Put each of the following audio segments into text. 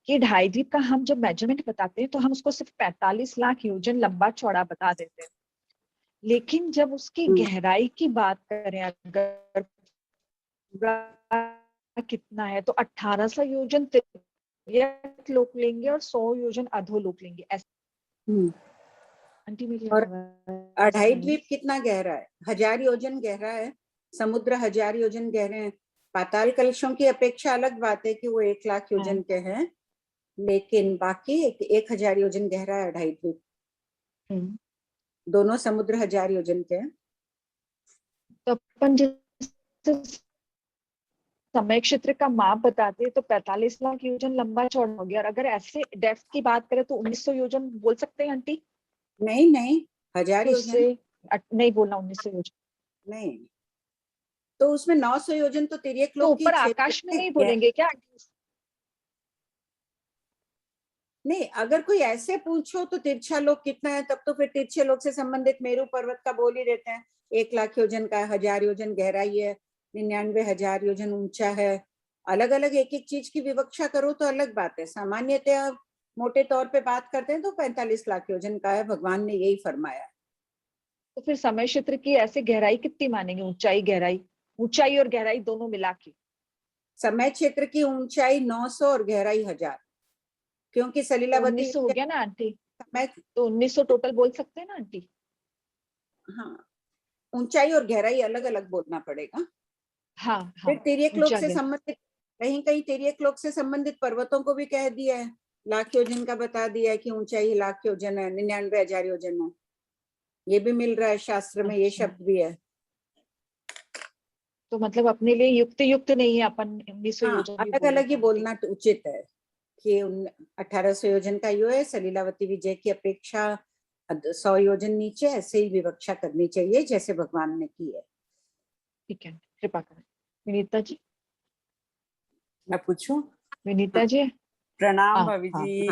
कि ढाई द्वीप का हम जब मेजरमेंट बताते हैं तो हम उसको सिर्फ 45 लाख योजन लंबा चौड़ा बता देते हैं, लेकिन जब उसकी गहराई की बात करें अगर कितना है तो 1800 योजन तिर्यक लोक लेंगे और 100 योजन अधोलोक लेंगे ऐसे। आंटी मेरी और आवाज ढाई द्वीप कितना गहरा है? 1000 योजन गहरा है समुद्र, 1000 योजन गहरे हैं। पाताल कलशों की अपेक्षा अलग बात है कि वो 1 लाख योजन के हैं, लेकिन बाकी 1000 योजन गहरा है ढाई द्वीप। दोनों समुद्र 1000 योजन के हैं। तो अपन जिस समय क्षेत्र का माप बताते हैं तो 45 लाख योजन लंबा चौड़ा हो गया, और अगर ऐसे डेप्थ की बात करें तो 1900 योजन बोल सकते हैं आंटी? नहीं 1000 तो योजन नहीं बोलना, 1900 योजन नहीं, तो उसमें 900 योजन तो तिर्यक तो लोक की ऊपर आकाश में नहीं बोलेंगे क्या आंटी? नहीं, अगर कोई ऐसे पूछो तो तिरछा लोक कितना है, तब तो फिर तिरछे लोक से संबंधित मेरू पर्वत का बोल ही देते हैं। 1 लाख योजन का, 1000 योजन गहराई है, 99,000 योजन ऊंचा है। अलग अलग एक एक चीज की विवक्षा करो तो अलग बात है। सामान्यतः मोटे तौर पे बात करते हैं तो 45 लाख योजन का है, भगवान ने यही फरमाया। तो फिर समय क्षेत्र की ऐसे गहराई कितनी मानेंगे? ऊंचाई और गहराई दोनों मिला के समय क्षेत्र की ऊंचाई 900 और गहराई 1000, क्योंकि सलीलावती 1900 हो गया ना आंटी? समय तो 1900 टोटल बोल सकते हैं ना आंटी? हाँ, ऊंचाई और गहराई अलग अलग बोलना पड़ेगा। हाँ फिर तिर्यक लोक ऊंचा से गया। संबंधित, कहीं कहीं तिर्यक लोक से संबंधित पर्वतों को भी कह दिया है, लाख योजन का बता दिया है कि ऊंचाई लाख योजन है, 99,000 योजन है। ये भी मिल रहा है शास्त्र में, ये शब्द भी है। तो मतलब अपने लिए युक्त नहीं है अपन 1900 हाँ, योजन भी अलग बोले अलग ही तो बोलना तो उचित है कि 1800 योजन का यो है, सलीलावती विजय की अपेक्षा 100 योजन नीचे, ऐसे ही विवक्षा करनी चाहिए जैसे भगवान ने की है। ठीक है, कृपा करें। विनीता जी, मैं पूछूं? विनीता जी। प्रणाम भाभी जी।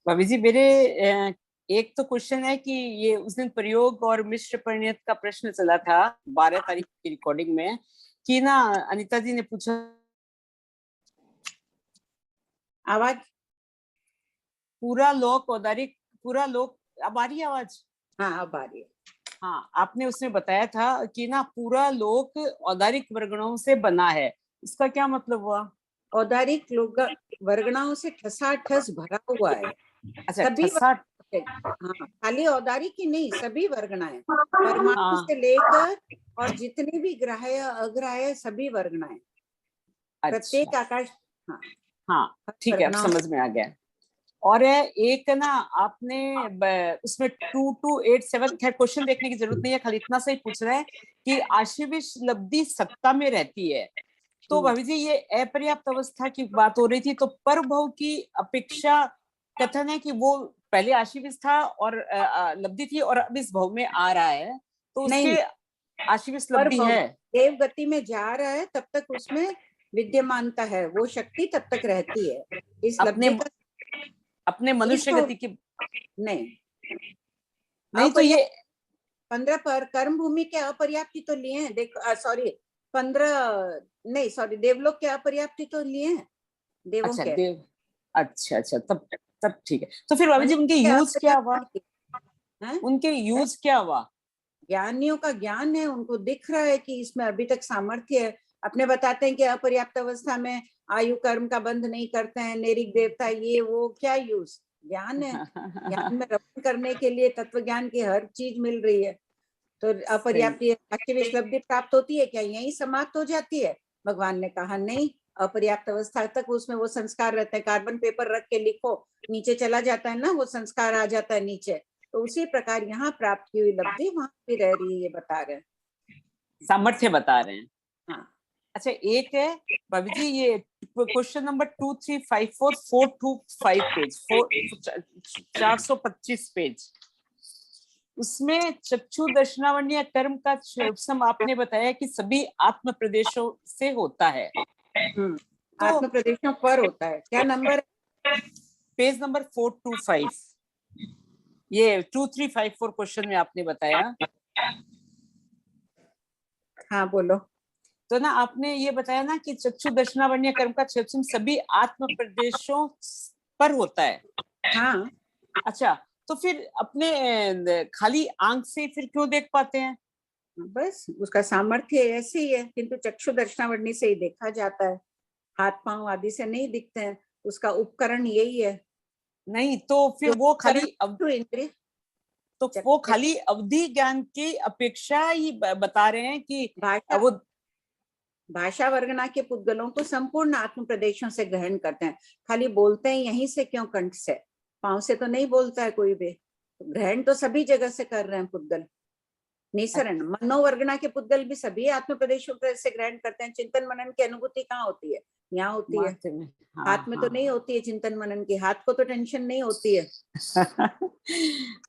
भाभी जी, मेरे एक तो क्वेश्चन है कि ये उस दिन प्रयोग और मिश्र परिणत का प्रश्न चला था 12 तारीख की रिकॉर्डिंग में, कि ना अनीता जी ने पूछा आवाज पूरा लोक औदारिक, पूरा लोक, अब आ रही है आवाज? हाँ, अब आ रही है। हाँ, आपने उसमें बताया था कि ना पूरा लोक औदारिक वर्गणों से बना है, इसका क्या मतलब हुआ? औदारिक लोक वर्गणाओं से ठसाठस भरा हुआ है। अच्छा, सभी ठसा, हाँ, खाली औदारिक ही नहीं, सभी वर्गणाएं, परमाणु से लेकर और जितने भी ग्राह्य अग्राह्य सभी वर्गणाएं, प्रत्येक आकाश। हाँ हाँ ठीक है, अब समझ में आ गया। और एक ना आपने उसमें 2287, खैर क्वेश्चन देखने की जरूरत नहीं है, खाली इतना सही पूछ रहे हैं कि आशीविश लब्धि सत्ता में रहती है, तो भाभी जी ये अपर्याप्त अवस्था की बात हो रही थी, तो परभव की अपेक्षा कथन है कि वो पहले आशीविश था और लब्धि थी और अब इस भव में आ रहा है, तो उसके आशीविश लब्धि है। देव गति में जा रहा है तब तक उसमें विद्यमानता है, वो शक्ति तब तक रहती है। इस लब्धि का अपने मनुष्य गति की नहीं तो ये 15 पर कर्म भूमि के अपर्याप्ति तो लिए हैं, देखो सॉरी 15 नहीं सॉरी देवलोक के अपर्याप्ति तो लिए हैं देवों अच्छा, के। अच्छा तब ठीक है। तो फिर भाभी जी उनके यूज क्या हुआ? उनके यूज क्या हुआ? ज्ञानियों का ज्ञान है, उनको दिख रहा है कि इसमें अभी तक सामर्थ्य है। अपने बताते हैं कि अपर्याप्त अवस्था में आयु कर्म का बंध नहीं करते हैं, नेरिक देवता, ये वो क्या यूज, ज्ञान है। ज्ञान में रमण करने के लिए तत्व ज्ञान की हर चीज मिल रही है, तो अपर्याप्त विश्वलब्धि प्राप्त होती है क्या यही समाप्त हो जाती है? भगवान ने कहा नहीं, अपर्याप्त अवस्था तक उसमें वो संस्कार रहते हैं। कार्बन पेपर रख के लिखो, नीचे चला जाता है ना, वो संस्कार आ जाता है नीचे। तो उसी प्रकार यहाँ प्राप्त की हुई लब्धि वहां भी रह रही है, ये बता रहे हैं, सामर्थ्य बता रहे हैं। हाँ। अच्छा, एक है भाभी जी, ये क्वेश्चन नंबर 2354425 पेज 425 पेज, उसमें चक्षु दर्शनावण्य कर्म का उपसम आपने बताया कि सभी आत्म प्रदेशों से होता है। तो आत्म प्रदेशों पर होता है, क्या नंबर? पेज नंबर 425, ये 2354 क्वेश्चन में आपने बताया। हाँ बोलो। तो ना आपने ये बताया ना कि चक्षु दर्शनावर्ण्य कर्म का क्षेत्र सभी आत्म प्रदेशों पर होता है। हाँ, अच्छा, तो फिर अपने खाली आंख से फिर क्यों देख पाते हैं? बस उसका सामर्थ्य ऐसे ही है, किंतु चक्षु दर्शनावरणी से ही देखा जाता है, हाथ पांव आदि से नहीं दिखते हैं। उसका उपकरण यही है। नहीं तो फिर वो खाली इंद्रिय, तो वो खाली अवधि ज्ञान की अपेक्षा ही बता रहे हैं कि वो भाषा वर्गना के पुद्गलों को संपूर्ण आत्म प्रदेशों से ग्रहण करते हैं। खाली बोलते हैं यहीं से क्यों, कंठ से, पांव से तो नहीं बोलता है कोई भी। ग्रहण तो सभी जगह से कर रहे हैं पुद्गल। निसरण मनोवर्गना के पुद्गल भी सभी आत्म प्रदेशों से ग्रहण करते हैं। चिंतन मनन की अनुभूति कहाँ होती है? यहाँ होती है, हाथ में तो नहीं होती है चिंतन मनन की। हाथ को तो टेंशन नहीं होती है।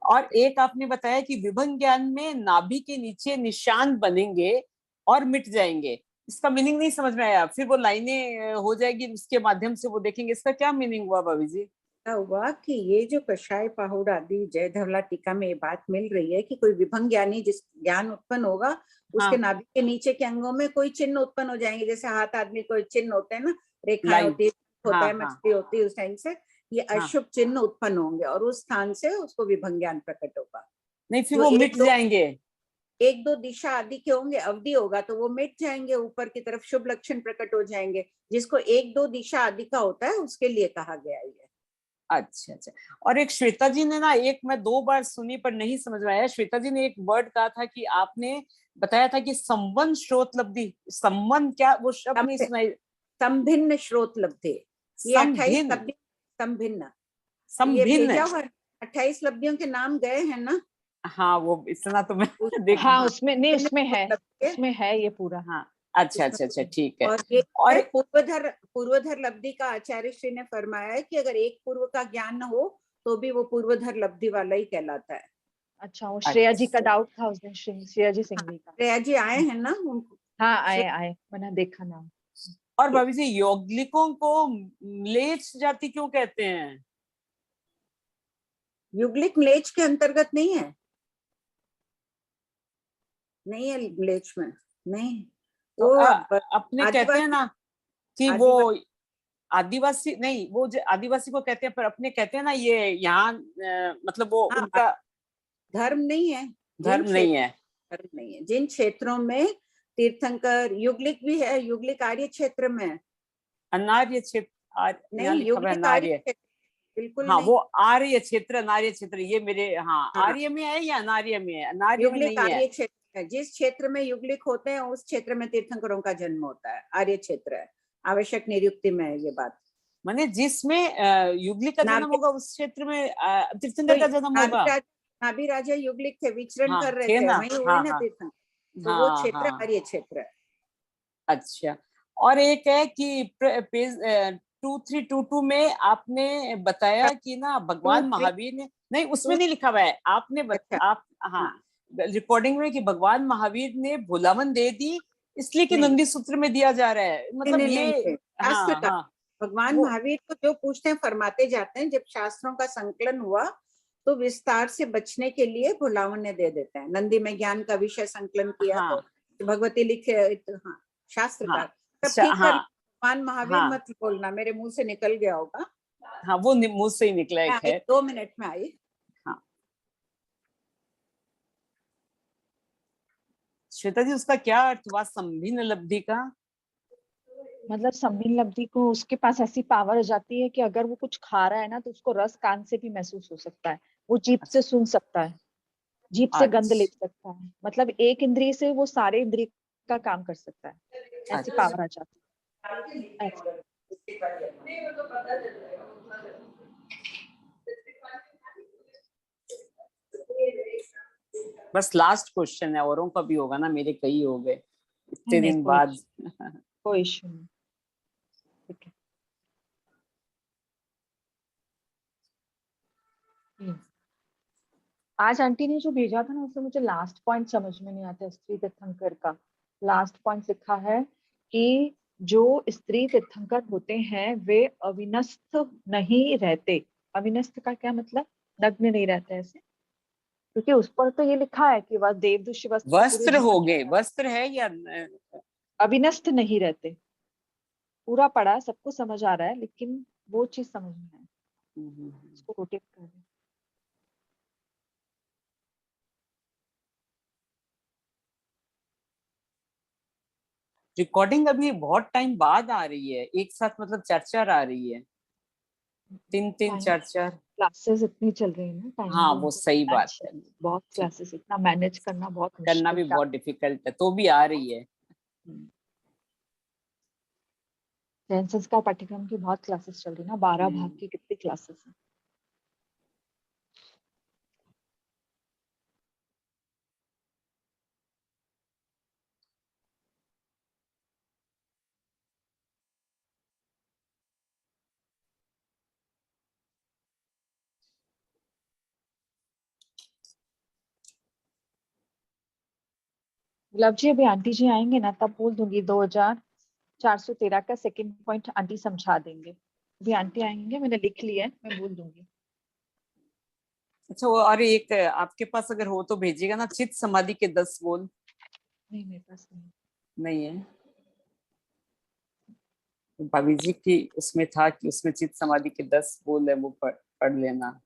और एक आपने बताया कि विभंग ज्ञान में नाभि के नीचे निशान बनेंगे और मिट जाएंगे। इसका मीनिंग नहीं समझ में आया। फिर वो लाइनें हो जाएगी, उसके माध्यम से वो देखेंगे। इसका क्या मीनिंग हुआ भाभी जी? हुआ कि ये जो कषाय पाहुड़ आदि जय धवला टीका में ये बात मिल रही है कि कोई विभंग ज्ञानी जिस ज्ञान उत्पन्न होगा, उसके नाभि के नीचे के अंगों में कोई चिन्ह उत्पन्न हो जाएंगे। जैसे हाथ आदमी कोई चिन्ह होते हैं ना, रेखाएं होती है, होता है, मछली होती है, उस टाइम से ये अशुभ चिन्ह उत्पन्न होंगे और उस स्थान से उसको विभंग ज्ञान प्रकट होगा। नहीं, फिर वो मिट जाएंगे। एक दो दिशा आदि के होंगे, अवधि होगा तो वो मिट जाएंगे, ऊपर की तरफ शुभ लक्षण प्रकट हो जाएंगे। जिसको एक दो दिशा आदि का होता है उसके लिए कहा गया है। अच्छा अच्छा। और एक श्वेता जी ने ना, एक मैं 2 बार सुनी पर नहीं समझ में आया। श्वेता जी ने एक वर्ड कहा था कि आपने बताया था कि संबंध स्रोत लब्धि। संबंध क्या, वो शब्द नहीं सुनाई। संभिन्न स्रोत लब्धि, ये 28 लब्धि संभिन्न, ये भेजा हुआ 28 लब्धियों के नाम गए हैं ना। हाँ, वो इतना तो मैं देखा। हाँ, उसमें नहीं, उसमें है ये पूरा। हाँ, अच्छा अच्छा अच्छा, ठीक है। और ये और पूर्वधर लब्धि का आचार्य श्री ने फरमाया है कि अगर एक पूर्व का ज्ञान न हो तो भी वो पूर्वधर लब्धि वाला ही कहलाता है। अच्छा, वो श्रेया जी का डाउट था उस दिन, श्रेया जी सिंघवी का। श्रेया जी आए हैं ना उनको? हाँ, आए, मैंने देखा नाम। और भाभी जी, यौगिकों को म्लेच्छ जाति क्यों कहते हैं? युगलिक म्लेच्छ के अंतर्गत नहीं है, नहीं है म्लेच्छ में, नहीं। तो अपने कहते हैं ना कि वो आदिवासी नहीं, वो आदिवासी को कहते हैं, पर अपने कहते हैं ना ये यहाँ मतलब वो उनका धर्म नहीं है, धर्म नहीं है, धर्म नहीं है। जिन क्षेत्रों में तीर्थंकर, युगलिक भी है, युगलिक आर्य क्षेत्र में, अनार्य क्षेत्र नहीं, युगलिक आर्य बिल्कुल हाँ, नहीं। वो आर्य क्षेत्र, अनार्य क्षेत्र, ये मेरे हाँ आर्य में है या अनार्य में है? अनार्य में नहीं है। क्षेत्र है, जिस क्षेत्र में युगलिक होते हैं उस क्षेत्र में तीर्थंकरों का जन्म होता है, आर्य क्षेत्र है। आवश्यक निरुक्ति में है ये बात। माने जिसमें युगलिक का जन्म होगा उस क्षेत्र में तीर्थंकर का जन्म होगा। नाभि राजा युगलिक थे, विचरण कर रहे थे, वहीं हुए ना तीर्थंकर, तो वो क्षेत्र आर्य क्षेत्र है। अच्छा, और एक है कि पेज 2322 में आपने बताया कि ना भगवान महावीर ने, नहीं उसमें नहीं लिखा हुआ है, आपने आप हाँ रिकॉर्डिंग में, कि भगवान महावीर ने भुलावन दे दी इसलिए कि नंदी सूत्र में दिया जा रहा है, मतलब ये भगवान महावीर को जो पूछते हैं फरमाते जाते हैं। जब शास्त्रों का संकलन हुआ तो विस्तार से बचने के लिए भुलावन ने दे देते हैं। नंदी में ज्ञान का विषय संकलन किया तो भगवती लिखे शास्त्रकार भगवान महावीर मत बोलना, मेरे मुंह से निकल गया होगा। हाँ, वो मुंह से ही निकला है। 2 मिनट में आई। हाँ, श्वेता जी, उसका क्या अर्थ हुआ संभिन्न लब्धि का? मतलब संभिन्न लब्धि को उसके पास ऐसी पावर हो जाती है कि अगर वो कुछ खा रहा है ना तो उसको रस कान से भी महसूस हो सकता है, वो जीभ से सुन सकता है, जीभ से गंध ले सकता है, मतलब एक इंद्रिय से वो सारे इंद्रिय का काम कर सकता है, ऐसी पावर आ जाती है। बस लास्ट क्वेश्चन है, औरों का भी होगा ना, मेरे कई हो गए इतने दिन बाद। कोई इश्यू नहीं, ठीक है। आज आंटी ने जो भेजा था ना उससे मुझे लास्ट पॉइंट समझ में नहीं आता। स्त्री तीर्थंकर का लास्ट पॉइंट लिखा है कि जो स्त्री तीर्थंकर होते हैं वे अविनस्त नहीं रहते। अविनस्त का क्या मतलब? नग्न नहीं रहते ऐसे, क्योंकि उस पर तो ये लिखा है कि वह देवदुष्य वस्त्र हो गए, वस्त्र है या अविनस्त नहीं रहते। पूरा पढ़ा, सबको समझ आ रहा है, लेकिन वो चीज समझ में है, उसको रोटेट कर रहे हैं। रिकॉर्डिंग अभी बहुत टाइम बाद आ रही है, एक साथ मतलब 4 आ रही है, 3 4। क्लासेस इतनी चल रही है ना, टाइम हाँ भी वो उनको सही मिलना बात चाहिए। है, बहुत ठीक, क्लासेस, इतना मैनेज करना बहुत करना मुश्किल भी का। बहुत डिफिकल्ट है, तो भी आ रही है। जैन संस्कार पाठ्यक्रम की बहुत क्लासेस चल रही है ना, 12 भाग की कितनी क्लासेस है। लव जी, अभी आंटी जी आएंगे ना, तब बोल दूंगी 2413 का सेकंड पॉइंट आंटी समझा देंगे। अभी आंटी आएंगे, मैंने लिख लिया है, मैं बोल दूंगी। अच्छा, वो और एक आपके पास अगर हो तो भेजिएगा ना, चित्त समाधि के 10 बोल। नहीं, मेरे पास नहीं। नहीं है, भाभी जी की उसमें था कि उसमें चित्त समाधि के 10 बोल है, वो पढ़ लेना।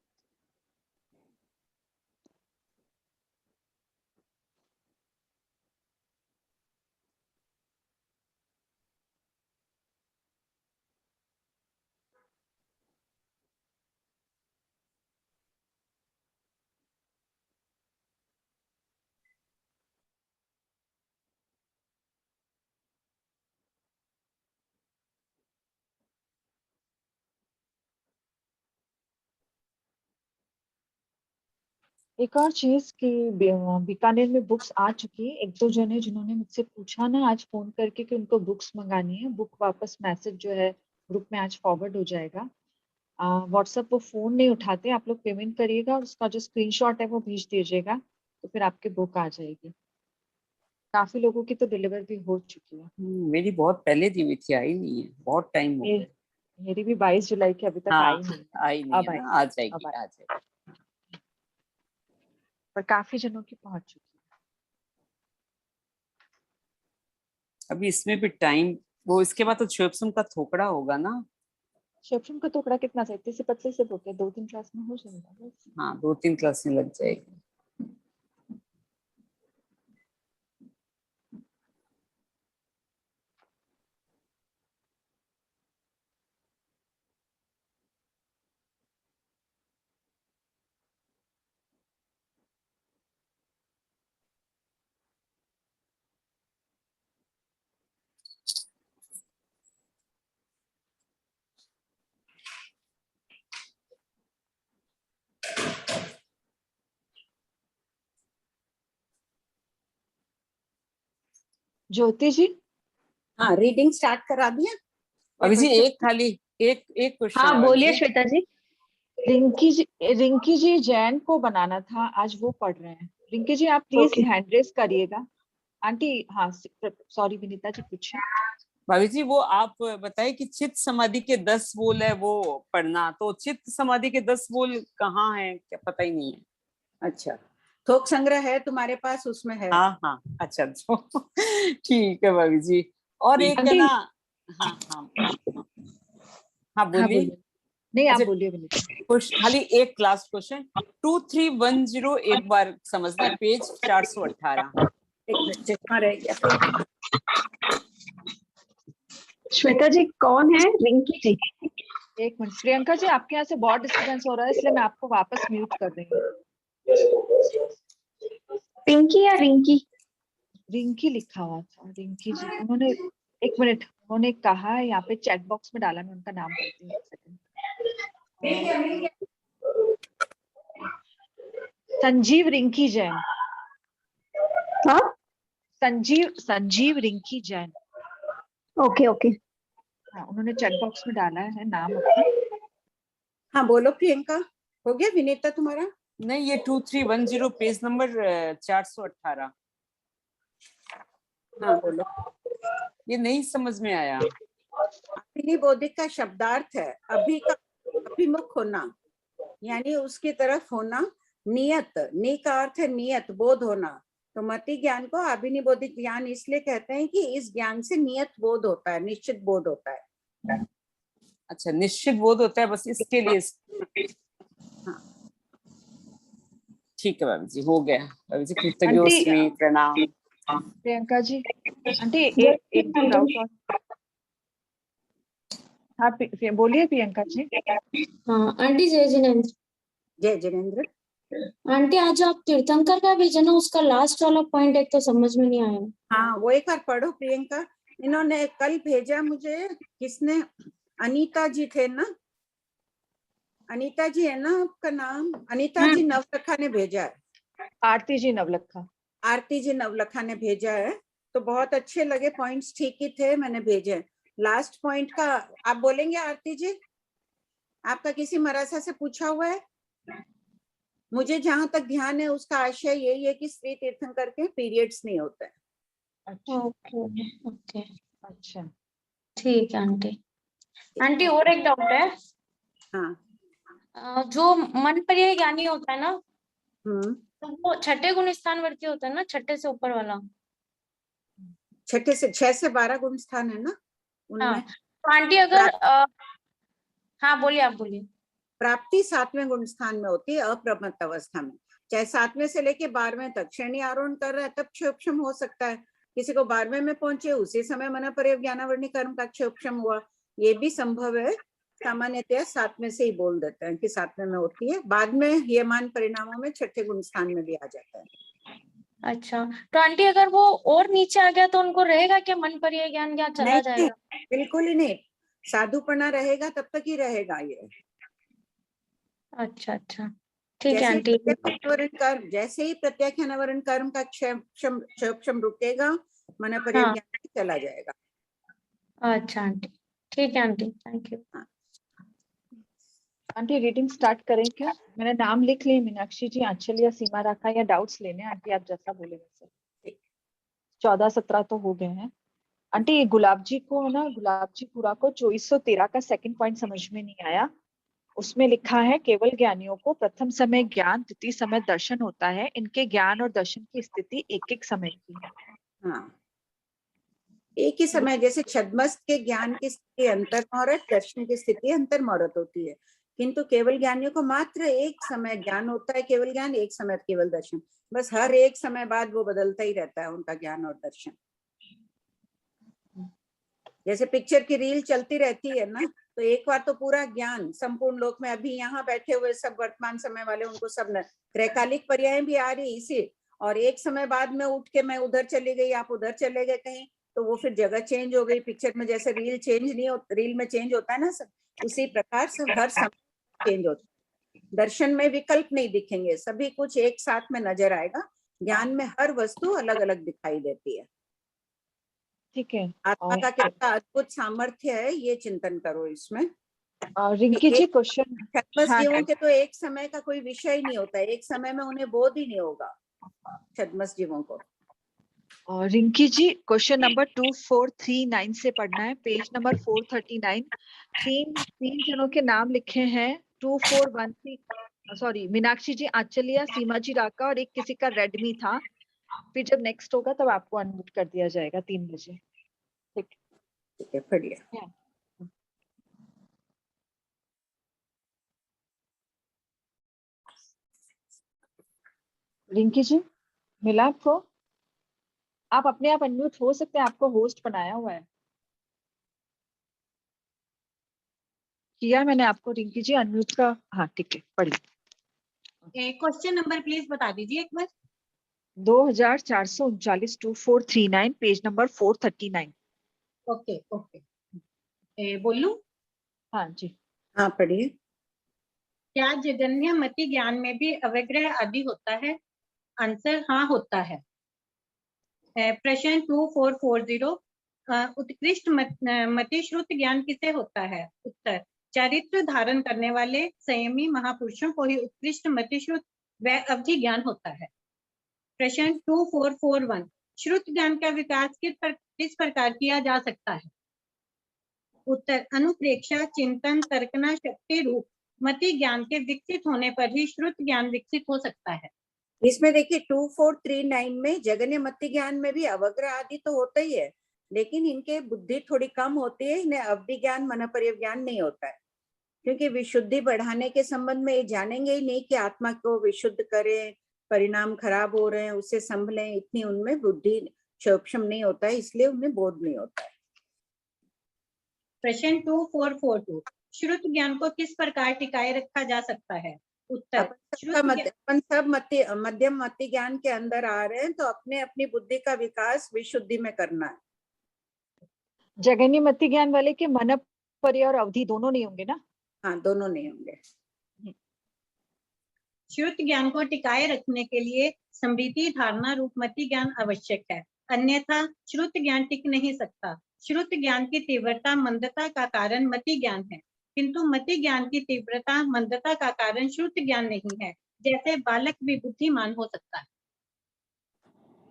एक और चीज कि बीकानेर में बुक्स आ चुकी है। एक दो जने जिन्होंने मुझसे पूछा ना आज फोन करके कि उनको बुक्स मंगानी है, बुक वापस मैसेज जो है ग्रुप में आज फॉरवर्ड हो जाएगा। व्हाट्सएप वो फोन नहीं उठाते, आप लोग पेमेंट करिएगा और उसका जो स्क्रीनशॉट है वो भेज दीजिएगा, तो फिर आपकी बुक आ जाएगी। काफी लोगों की तो डिलीवर भी हो चुकी है। मेरी बहुत पहले दी हुई थी, आई नहीं है, बहुत टाइम हो ये गया। मेरी भी 22 जुलाई की अभी तक आई हाँ, नहीं है। आई नहीं है अब ना, आएगी। आ अब जाएगी आएगी, आ जाएगी। पर काफी जनों की पहुंच चुकी है। अभी इसमें भी टाइम, वो इसके बाद तो शिवसम का थोकड़ा होगा ना। शिवम का टुकड़ा कितना सा, इतने से पतले से होके 2-3 क्लास में हो जाएगा बस। हाँ, 2 3 क्लास में लग जाएगी। ज्योति जी। हाँ, रीडिंग स्टार्ट करा दिया। अभी जी क्वेश्चन। एक खाली, एक एक क्वेश्चन हाँ है अभी बोलिए जी। श्वेता जी। रिंकी जी जैन को बनाना था, आज वो पढ़ रहे हैं। रिंकी जी आप प्लीज ओके। हैंड रेस करिएगा। आंटी, हाँ सॉरी विनीता जी पूछिए। भाभी जी वो आप बताइए कि चित्त समाधि के 10 बोल है वो पढ़ना, तो चित्त समाधि के 10 बोल कहाँ है, क्या पता ही नहीं है। अच्छा, थोक संग्रह है तुम्हारे पास, उसमें है। हाँ हाँ, अच्छा अच्छा ठीक है भाभी जी। और एक है आंटी, ना, हाँ हाँ हाँ हाँ बोलिए। बोलिए। नहीं, आप अच्छा, बोलिए विनीता। खाली एक लास्ट क्वेश्चन, 2310 एक बार समझना, पेज 418। एक मिनट, चश्मा रह गया। श्वेता जी कौन है? रिंकी जी। एक मिनट प्रियंका जी, आपके यहाँ से बहुत डिस्टरबेंस हो रहा है, इसलिए मैं आपको वापस म्यूट कर रही हूँ। पिंकी या रिंकी? रिंकी लिखा हुआ था, रिंकी जी उन्होंने, एक मिनट, उन्होंने कहा है यहाँ पे चैट बॉक्स में डाला, मैं उनका नाम पढ़ती हूँ, एक सेकंड। संजीव रिंकी जैन। हाँ, संजीव रिंकी जैन। Okay okay. हाँ, उन्होंने चैट बॉक्स में डाला है नाम अपना। हाँ बोलो प्रियंका, हो गया विनीता तुम्हारा? नहीं, ये 2310 पेज नंबर 418। हाँ बोलो। ये नहीं समझ में आया। अभिनी बौद्धिक का शब्दार्थ है अभी का अभिमुख होना, यानी उसकी तरफ होना। नियत, नी का अर्थ है नियत, बोध होना। तो मति ज्ञान को अभिनिबोधित ज्ञान इसलिए कहते हैं कि इस ज्ञान से नियत बोध होता है, निश्चित बोध होता है। अच्छा, निश्चित बोध होता है, बस इसके लिए। हाँ। ठीक है भाभी जी, हो गया। भाभी जी आंटी, कृतज्ञोस्मि, प्रणाम। प्रियंका जी, आंटी एक दो डाउट और। हाँ बोलिए प्रियंका जी। हाँ आंटी, जय जिनेन्द्र। जय जिनेन्द्र। आंटी, आज आप तीर्थंकर का भेजा ना, उसका लास्ट वाला पॉइंट एक तो समझ में नहीं आया। हाँ, वो एक बार पढ़ो प्रियंका। इन्होंने कल भेजा मुझे, किसने, अनीता जी थे ना, अनीता जी है ना आपका नाम? अनीता जी नवलखा ने भेजा है। आरती जी नवलखा। आरती जी नवलखा ने भेजा है, तो बहुत अच्छे लगे, पॉइंट्स ठीक ही थे, मैंने भेजे। लास्ट पॉइंट का आप बोलेंगे आरती जी? आपका किसी मराठा से पूछा हुआ है? मुझे जहां तक ध्यान है उसका आशय यही है कि श्री तीर्थंकर के पीरियड्स नहीं होते हैं। अच्छा ओके ओके, अच्छा, ठीक है आंटी। आंटी और एक डाउट है। हाँ। जो मन पर्याय ज्ञानी होता है ना, हम्म। तो वो छठे गुण स्थान वर्ती होता है ना, छठे से ऊपर वाला। 6 से 12 गुण स्थान है ना उनमें। हाँ तो आंटी अगर हाँ बोलिए, आप बोलिए। प्राप्ति 7वें गुण स्थान में होती है अप्रमत्त अवस्था में, चाहे 7वें से लेके 12वें तक श्रेणी आरोहण कर रहा है तब क्षयोक्षम हो सकता है। किसी को 12वें में पहुंचे उसी समय मन पर्याय ज्ञानावरणी कर्म का क्षयोक्षम हुआ, ये भी संभव है। सामान्यतः 7वें से ही बोल देते हैं कि 7वें में होती है, बाद में हीयमान परिणामों में छठे गुण स्थान में भी आ जाता है। अच्छा, तो आंटी अगर वो और नीचे आ गया तो उनको रहेगा क्या मन पर्याय ज्ञान, क्या चला नहीं, जाएगा? बिल्कुल ही नहीं, साधुपना रहेगा तब तक ही रहेगा ये। अच्छा अच्छा, ठीक है आंटी। जैसे ही प्रत्याख्यानावरण कर्म का क्षयोक्षम रुकेगा, मन पर्याय हाँ ज्ञान चला जाएगा। अच्छा आंटी, ठीक है aunty, thank you. Aunty reading start करें क्या? मैंने नाम लिख लिए, मीनाक्षी जी, आंचल या सीमा रखा, या डाउट्स लेने आंटी आप जैसा बोले वैसे। 14-17 तो हो गए हैं। आंटी ये गुलाब जी को है ना, गुलाब जी पूरा को 2413 का सेकंड पॉइंट समझ में नहीं आया। उसमें लिखा है केवल ज्ञानियों को प्रथम समय ज्ञान द्वितीय समय दर्शन होता है, इनके ज्ञान और दर्शन की स्थिति एक एक समय की है। हाँ, एक ही समय, जैसे छद्मस्त के ज्ञान की स्थिति अंतर मुहूर्त, दर्शन की स्थिति अंतर मुहूर्त होती है, किंतु केवल ज्ञानियों को मात्र एक समय ज्ञान होता है, केवल ज्ञान, एक समय केवल दर्शन। बस हर एक समय बाद वो बदलता ही रहता है उनका ज्ञान और दर्शन। जैसे पिक्चर की रील चलती रहती है ना, तो एक बार तो पूरा ज्ञान संपूर्ण लोक में, अभी यहाँ बैठे हुए सब वर्तमान समय वाले, उनको सब त्रैकालिक पर्याय भी आ रही इसी, और एक समय बाद में उठ के मैं उधर चली गई, आप उधर चले गए कहीं, तो वो फिर जगह चेंज हो गई। पिक्चर में जैसे रील चेंज नहीं होता, रील में चेंज होता है ना सब, उसी प्रकार से हर समय चेंज होता है। दर्शन में विकल्प नहीं दिखेंगे, सभी कुछ एक साथ में नजर आएगा। ज्ञान में हर वस्तु अलग अलग दिखाई देती है। ठीक है, आत्मा का कितना अद्भुत सामर्थ्य है, ये चिंतन करो इसमें। रिंकी जी क्वेश्चन। छद्मस जीवों के तो एक समय का कोई विषय नहीं होता है, एक समय में उन्हें बोध ही नहीं होगा छद्मस जीवों को। रिंकी जी क्वेश्चन नंबर 2439 से पढ़ना है, पेज नंबर 439। तीन जनों के नाम लिखे हैं, 2413, सॉरी मीनाक्षी जी, आंचलिया, सीमा जी राका, और एक किसी का रेडमी था। फिर जब नेक्स्ट होगा तब आपको अनम्यूट कर दिया जाएगा 3 बजे। ठीक है, बढ़िया। रिंकी जी मिला आपको? आप अपने आप अनम्यूट हो सकते हैं, आपको होस्ट बनाया हुआ है। किया मैंने आपको रिंकी जी अनम्यूट का। हाँ ठीक है, पढ़िए। क्वेश्चन नंबर प्लीज बता दीजिए एक बार। 2439 2439, पेज नंबर 439। ओके ओके, बोलूं? हाँ जी। हाँ पढ़िए। क्या जगन्य मति ज्ञान में भी अवग्रह आदि होता है? आंसर हाँ होता है। प्रश्न 2440, उत्कृष्ट मति श्रुत ज्ञान किसे होता है? उत्तर, चरित्र धारण करने वाले संयमी महापुरुषों को ही उत्कृष्ट मति श्रुत व अवधि ज्ञान होता है। प्रश्न 2441, श्रुत ज्ञान का विकास किस प्रकार किया जा सकता है? उत्तर, अनुप्रेक्षा, चिंतन, तर्कना शक्ति रूप मति ज्ञान के विकसित होने पर ही श्रुत ज्ञान विकसित हो सकता है। इसमें देखिए 2439 में जगन्य मति ज्ञान में भी अवग्रह आदि तो होता ही है, लेकिन इनके बुद्धि थोड़ी कम होती है, इन्हें अवधि ज्ञान मन ज्ञान नहीं होता है, क्योंकि विशुद्धि बढ़ाने के संबंध में ये जानेंगे ही नहीं कि आत्मा को विशुद्ध करें, परिणाम खराब हो रहे हैं उससे संभलें, इतनी उनमें बुद्धि सूक्ष्म नहीं होता है, इसलिए उन्हें बोध नहीं होता है। प्रश्न 2442, श्रुत ज्ञान को किस प्रकार टिकाए रखा जा सकता है? उत्तर, अपन सब मध्यम मति ज्ञान के अंदर आ रहे हैं, तो अपने अपनी बुद्धि का विकास विशुद्धि में करना है। जगन्य मति ज्ञान वाले के मन पर्य और अवधि दोनों नहीं होंगे ना? हाँ, दोनों नहीं होंगे। श्रुत ज्ञान को टिकाए रखने के लिए समृद्धि धारणा रूप मति ज्ञान आवश्यक है, अन्यथा श्रुत ज्ञान टिक नहीं सकता। श्रुत ज्ञान की तीव्रता मंदता का कारण मति ज्ञान है, किंतु मति ज्ञान की तीव्रता मंदता का कारण श्रुत ज्ञान नहीं है, जैसे बालक भी बुद्धिमान हो सकता है।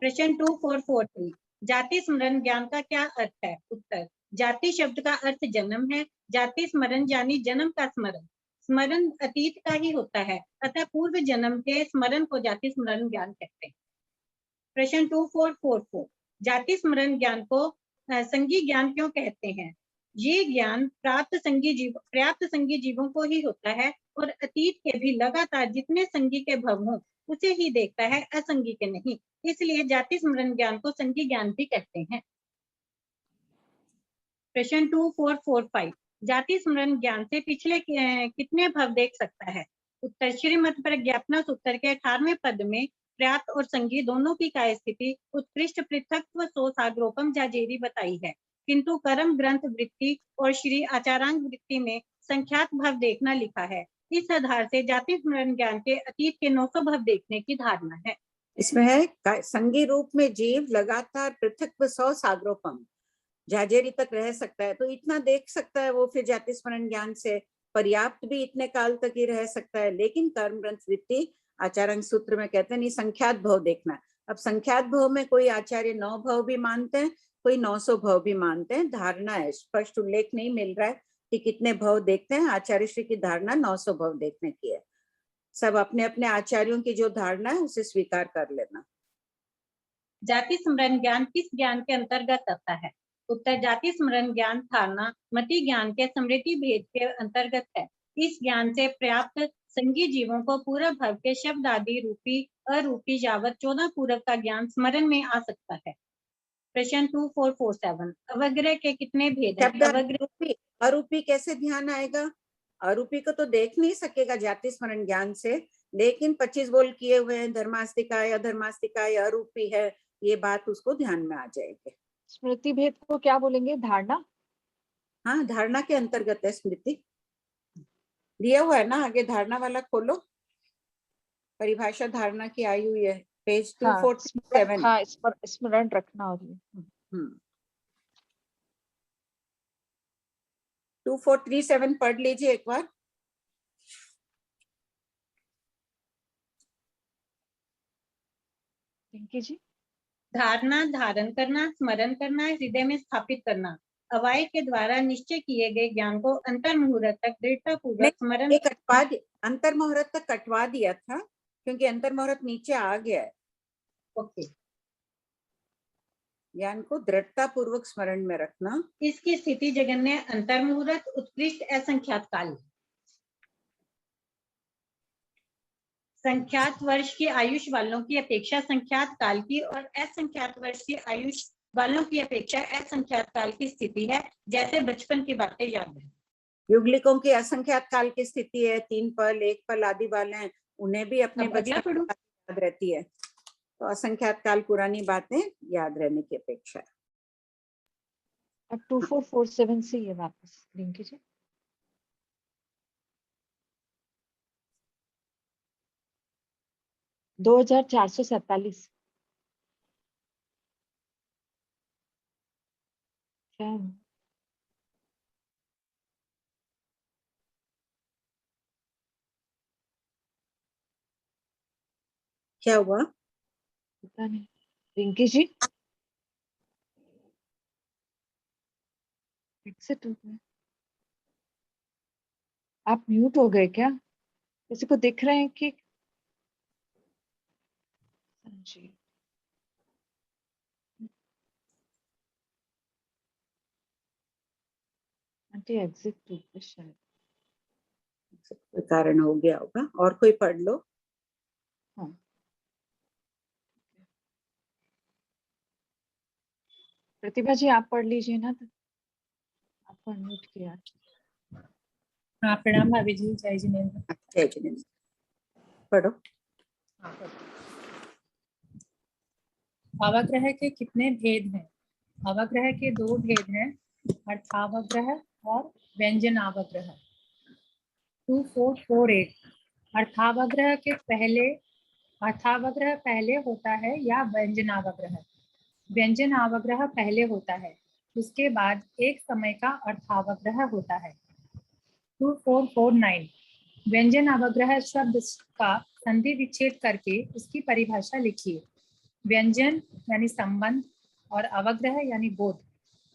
प्रश्न 2443, जाति स्मरण ज्ञान का क्या अर्थ है? उत्तर, जाति शब्द का अर्थ जन्म है, जाति स्मरण यानी जन्म का स्मरण। स्मरण अतीत का ही होता है, अतः पूर्व जन्म के स्मरण को जाति स्मरण ज्ञान कहते हैं। प्रश्न 2444, जाति स्मरण ज्ञान को संगी ज्ञान क्यों कहते हैं? ये ज्ञान पर्याप्त संगी जीवों को ही होता है और अतीत के भी लगातार जितने संगी के भव हों उसे ही देखता है, असंगी के नहीं, इसलिए जाति स्मरण ज्ञान को संगी ज्ञान भी कहते हैं। प्रश्न 2445, जाति स्मरण ज्ञान से पिछले कितने भव देख सकता है? उत्तर, श्रीमद् प्रज्ञापना सूत्र के 18वें पद में पर्याप्त और संगी दोनों की काय स्थिति उत्कृष्ट पृथक्त्व सो साग्रोपम जाजेरी बताई है, किंतु कर्म ग्रंथ वृत्ति और श्री आचारांग वृत्ति में संख्यात भव देखना लिखा है। इस आधार से जाति स्मरण ज्ञान के अतीत के 900 भव देखने की धारणा है। इसमें है संगी रूप में जीव लगातार पृथक्त्व सौ साग्रोपम जाजेरी तक रह सकता है, तो इतना देख सकता है वो, फिर जाति स्मरण ज्ञान से पर्याप्त भी इतने काल तक ही रह सकता है। लेकिन कर्म ग्रंथ वृत्ति आचार्य सूत्र में कहते हैं नहीं, संख्यात भव देखना। अब संख्यात भव में कोई आचार्य 9 भव भी मानते हैं, कोई 900 भव भी मानते हैं, धारणा है, स्पष्ट उल्लेख नहीं मिल रहा है कि कितने भव देखते हैं। आचार्य श्री की धारणा 900 भव देखने की है। सब अपने अपने आचार्यों की जो धारणा है उसे स्वीकार कर लेना। जाति स्मरण ज्ञान किस ज्ञान के अंतर्गत आता है? उत्तर, जाति स्मरण ज्ञान धारणा मति ज्ञान के समृद्धि भेद के अंतर्गत है। इस ज्ञान से पर्याप्त संगी जीवों को पूर्व भव के शब्द आदि रूपी अरूपी यावत 14 पूरक का ज्ञान स्मरण में आ सकता है। प्रश्न 2447, अवग्रह के कितने भेद हैं? अरूपी कैसे ध्यान आएगा? अरूपी को तो देख नहीं सकेगा जाति स्मरण ज्ञान से, लेकिन 25 बोल किए हुए हैं, धर्मास्तिकाय अधर्मास्तिकाय अरूपी है, ये बात उसको ध्यान में आ जाएगी। स्मृति भेद को क्या बोलेंगे? धारणा? हाँ, धारणा के अंतर्गत है स्मृति। दिया हुआ है ना आगे, धारणा वाला खोलो, परिभाषा धारणा की आई हुई है, पेज 247। हाँ, इस पर स्मरण रखना हो रही है। 2437 पढ़ लीजिए एक बार। पिंकी जी। धारणा धारण करना, स्मरण करना, हृदय में स्थापित करना, अवाय के द्वारा निश्चय किए गए ज्ञान को अंतर मुहूर्त तक दृढ़ता पूर्वक स्मरण। अंतर मुहूर्त तक कटवा दिया था क्योंकि अंतर मुहूर्त नीचे आ गया है। ओके, ज्ञान को दृढ़ता पूर्वक स्मरण में रखना। इसकी स्थिति जगन्य अंतर मुहूर्त उत्कृष्ट असंख्यात काल, संख्यात वर्ष की आयुष वालों की अपेक्षा संख्यात काल की और असंख्यात वर्ष की आयुष वालों की अपेक्षा असंख्यात काल की स्थिति है, जैसे बचपन की बातें याद है। युगलिकों की असंख्यात काल की स्थिति है, 3 पल 1 पल आदि वाले हैं, उन्हें भी अपने बचपन याद रहती है, तो असंख्यात काल पुरानी बातें याद रहने की अपेक्षा है। अब 2447 से ये वापस लिंक कीजिए। दो 2447 क्या हुआ? पता नहीं। रिंकी जी एग्जिट हो गए, आप म्यूट हो गए क्या? किसी को दिख रहे हैं कि जी। आंटी एग्जिट टूथब्रश है। कोई कारण हो गया होगा। और कोई पढ़ लो। हाँ। प्रतिभा जी आप पढ़ लीजिए ना, तो आपको अनम्यूट किया। हाँ प्रणाम भाभी जी, जय जिनेन्द्र। जय जिनेन्द्र, पढ़ो। अवग्रह के कितने भेद हैं? अवग्रह के 2 भेद हैं, अर्थावग्रह और व्यंजनावग्रह। 2448। अर्थावग्रह पहले होता है या व्यंजनावग्रह? व्यंजनावग्रह पहले होता है, उसके बाद एक समय का अर्थावग्रह होता है। 2449। व्यंजनावग्रह शब्द का संधि विच्छेद करके उसकी परिभाषा लिखिए। व्यंजन यानी संबंध और अवग्रह यानी बोध,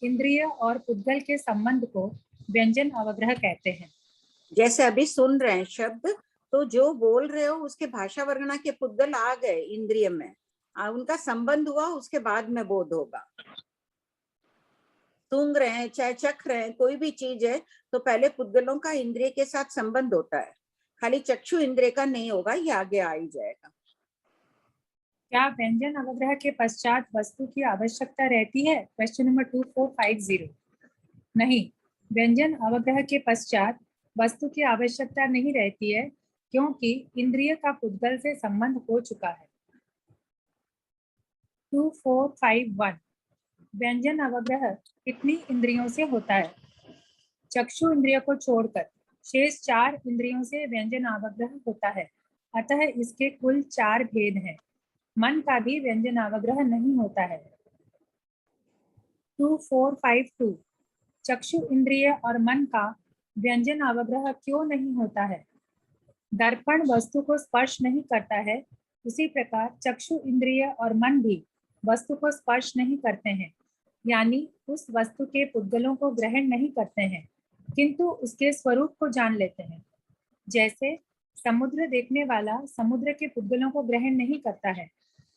इंद्रिय और पुद्गल के संबंध को व्यंजन अवग्रह कहते हैं। जैसे अभी सुन रहे हैं शब्द, तो जो बोल रहे हो उसके भाषा वर्णना के पुद्गल आ गए इंद्रिय में, उनका संबंध हुआ, उसके बाद में बोध होगा। सूंघ रहे हैं चाहे चख रहे हैं, कोई भी चीज है तो पहले पुद्गलों का इंद्रिय के साथ संबंध होता है, खाली चक्षु इंद्रिय का नहीं होगा, ये आगे आ ही जाएगा। क्या व्यंजन अवग्रह के पश्चात वस्तु की आवश्यकता रहती है? Question number 2450। नहीं, व्यंजन अवग्रह के पश्चात वस्तु की आवश्यकता नहीं रहती है, क्योंकि इंद्रिय का पुद्गल से संबंध हो चुका है। 2451। व्यंजन अवग्रह कितनी इंद्रियों से होता है? चक्षु इंद्रिय को छोड़कर शेष 4 इंद्रियों से व्यंजन अवग्रह होता है, अतः इसके कुल 4 भेद हैं। मन का भी व्यंजन अवग्रह नहीं होता है। 2452। चक्षु इंद्रिय और मन का व्यंजन अवग्रह क्यों नहीं होता है? दर्पण वस्तु को स्पर्श नहीं करता है, उसी प्रकार चक्षु इंद्रिय और मन भी वस्तु को स्पर्श नहीं करते हैं, यानी उस वस्तु के पुद्गलों को ग्रहण नहीं करते हैं, किंतु उसके स्वरूप को जान लेते हैं। जैसे समुद्र देखने वाला समुद्र के पुद्गलों को ग्रहण नहीं करता है,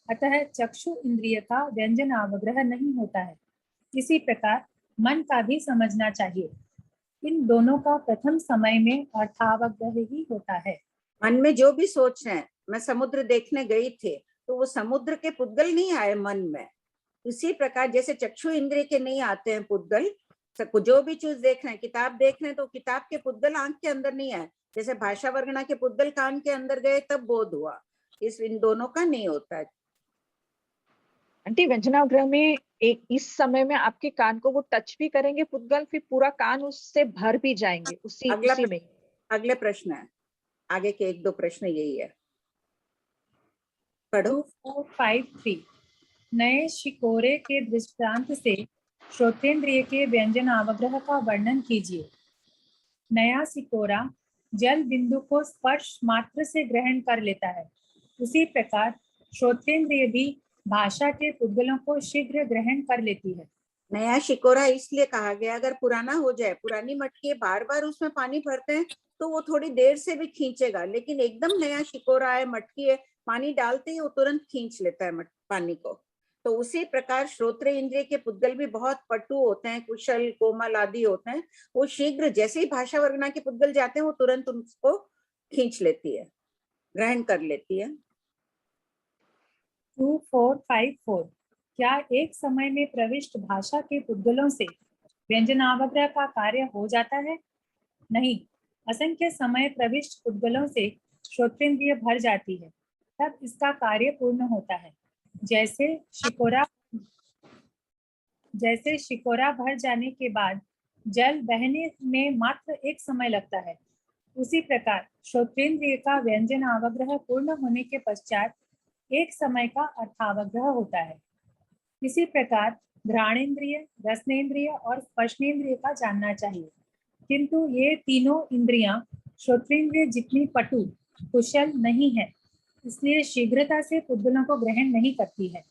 अतः चक्षु इंद्रिय का व्यंजन अवग्रह नहीं होता है। इसी प्रकार मन का भी समझना चाहिए, इन दोनों का प्रथम समय में अर्थावग्रह ही होता है। मन में जो भी सोच रहे हैं, मैं समुद्र देखने गई थी, तो वो समुद्र के पुद्गल नहीं आए मन में। इसी प्रकार जैसे चक्षु इंद्रिय के नहीं आते हैं पुद्गल, जो भी चीज देख रहे हैं, किताब देख रहे हैं तो किताब के पुद्गल आंख के अंदर नहीं आए, जैसे भाषा वर्णना के पुद्गल कान के अंदर गए तब बोध हुआ, इन दोनों का नहीं होता है। आंटी व्यंजनावग्रह में एक इस समय में आपके कान को वो टच भी करेंगे पुद्गल, फिर पूरा कान उससे भर भी जाएंगे उसी में। अगले प्रश्न है, आगे के 1-2 प्रश्न यही है, पढ़ो। 2453। नए शिकोरे के दृष्टांत से श्रोतेंद्रिय के व्यंजन अवग्रह का वर्णन कीजिए। नया सिकोरा जल बिंदु को स्पर्श मात्र से ग्रहण कर लेता है, उसी प्रकार श्रोतेंद्रिय भी भाषा के पुद्गलों को शीघ्र ग्रहण कर लेती है। नया शिकोरा इसलिए कहा गया, अगर पुराना हो जाए, पुरानी मटकी बार बार उसमें पानी भरते हैं तो वो थोड़ी देर से भी खींचेगा, लेकिन एकदम नया शिकोरा है, मटकी है, पानी डालते ही वो तुरंत खींच लेता है पानी को। तो उसी प्रकार श्रोत्र इंद्रिय के पुद्गल भी बहुत पटु होते हैं, कुशल कोमल आदि होते हैं, वो शीघ्र जैसे ही भाषा वर्णना के पुद्गल जाते हैं वो तुरंत उसको खींच लेती है, ग्रहण कर लेती है। 2454। क्या एक समय में प्रविष्ट भाषा के पुद्गलों से व्यंजनावग्रह का कार्य हो जाता है? नहीं, असंख्य समय प्रविष्ट पुद्गलों से श्रोतेंद्रिय भर जाती है, तब इसका कार्य पूर्ण होता है। जैसे शिकोरा भर जाने के बाद जल बहने में मात्र एक समय लगता है, उसी प्रकार श्रोतेंद्रिय का व्यंजन अवग्रह पूर्ण होने के पश्चात एक समय का अर्थावग्रह होता है। इसी प्रकार घ्राणेन्द्रिय, रसनेन्द्रिय और स्पर्शनेन्द्रिय का जानना चाहिए, किंतु ये तीनों इंद्रियां श्रोतेंद्रिय जितनी पटु कुशल नहीं है, इसलिए शीघ्रता से पुद्गलों को ग्रहण नहीं करती है।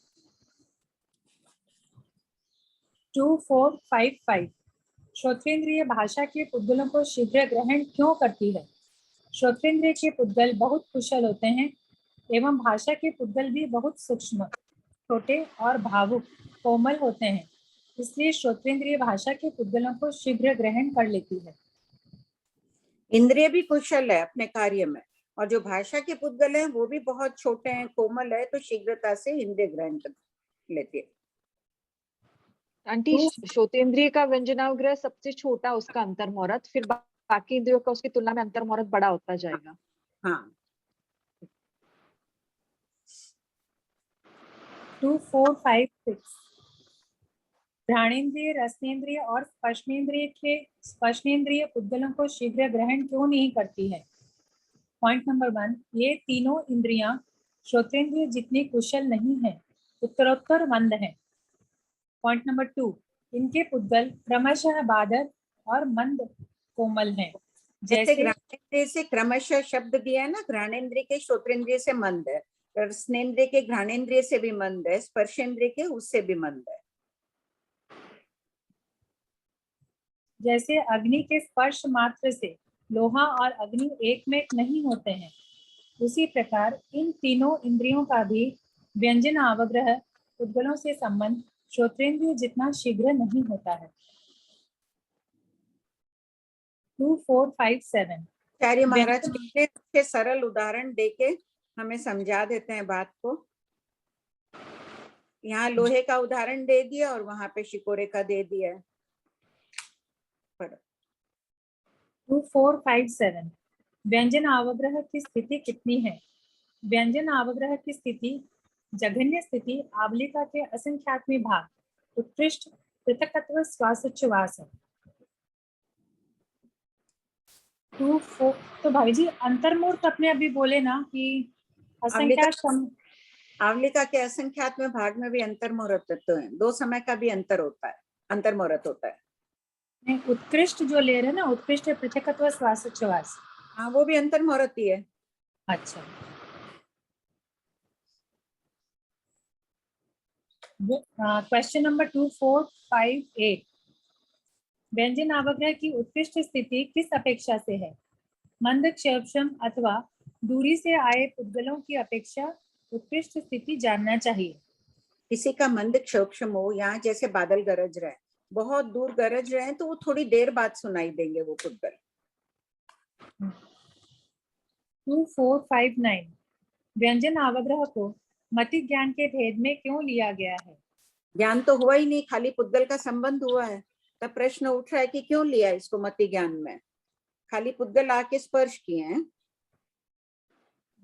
2455। श्रोतेंद्रिय भाषा के पुद्गलों को शीघ्र ग्रहण क्यों करती है? श्रोतेंद्रिय के पुद्गल बहुत कुशल होते हैं, एवं भाषा के पुद्गल भी बहुत सूक्ष्म, छोटे और भावुक, कोमल होते हैं, इसलिए श्रोत्रेंद्रिय भाषा के पुद्गलों को शीघ्र ग्रहण कर लेती है। इंद्रिय भी कुशल है अपने कार्य में, और जो भाषा के पुद्गल हैं वो भी बहुत छोटे हैं, कोमल है, तो शीघ्रता से इंद्रिय ग्रहण कर लेती है। आंटी, श्रोतेंद्रिय का व्यंजनावग्रह सबसे छोटा, उसका अंतर्मुहूर्त, फिर बाकी इंद्रियों का उसकी तुलना में अंतर्मुहूर्त बड़ा होता जाएगा। हाँ। 2, 4, 5, 6 घ्राणेन्द्रिय, रसनेन्द्रिय और स्पर्शनेन्द्रिय पुद्गलों को शीघ्र ग्रहण क्यों नहीं करती है? पॉइंट नंबर 1, ये तीनों इंद्रियां श्रोतेंद्रिय जितनी कुशल नहीं है, उत्तरोत्तर मंद है। पॉइंट नंबर 2, इनके पुद्गल क्रमशः बादर और मंद कोमल हैं। जैसे घ्राणेन्द्रिय से क्रमशः शब्द दिया है ना, घ्राणेन्द्रिय के श्रोतेंद्रिय से मंद है, रसनेन्द्रिय के घ्राणेन्द्रिय से भी मंद है, स्पर्शेंद्रिय के उससे भी मंद है। जैसे अग्नि के स्पर्श मात्र से लोहा और अग्नि एक में नहीं होते हैं, उसी प्रकार इन तीनों इंद्रियों का भी व्यंजन अवग्रह पुद्गलों से संबंध श्रोत्रेंद्रिय जितना शीघ्र नहीं होता है। 2, 4, 5, 7 आचार्य महाराज कितने अच्छे सरल उदाहरण देके हमें समझा देते हैं बात को। यहाँ लोहे का उदाहरण दे दिया और वहां पे शिकोरे का दे दिया है। 2, 4, 5, 7 व्यंजन अवग्रह की स्थिति कितनी है? व्यंजन अवग्रह की स्थिति जघन्य स्थिति आवलिका के असंख्यात्मी भाग, उत्कृष्ट पृथकत्व श्वासोच्छ्वास है। 2, 4 तो भाई जी अंतर्मूर्त अपने अभी बोले ना कि असंख्यात आवलिका के असंख्यात में भाग में भी अंतर्मुहूर्त तत्व है, 2 समय का भी अंतर होता है, अंतर्मुहूर्त होता है। नहीं, उत्कृष्ट जो ले रहे हैं ना, उत्कृष्ट पृथकत्व श्वासोच्छ्वास, हाँ वो भी अंतर्मुहूर्त ही है। अच्छा। क्वेश्चन नंबर 2, 4, 5, 8 व्यंजन अवग्रह की उत्कृष्ट स्थिति किस अपेक्षा से है? मंद, क्षयक्षम अथवा दूरी से आए पुद्गलों की अपेक्षा उत्कृष्ट स्थिति जानना चाहिए। किसी का मंद क्षोक्षम हो, यहाँ जैसे बादल गरज रहे, बहुत दूर गरज रहे हैं, तो वो थोड़ी देर बाद सुनाई देंगे वो पुद्गल। 2, 4, 5, 9 व्यंजन अवग्रह को मति ज्ञान के भेद में क्यों लिया गया है? ज्ञान तो हुआ ही नहीं, खाली पुद्गल का संबंध हुआ है, तब प्रश्न उठ रहा है कि क्यों लिया इसको मति ज्ञान में, खाली पुद्गल आके स्पर्श किए हैं।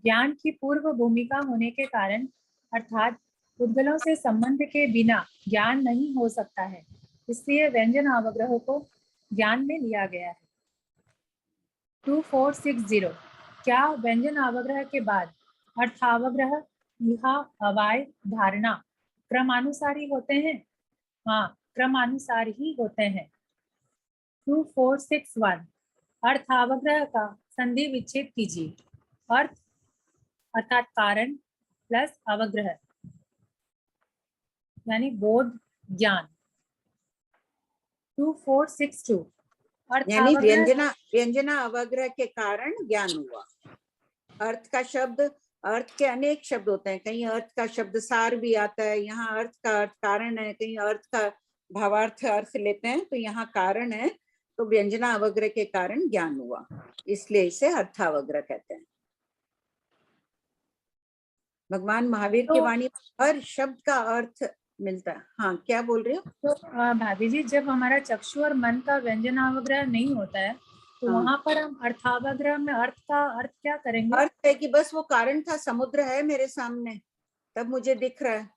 ज्ञान की पूर्व भूमिका होने के कारण, अर्थात पुद्गलों से संबंध के बिना ज्ञान नहीं हो सकता है, इसलिए व्यंजन अवग्रह को ज्ञान में लिया गया है। 2, 4, 6, 0 क्या व्यंजन अवग्रह के बाद अर्थावग्रह, इहा, अवाय, धारणा क्रमानुसारी होते हैं? हाँ, क्रमानुसार ही होते हैं। 2, 4, 6, 1 अर्थावग्रह का संधि विच्छेद कीजिए। अर्थ अर्थात कारण प्लस अवग्रह यानी बोध, ज्ञान। 2, 4, 6, 2 यानी व्यंजना अवग्रह के कारण ज्ञान हुआ। अर्थ का शब्द, अर्थ के अनेक शब्द होते हैं, कहीं अर्थ का शब्द सार भी आता है, यहाँ अर्थ का अर्थ कारण है, कहीं अर्थ का भावार्थ अर्थ लेते हैं, तो यहाँ कारण है, तो व्यंजना अवग्रह के कारण ज्ञान हुआ, इसलिए इसे अर्थावग्रह कहते हैं। भगवान महावीर की वाणी हर शब्द का अर्थ मिलता है। हाँ, क्या बोल रहे हो? तो भाभी जी, जब हमारा चक्षु और मन का व्यंजनावग्रह नहीं होता है, तो वहां पर हम अर्थावग्रह में अर्थ का अर्थ क्या करेंगे? अर्थ है कि बस वो कारण था, समुद्र है मेरे सामने, तब मुझे दिख रहा है।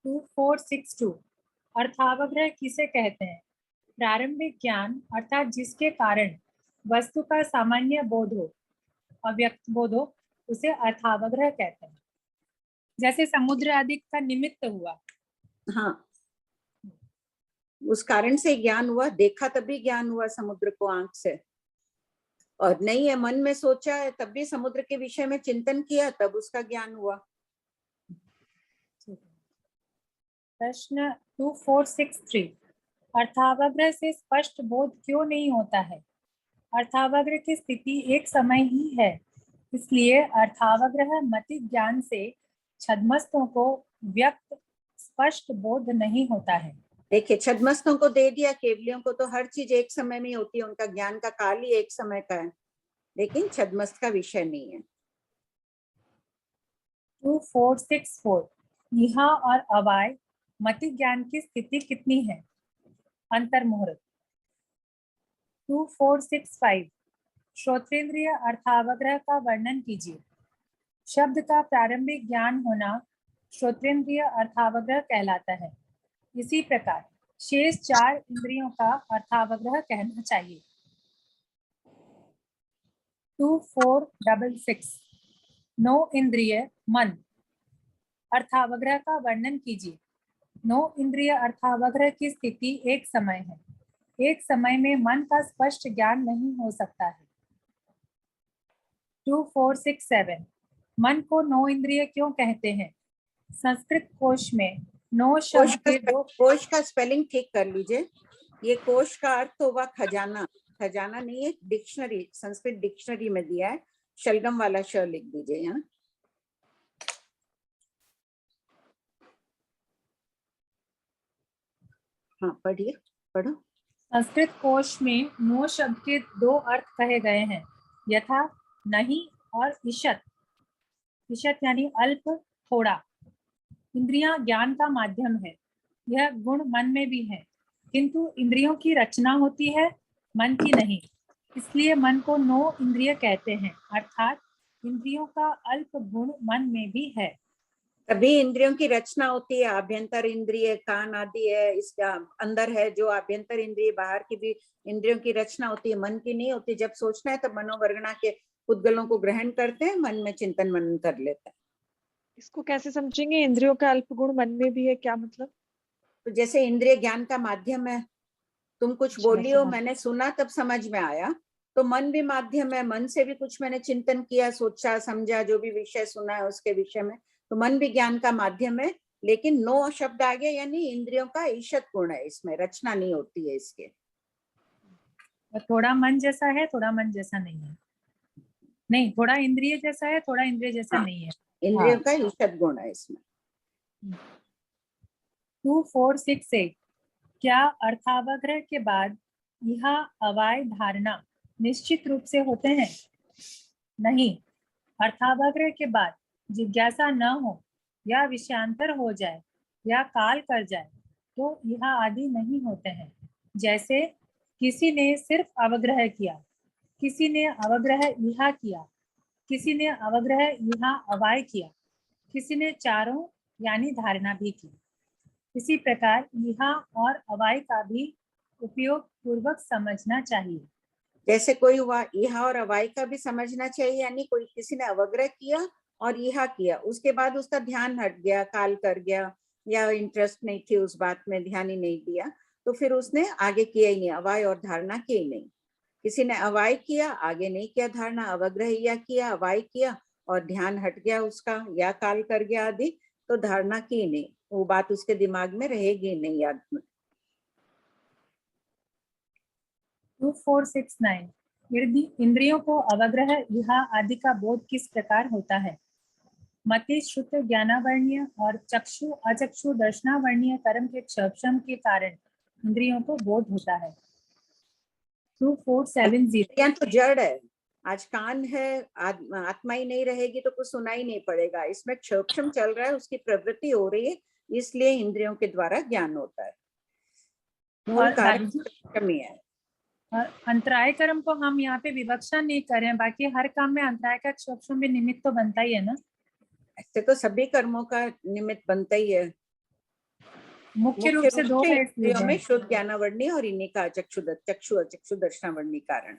2, 4, 6, 2 अर्थावग्रह किसे कहते हैं? प्रारंभिक ज्ञान अर्थात जिसके कारण वस्तु का सामान्य बोध हो, अव्यक्त बोध हो, उसे अर्थावग्रह कहते हैं। जैसे समुद्र आदि का निमित्त हुआ। हाँ, उस कारण से ज्ञान हुआ, देखा तभी ज्ञान हुआ समुद्र को आंख से, और नहीं है मन में सोचा है तब भी समुद्र के विषय में चिंतन किया, तब उसका ज्ञान हुआ। प्रश्न 2, 4, 6, 3 अर्थावग्रह से स्पष्ट बोध क्यों नहीं होता है? अर्थावग्रह की स्थिति एक समय ही है, इसलिए अर्थावग्रह मति ज्ञान से छद्मस्तों को व्यक्त स्पष्ट बोध नहीं होता है। देखिए, छद्मस्तों को दे दिया, केवलियों को तो हर चीज एक समय में होती है, उनका ज्ञान का काल ही एक समय का है, लेकिन छद्मस्त का विषय नहीं है। 2464 इहा और अवाय मति ज्ञान की स्थिति कितनी है? अंतर्मुहूर्त। 2465 श्रोत्रेंद्रिय अर्थावग्रह का वर्णन कीजिए। शब्द का प्रारंभिक ज्ञान होना श्रोत्रेंद्रिय अर्थावग्रह कहलाता है। इसी प्रकार शेष 4 इंद्रियों का अर्थावग्रह कहना चाहिए। 2466 नौ इंद्रिय मन अर्थावग्रह का वर्णन कीजिए। नौ इंद्रिय अर्थावग्रह की स्थिति एक समय है, एक समय में मन का स्पष्ट ज्ञान नहीं हो सकता है। 2467 मन को नौ इंद्रिय क्यों कहते हैं? संस्कृत कोश में नौ शब्द के दो। कोश का स्पेलिंग ठीक कर लीजिए। ये कोश का अर्थ होगा खजाना, खजाना नहीं है, डिक्शनरी, संस्कृत डिक्शनरी में दिया है, शलगम वाला श लिख दीजिए यहाँ। हाँ, पढ़िए, पढ़ो। संस्कृत कोश में नो शब्द के 2 अर्थ कहे गए हैं, यथा नहीं और ईशत। ईशत यानी अल्प, थोड़ा। इंद्रियां ज्ञान का माध्यम है, यह गुण मन में भी है, किंतु इंद्रियों की रचना होती है, मन की नहीं, इसलिए मन को 9 इंद्रिय कहते हैं, अर्थात इंद्रियों का अल्प गुण मन में भी है। तभी इंद्रियों की रचना होती है। आभ्यंतर इंद्रिय कान आदि है, इसका अंदर है जो आभ्यंतर इंद्रिय, बाहर की भी इंद्रियों की रचना होती है, मन की नहीं होती। जब सोचना है तो मनोवर्गणा के पुद्गलों को ग्रहण करते हैं, मन में चिंतन मनन कर लेते हैं। इसको कैसे समझेंगे? इंद्रियों का अल्प गुण मन में भी है, क्या मतलब? तो जैसे इंद्रिय ज्ञान का माध्यम है, तुम कुछ बोली हो, मैंने सुना, तब समझ में आया, तो मन भी माध्यम है, मन से भी कुछ मैंने चिंतन किया, सोचा, समझा, जो भी विषय सुना है उसके विषय में, तो मन भी ज्ञान का माध्यम है। लेकिन 9 शब्द आ गए, यानी इंद्रियों का ईशत गुण है, इसमें रचना नहीं होती है इसके। थोड़ा मन जैसा है, थोड़ा मन जैसा नहीं है, नहीं, थोड़ा इंद्रिय जैसा है, थोड़ा इंद्रिय जैसा नहीं है। इंद्रियों का ईशत गुण है इसमें। 2468 क्या अर्थावग्रह के बाद यह अवाय धारणा निश्चित रूप से होते हैं? नहीं, अर्थावग्रह के बाद जिज्ञासा न हो या विषयांतर हो जाए या काल कर जाए तो यह आदि नहीं होते हैं। जैसे किसी ने सिर्फ अवग्रह किया, किसी ने अवग्रह यह किया, किसी ने अवग्रह यह अवाय किया, किसी ने चारों यानी धारणा भी की। इसी प्रकार यह और अवाय का भी उपयोग पूर्वक समझना चाहिए। जैसे कोई हुआ, यह और अवाय का भी समझना चाहिए, यानी कोई किसी ने अवग्रह किया और यह किया, उसके बाद उसका ध्यान हट गया, काल कर गया, या इंटरेस्ट नहीं थी उस बात में, ध्यान ही नहीं दिया, तो फिर उसने आगे किया ही नहीं, अवाय और धारणा की ही नहीं। किसी ने अवाय किया, आगे नहीं किया धारणा, अवग्रह या किया, अवाय किया और ध्यान हट गया उसका, या काल कर गया आदि, तो धारणा की नहीं, वो बात उसके दिमाग में रहेगी नहीं, याद में। 2469 इंद्रियों को अवग्रह यह आदि का बोध किस प्रकार होता है? मति श्रुत ज्ञानावर्णीय और चक्षु अचक्षु दर्शनावर्णीय कर्म के क्षोभम के कारण इंद्रियों को बोध होता है। 2470 तो जड़ है, आज कान है, आत्मा ही नहीं रहेगी तो कुछ सुना ही नहीं पड़ेगा, इसमें क्षोभम चल रहा है, उसकी प्रवृत्ति हो रही है, इसलिए इंद्रियों के द्वारा ज्ञान होता है। मूल कारण कमी है। और अंतराय कर्म को हम यहाँ पे विवक्षा नहीं करें, बाकी हर काम में अंतराय का क्षोभम भी निमित्त तो बनता ही है ना। ऐसे तो सभी कर्मों का निमित्त बनता ही है। मुख्य रूप से 2 इंद्रियों में शुद्ध ज्ञानावर्णी और इन्हीं का चक्षु अचक्षु दर्शनावर्णी कारण।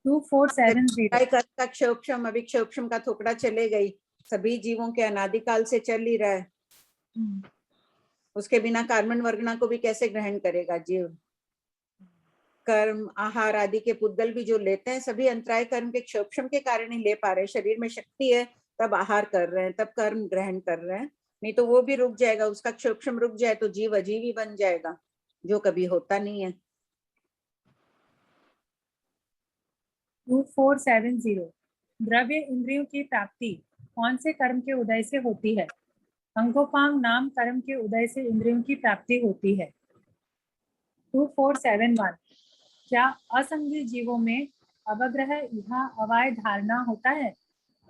2470 का क्षोभम अभिक्षोभम का थोपड़ा चले गई, सभी जीवों के अनादिकाल से चल ही रहा है, उसके बिना कार्मन वर्गना को भी कैसे ग्रहण करेगा जीव? कर्म आहार आदि के पुद्गल भी जो लेते हैं, सभी अंतराय कर्म के क्षोभम के कारण ही ले पा रहे हैं। शरीर में शक्ति है तब आहार कर रहे हैं, तब कर्म ग्रहण कर रहे हैं, नहीं तो वो भी रुक जाएगा, उसका क्षोभम रुक जाए तो जीव अजीव ही बन जाएगा, जो कभी होता नहीं है। 2470 द्रव्य इंद्रियों की प्राप्ति कौन से कर्म के उदय से होती है? अंगोपांग नाम कर्म के उदय से इंद्रियों की प्राप्ति होती है। 2471 क्या असंगी जीवों में अवग्रह इहा अवाय धारणा होता है?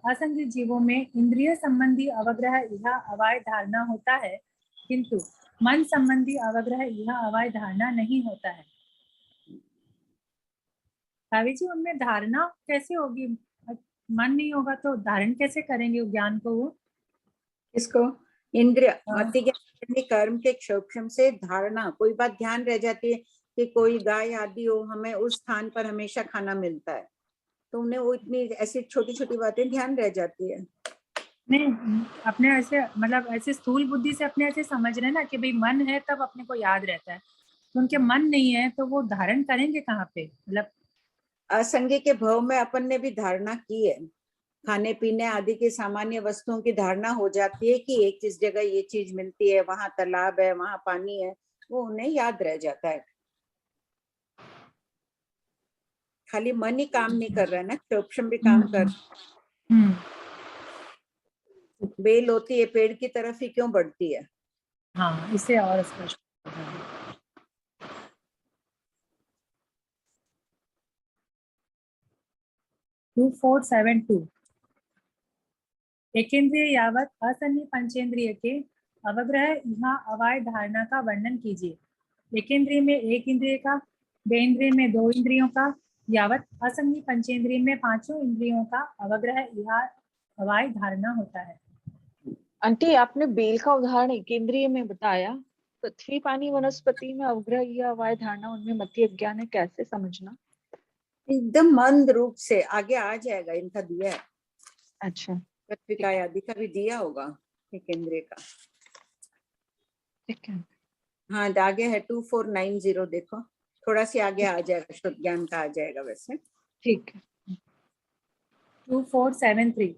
असंगी जीवों में इंद्रिय संबंधी अवग्रह इहा अवाय धारणा होता है, किंतु मन संबंधी अवग्रह इहा अवाय धारणा नहीं होता है। भाभी जी, उनमें धारणा कैसे होगी? मन नहीं होगा तो धारण कैसे करेंगे ज्ञान को वो? इसको इंद्रिय मति ज्ञान कर्म के क्षोभम से धारणा, कोई बात ध्यान रह जाती है कि कोई गाय आदि हो, हमें उस स्थान पर हमेशा खाना मिलता है, तो उन्हें वो इतनी ऐसी छोटी छोटी बातें ध्यान रह जाती है। नहीं, अपने ऐसे मतलब ऐसे स्थूल बुद्धि से अपने ऐसे समझ रहे हैं ना कि भाई मन है तब अपने को याद रहता है, तो उनके मन नहीं है तो वो धारण करेंगे कहाँ पे? मतलब असंगी के भव में अपन ने भी धारणा की है, खाने पीने आदि की सामान्य वस्तुओं की धारणा हो जाती है कि एक इस जगह ये चीज मिलती है, वहां तालाब है, वहां पानी है, वो उन्हें याद रह जाता है। खाली मन ही काम नहीं कर रहा है ना, क्षोभम भी काम कर। बेल होती है पेड़ की तरफ ही क्यों बढ़ती है? हाँ, इसे और स्पष्ट। 2472 एकेंद्रिय यावत असन्नी पंचेंद्रिय के अवग्रह यहाँ अवाय धारणा का वर्णन कीजिए। एकेंद्रिय में एक इंद्रिय का, बेइंद्रिय में दो इंद्रियों का, यावत असन्नी पंचेंद्रिय में पांचों इंद्रियों का अवग्रह यहाँ अवाय धारणा होता है। आंटी, आपने बेल का उदाहरण एकेंद्रिय में बताया, पृथ्वी पानी वनस्पति में अवग्रह या अवाय धारणा, उनमें मति अज्ञान है, कैसे समझना? एकदम मंद रूप से आगे आ जाएगा, इनका दिया है। अच्छा, पृथ्वी का आदि का भी दिया होगा केंद्रीय का। ठीक है। हाँ, आगे है 2490, देखो थोड़ा सी आगे आ जाएगा, शुद्ध ज्ञान का आ जाएगा वैसे। ठीक है। 2473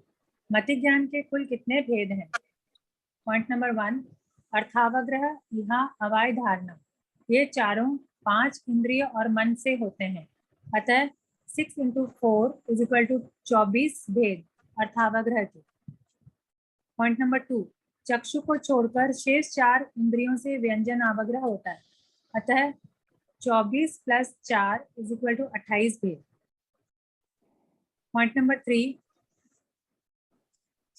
मति ज्ञान के कुल कितने भेद हैं? पॉइंट नंबर 1 अर्थावग्रह यहाँ अवाय धारणा, ये चारों 5 इंद्रिय और मन से होते हैं, अतः 6 × 4 = 24 भेद अर्थावग्रह के। पॉइंट नंबर 2 चक्षु को छोड़कर शेष 4 इंद्रियों से व्यंजन आवाग्रह होता है, अतः 24 + 4 = 28 भेद। पॉइंट नंबर 3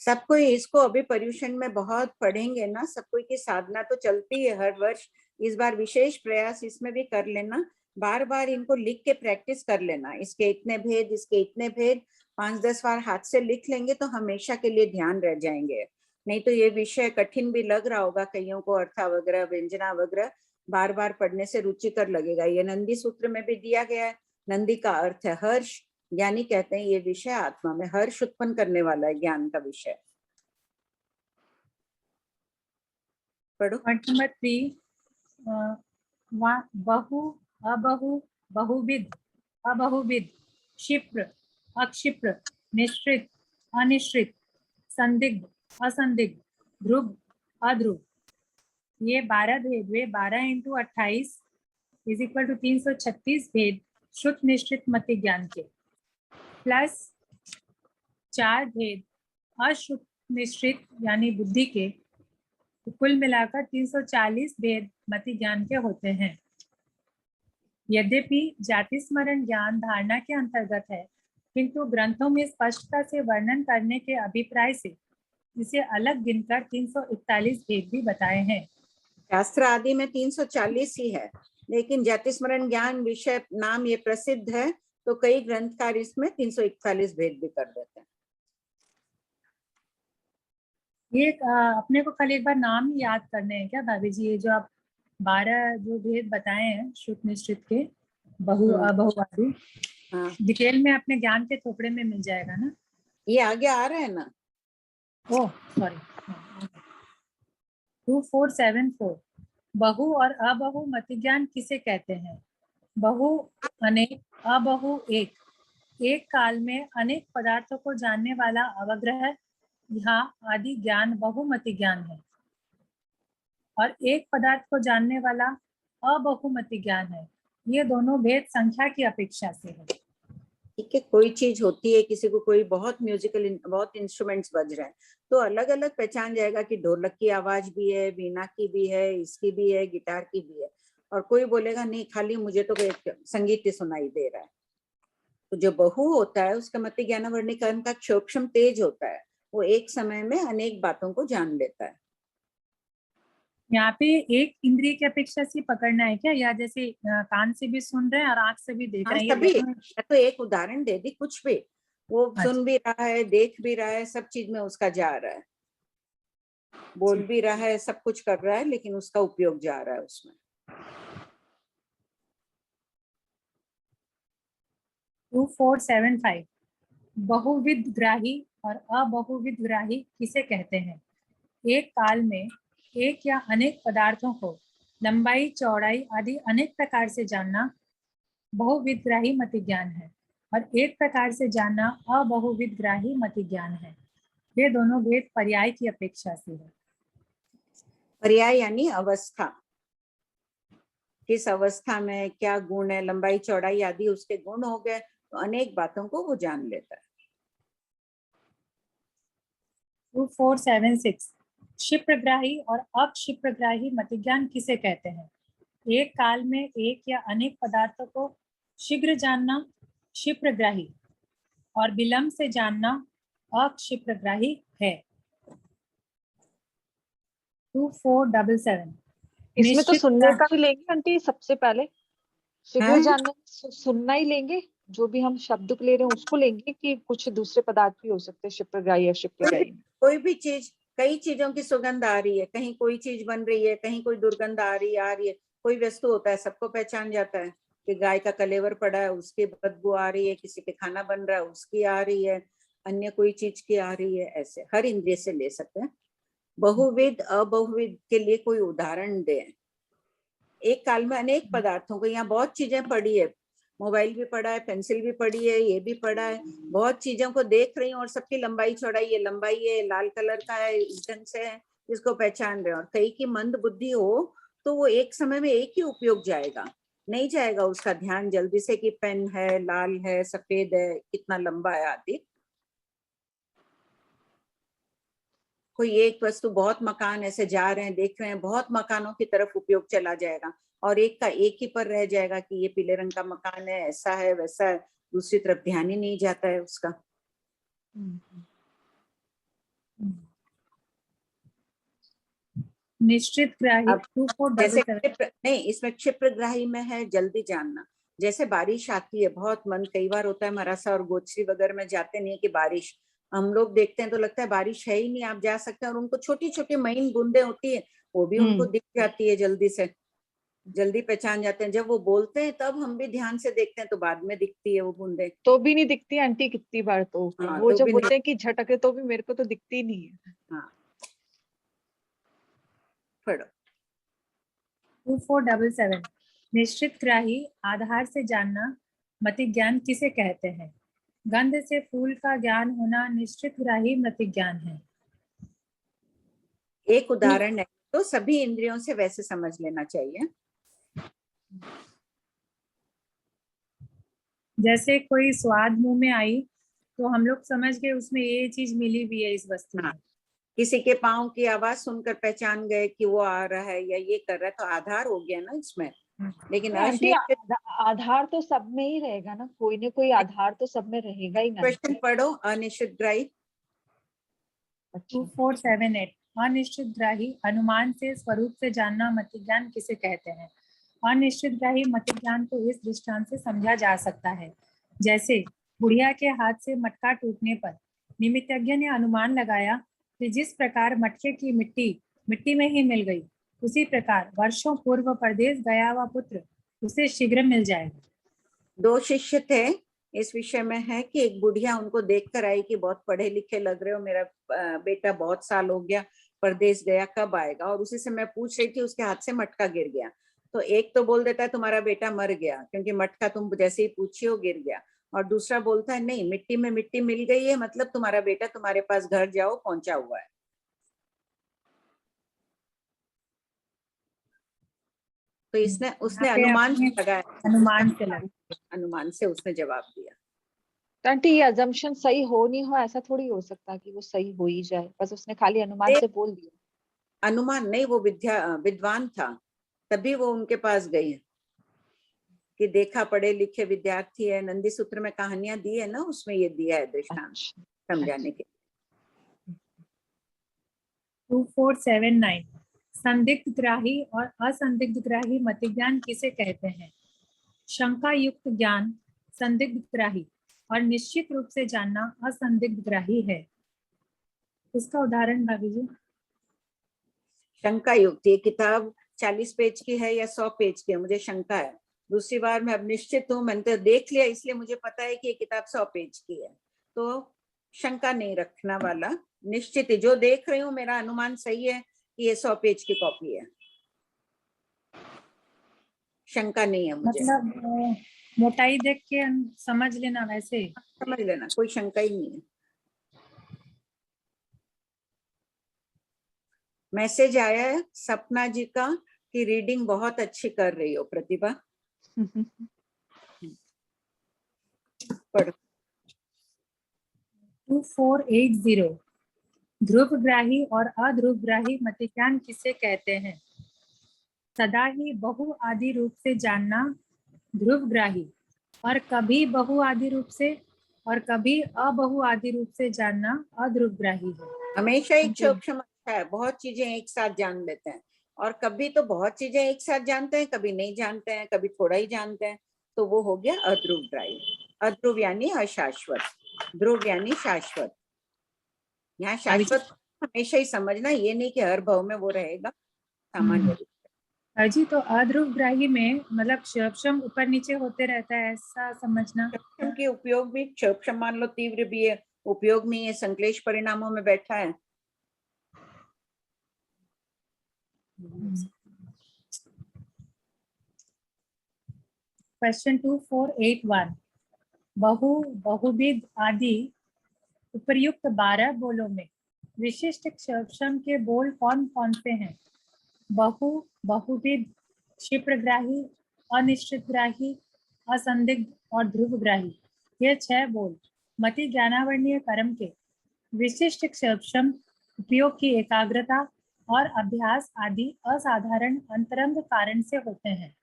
सबको इसको अभी पर्यूषण में बहुत पढ़ेंगे ना, सबको की साधना तो चलती है हर वर्ष, इस बार विशेष प्रयास इसमें भी कर लेना, बार बार इनको लिख के प्रैक्टिस कर लेना, इसके इतने भेद, इसके इतने भेद 5-10 बार हाथ से लिख लेंगे तो हमेशा के लिए ध्यान रह जाएंगे। नहीं तो ये विषय कठिन भी लग रहा होगा कईयों को, अर्थावग्रह व्यंजनावग्रह बार बार पढ़ने से रुचिकर लगेगा। ये नंदी सूत्र में भी दिया गया है, नंदी का अर्थ है हर्ष, ज्ञानी कहते हैं ये विषय आत्मा में हर्ष उत्पन्न करने वाला है, ज्ञान का विषय। पढ़ो। पॉइंट नंबर 3 बहु अबहु बहुविध अबहुविध, क्षिप्र अक्षिप्र, निश्चित अनिश्चित, संदिग्ध असंदिग्ध, ध्रुव अध्रुव, ये 12 भेद वे 12 × 28 = 336 भेद शुद्ध निश्चित मति ज्ञान के, प्लस 4 भेद अशुद्ध निश्चित यानी बुद्धि के, कुल मिलाकर 340 भेद मति ज्ञान के होते हैं। यद्यपि जाति स्मरण ज्ञान धारणा के अंतर्गत है, किंतु ग्रंथों में स्पष्टता से वर्णन करने के अभिप्राय से इसे अलग गिनकर 341 भेद भी बताए हैं। शास्त्र आदि में 340 ही है, लेकिन जाति स्मरण ज्ञान विषय नाम ये प्रसिद्ध है, तो कई ग्रंथकार इसमें 341 भेद भी कर देते हैं। ये अपने को खाली एक बार नाम ही याद करने हैं क्या भाभी जी? ये जो आप 12 जो भेद बताए हैं शुद्ध निश्चित के, बहु अबहु आदि, डिटेल में अपने ज्ञान के थोपड़े में मिल जाएगा ना? ये आगे आ रहा है ना? Oh sorry. 2474 बहु और अबहु मति ज्ञान किसे कहते हैं? बहु अनेक, अबहु एक, एक काल में अनेक पदार्थों को जानने वाला अवग्रह यहाँ आदि ज्ञान बहुमति ज्ञान है, और एक पदार्थ को जानने वाला अबहुमति ज्ञान है। ये दोनों भेद संख्या की अपेक्षा से है। ठीक है, कोई चीज होती है, किसी को कोई बहुत म्यूजिकल बहुत इंस्ट्रूमेंट्स बज रहे हैं तो अलग अलग पहचान जाएगा कि ढोलक की आवाज भी है, वीणा की भी है, इसकी भी है, गिटार की भी है। और कोई बोलेगा नहीं खाली मुझे तो एक संगीत ही सुनाई दे रहा है। तो जो बहु होता है उसका मति ज्ञान वर्णीकरण का क्षोक्षम तेज होता है, वो एक समय में अनेक बातों को जान लेता है। यहाँ पे एक इंद्रिय की अपेक्षा से पकड़ना है क्या, या जैसे कान से भी सुन रहे हैं और आंख से भी देख रहे हैं? सभी, मैं तो एक उदाहरण दे दी, कुछ भी वो सुन भी रहा है, देख भी रहा है, सब चीज में उसका जा रहा है, बोल भी रहा है, सब कुछ कर रहा है, लेकिन उसका उपयोग जा रहा है उसमें। 2475 बहुविधग्राही और अबहुविधग्राही किसे कहते हैं? एक काल में एक या अनेक पदार्थों को लंबाई, चौड़ाई आदि अनेक प्रकार से जानना बहुविधग्राही मति ज्ञान है, और एक प्रकार से जानना अबहुविधग्राही मति ज्ञान है। ये दोनों भेद पर्याय की अपेक्षा से है। पर्याय यानी अवस्था, किस अवस्था में क्या गुण है, लंबाई चौड़ाई आदि उसके गुण हो गए तो अनेक बातों को वो जान लेता है। 2476 क्षिप्रग्राही और अक्षिप्रग्राही मतिज्ञान किसे कहते हैं? एक काल में एक या अनेक पदार्थों को शीघ्र जानना क्षिप्रग्राही और विलंब से जानना अक्षिप्रग्राही है। 2477 इसमें तो सुनने का ही लेंगे आंटी, सबसे पहले शीघ्र जानना सुनना ही लेंगे, जो भी हम शब्द ले रहे हैं उसको लेंगे कि कुछ दूसरे पदार्थ भी हो सकते हैं क्षिप्रग्राही या क्षिप्रग्राही? कोई भी चीज, कई चीजों की सुगंध आ रही है, कहीं कोई चीज बन रही है, कहीं कोई दुर्गंध आ रही है, कोई वस्तु होता है सबको पहचान जाता है कि गाय का कलेवर पड़ा है उसकी बदबू आ रही है, किसी के खाना बन रहा है उसकी आ रही है, अन्य कोई चीज की आ रही है, ऐसे हर इंद्रिय से ले सकते हैं। बहुविध अबहुविध के लिए कोई उदाहरण दें? एक काल में अनेक पदार्थों को, यहाँ बहुत चीजें पड़ी है, मोबाइल भी पड़ा है, पेंसिल भी पड़ी है, ये भी पड़ा है, बहुत चीजों को देख रही हूँ और सबकी लंबाई चौड़ाई, ये लंबाई है, लाल कलर का है, इस ढंग से है, इसको पहचान रहे हैं। और कई की मंद बुद्धि हो तो वो एक समय में एक ही उपयोग जाएगा, नहीं जाएगा उसका ध्यान जल्दी से कि पेन है, लाल है, सफेद है, कितना लंबा है आदि। कोई एक वस्तु, बहुत मकान ऐसे जा रहे हैं, देख रहे हैं, बहुत मकानों की तरफ उपयोग चला जाएगा और एक का एक ही पर रह जाएगा कि ये पीले रंग का मकान है, ऐसा है, वैसा है, दूसरी तरफ ध्यान ही नहीं जाता है उसका। निश्चित ग्राही जैसे नहीं, इसमें क्षिप्रग्राही में है जल्दी जानना, जैसे बारिश आती है, बहुत मन कई बार होता है मरासा और गोचरी वगैरह में जाते नहीं है कि बारिश, हम लोग देखते हैं तो लगता है बारिश है ही नहीं, आप जा सकते हैं, और उनको छोटी छोटी महीन बूंदे होती है, वो भी उनको दिख जाती है, जल्दी से जल्दी पहचान जाते हैं। जब वो बोलते हैं तब हम भी ध्यान से देखते हैं तो बाद में दिखती है वो बूंदे, तो भी नहीं दिखती आंटी कितनी बार तो वो तो जब बोलते हैं कि झटके तो भी मेरे को तो दिखती नहीं है। हाँ, पढ़ो। 2477 निश्चित ग्राही आधार से जानना मति ज्ञान किसे कहते हैं? गंध से फूल का ज्ञान होना निश्चित ग्राही मति ज्ञान है। एक उदाहरण है तो सभी इंद्रियों से वैसे समझ लेना चाहिए। जैसे कोई स्वाद मुंह में आई तो हम लोग समझ गए उसमें ये चीज मिली भी है इस वस्तु में। किसी के पाँव की आवाज सुनकर पहचान गए कि वो आ रहा है या ये कर रहा है, तो आधार हो गया ना इसमें। लेकिन आधार तो सब में ही रहेगा ना, कोई ना कोई आधार तो सब में रहेगा ही ना। क्वेश्चन पढ़ो। अनिश्चित ग्राही 2478 अनिश्चित ग्राही अनुमान से स्वरूप से जानना मति ज्ञान किसे कहते हैं? अनिश्चित ग्राही मति ज्ञान को इस दृष्टांत से समझा जा सकता है, जैसे बुढ़िया के हाथ से मटका टूटने पर निमित्तज्ञ ने अनुमान लगाया कि जिस प्रकार मटके की मिट्टी में ही मिल गई, उसी प्रकार वर्षों पूर्व परदेश गया हुआ पुत्र उसे शीघ्र मिल जाएगा। दो शिष्य थे, इस विषय में है कि एक बुढ़िया उनको देखकर आई कि बहुत पढ़े लिखे लग रहे हो, मेरा बेटा बहुत साल हो गया परदेश गया, कब आएगा? और उसी से मैं पूछ रही थी, उसके हाथ से मटका गिर गया। तो एक तो बोल देता है तुम्हारा बेटा मर गया क्योंकि मटका तुम जैसे ही पूछी हो गिर गया, और दूसरा बोलता है नहीं, मिट्टी में मिट्टी मिल गई है, मतलब तुम्हारा बेटा तुम्हारे पास घर जाओ पहुंचा हुआ है। तो उसने अनुमान लगाया, अनुमान से लगा, अनुमान से उसने जवाब दिया। तो आंटी ये अजम्पशन सही हो नहीं हो ऐसा थोड़ी हो सकता कि वो सही हो ही जाए, बस उसने खाली अनुमान से बोल दिया। अनुमान नहीं, वो विद्वान था, तभी वो उनके पास गई है कि देखा पढ़े लिखे विद्यार्थी है। नंदी सूत्र में कहानियां दी है ना, उसमें ये दिया है दृष्टांत अच्छा, समझाने के। 2479 संदिग्ध ग्राही और असंदिग्ध ग्राही मतिज्ञान किसे कहते हैं? शंका युक्त ज्ञान संदिग्ध ग्राही और निश्चित रूप से जानना असंदिग्ध ग्राही है। इसका उदाहरण भाभी जी। शंका युक्त, ये किताब 40 पेज की है या 100 पेज की है, मुझे शंका है। दूसरी बार मैं अब निश्चित हूँ, मैंने तो देख लिया इसलिए मुझे पता है कि ये किताब 100 पेज की है, तो शंका नहीं रखना वाला, निश्चित ही जो देख रही हूँ मेरा अनुमान सही है कि ये 100 पेज की कॉपी है, शंका नहीं है मुझे। मतलब मोटाई देख के समझ लेना, वैसे समझ लेना, कोई शंका ही नहीं है। मैसेज आया है सपना जी का कि रीडिंग बहुत अच्छी कर रही हो प्रतिभा। पढ़। 2480 ध्रुवग्राही और अध्रुवग्राही मतिज्ञान किसे कहते हैं? सदा ही बहुआदि रूप से जानना ध्रुवग्राही और कभी बहुआदि रूप से और कभी अबहुआदि रूप से जानना अध्रुवग्राही है। हमेशा एक सूक्ष्म अच्छा है, बहुत चीजें एक साथ जान लेते हैं, और कभी तो बहुत चीजें एक साथ जानते हैं, कभी नहीं जानते हैं, कभी थोड़ा ही जानते हैं, तो वो हो गया अध्रुवग्राही। अध्रुव यानी अशाश्वत, ध्रुव यानी शाश्वत। यहाँ शाश्वत हमेशा ही समझना, ये नहीं कि हर भाव में वो रहेगा, सामान्य रूप। अजी तो अध्रुवग्राही में मतलब क्षम ऊपर नीचे होते रहता है, ऐसा समझना। क्षम के उपयोग भी, क्षम मान लो तीव्र भी है, उपयोग में ये संक्लेश परिणामों में बैठा है। क्वेश्चन 2481 बहुविध आदि उपर्युक्त 12 बोलों में विशिष्ट क्षम के बोल कौन कौन से हैं? बहुविध, क्षिप्रग्राही, अनिश्चितग्राही, असंदिग्ध और ध्रुवग्राही, ये 6 बोल मति ज्ञानावर्णीय कर्म के विशिष्ट क्षम उपयोग की एकाग्रता और अभ्यास आदि असाधारण अंतरंग कारण से होते हैं।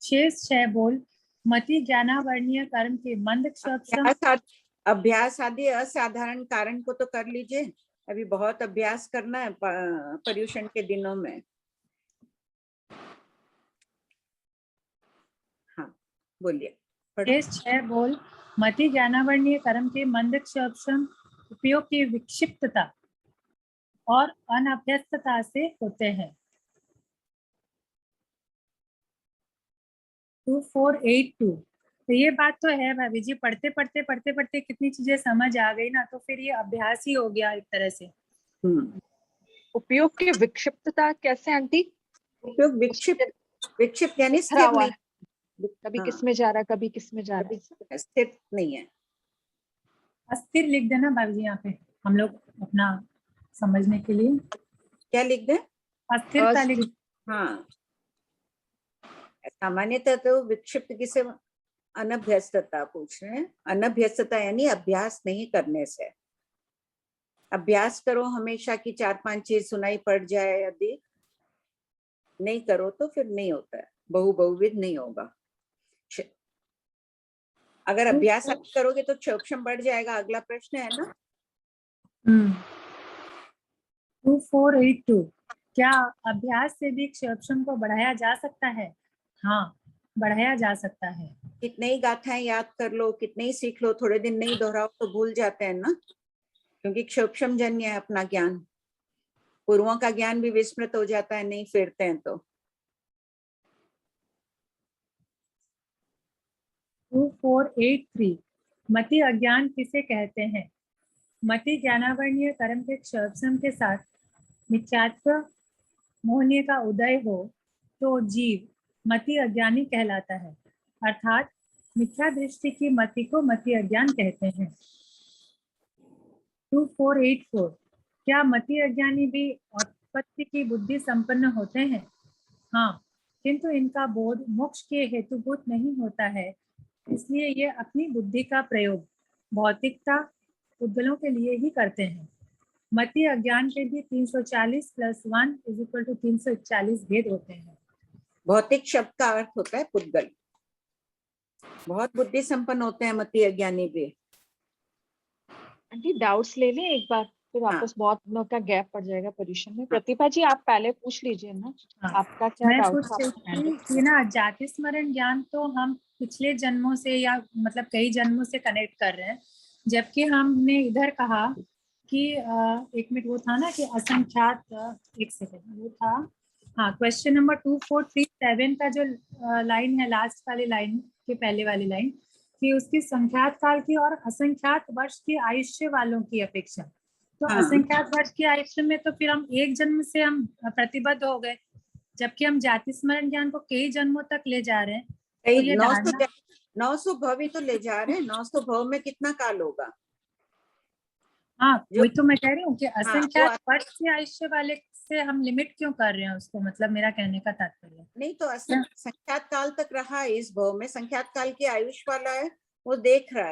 शेष 6 बोल मति ज्ञानावर्णीय कर्म के मंद क्षम। अभ्यास आदि असाधारण कारण को तो कर लीजिए, अभी बहुत अभ्यास करना है पर्युषण के दिनों में। हाँ बोलिए। शेष 6 बोल मति ज्ञानावर्णीय कर्म के मंद क्षम उपयोग की विक्षिप्तता और अनभ्यस्तता से होते हैं। 2482 तो ये बात तो है भाभी जी, पढ़ते पढ़ते कितनी चीजें समझ आ गई ना, तो फिर ये अभ्यास ही हो गया एक तरह से। उपयोग की विक्षिप्तता कैसे आंटी? उपयोग विक्षिप्त यानी स्थिर नहीं, कभी किस में जा रहा है, कभी किस में जा रहा है, स्थिर नहीं है। अस्थिर लिख देना भाभी जी यहाँ पे, हम लोग अपना समझने के लिए। क्या लिख दें? अस्थिरता लिख। हाँ, सामान्यतः तो विक्षिप्त किसे, अनभ्यस्तता पूछ रहे हैं। अनभ्यस्तता यानी अभ्यास नहीं करने से। अभ्यास करो हमेशा की 4-5 चीज सुनाई पड़ जाए या देख, नहीं करो तो फिर नहीं होता है, बहुविध नहीं होगा। अगर अभ्यास करोगे तो क्षम बढ़ जाएगा। अगला प्रश्न है ना 2482 क्या अभ्यास से भी क्षम को बढ़ाया जा सकता है? हाँ, बढ़ाया जा सकता है। कितने ही गाथाएं याद कर लो, कितने ही सीख लो, थोड़े दिन नहीं दोहराओ तो भूल जाते हैं ना, क्योंकि क्षम जन्य है अपना ज्ञान। पूर्वों का ज्ञान भी विस्मृत हो जाता है, नहीं फेरते हैं तो। 2483 मति अज्ञान किसे कहते हैं? मति ज्ञानावर्णीय कर्म के क्षम के साथ मिथ्यात्व मोहनीय का उदय हो तो जीव मति अज्ञानी कहलाता है, अर्थात मिथ्या दृष्टि की मति को मति अज्ञान कहते हैं। 2484 क्या मति अज्ञानी भी उत्पत्ति की बुद्धि संपन्न होते हैं? हाँ, किंतु इनका बोध मोक्ष के हेतुभूत नहीं होता है, इसलिए ये अपनी बुद्धि का प्रयोग भौतिकता पुद्गलों के लिए ही करते हैं। मति अज्ञान के भी 340 + 1 = 341 भेद होते हैं। भौतिक शब्द का अर्थ होता है पुद्गल। बहुत बुद्धि संपन्न होते हैं मति अज्ञानी भी। आंटी डाउट्स ले लें एक बार, फिर वापस बहुत दिनों का गैप पड़ जाएगा पोजीशन में। प्रतिभा जी आप पहले पूछ लीजिए ना, हाँ। आपका क्या मैं डाउट पूछ रही थी कि ना जाति स्मरण ज्ञान तो हम पिछले जन्मों से या मतलब कई जन्मों से कनेक्ट कर रहे हैं, जबकि हमने इधर कहा कि एक मिनट वो था ना कि असंख्यात, एक सेकंड वो था, हाँ क्वेश्चन नंबर 2437 का जो लाइन है, लास्ट वाली लाइन के पहले वाली लाइन, कि उसकी संख्यात काल की और असंख्यात वर्ष की आयुष्य वालों की अपेक्षा। तो हाँ। असंख्यात वर्ष की आयुष्य में तो फिर हम एक जन्म से हम प्रतिबद्ध हो गए, जबकि हम जाति स्मरण ज्ञान को कई जन्मों तक ले जा रहे हैं। तो ये 900 भव ही तो ले जा रहे हैं। 900 भव में कितना काल होगा? हाँ वही तो मैं कह रही हूँ कि असंख्यात वो वर्ष की आयुष्य वाले से हम लिमिट क्यों कर रहे हैं उसको, मतलब मेरा कहने का तात्पर्य। नहीं तो संख्यात काल तक रहा है इस भव में, संख्यात काल की आयुष वाला है, वो देख रहा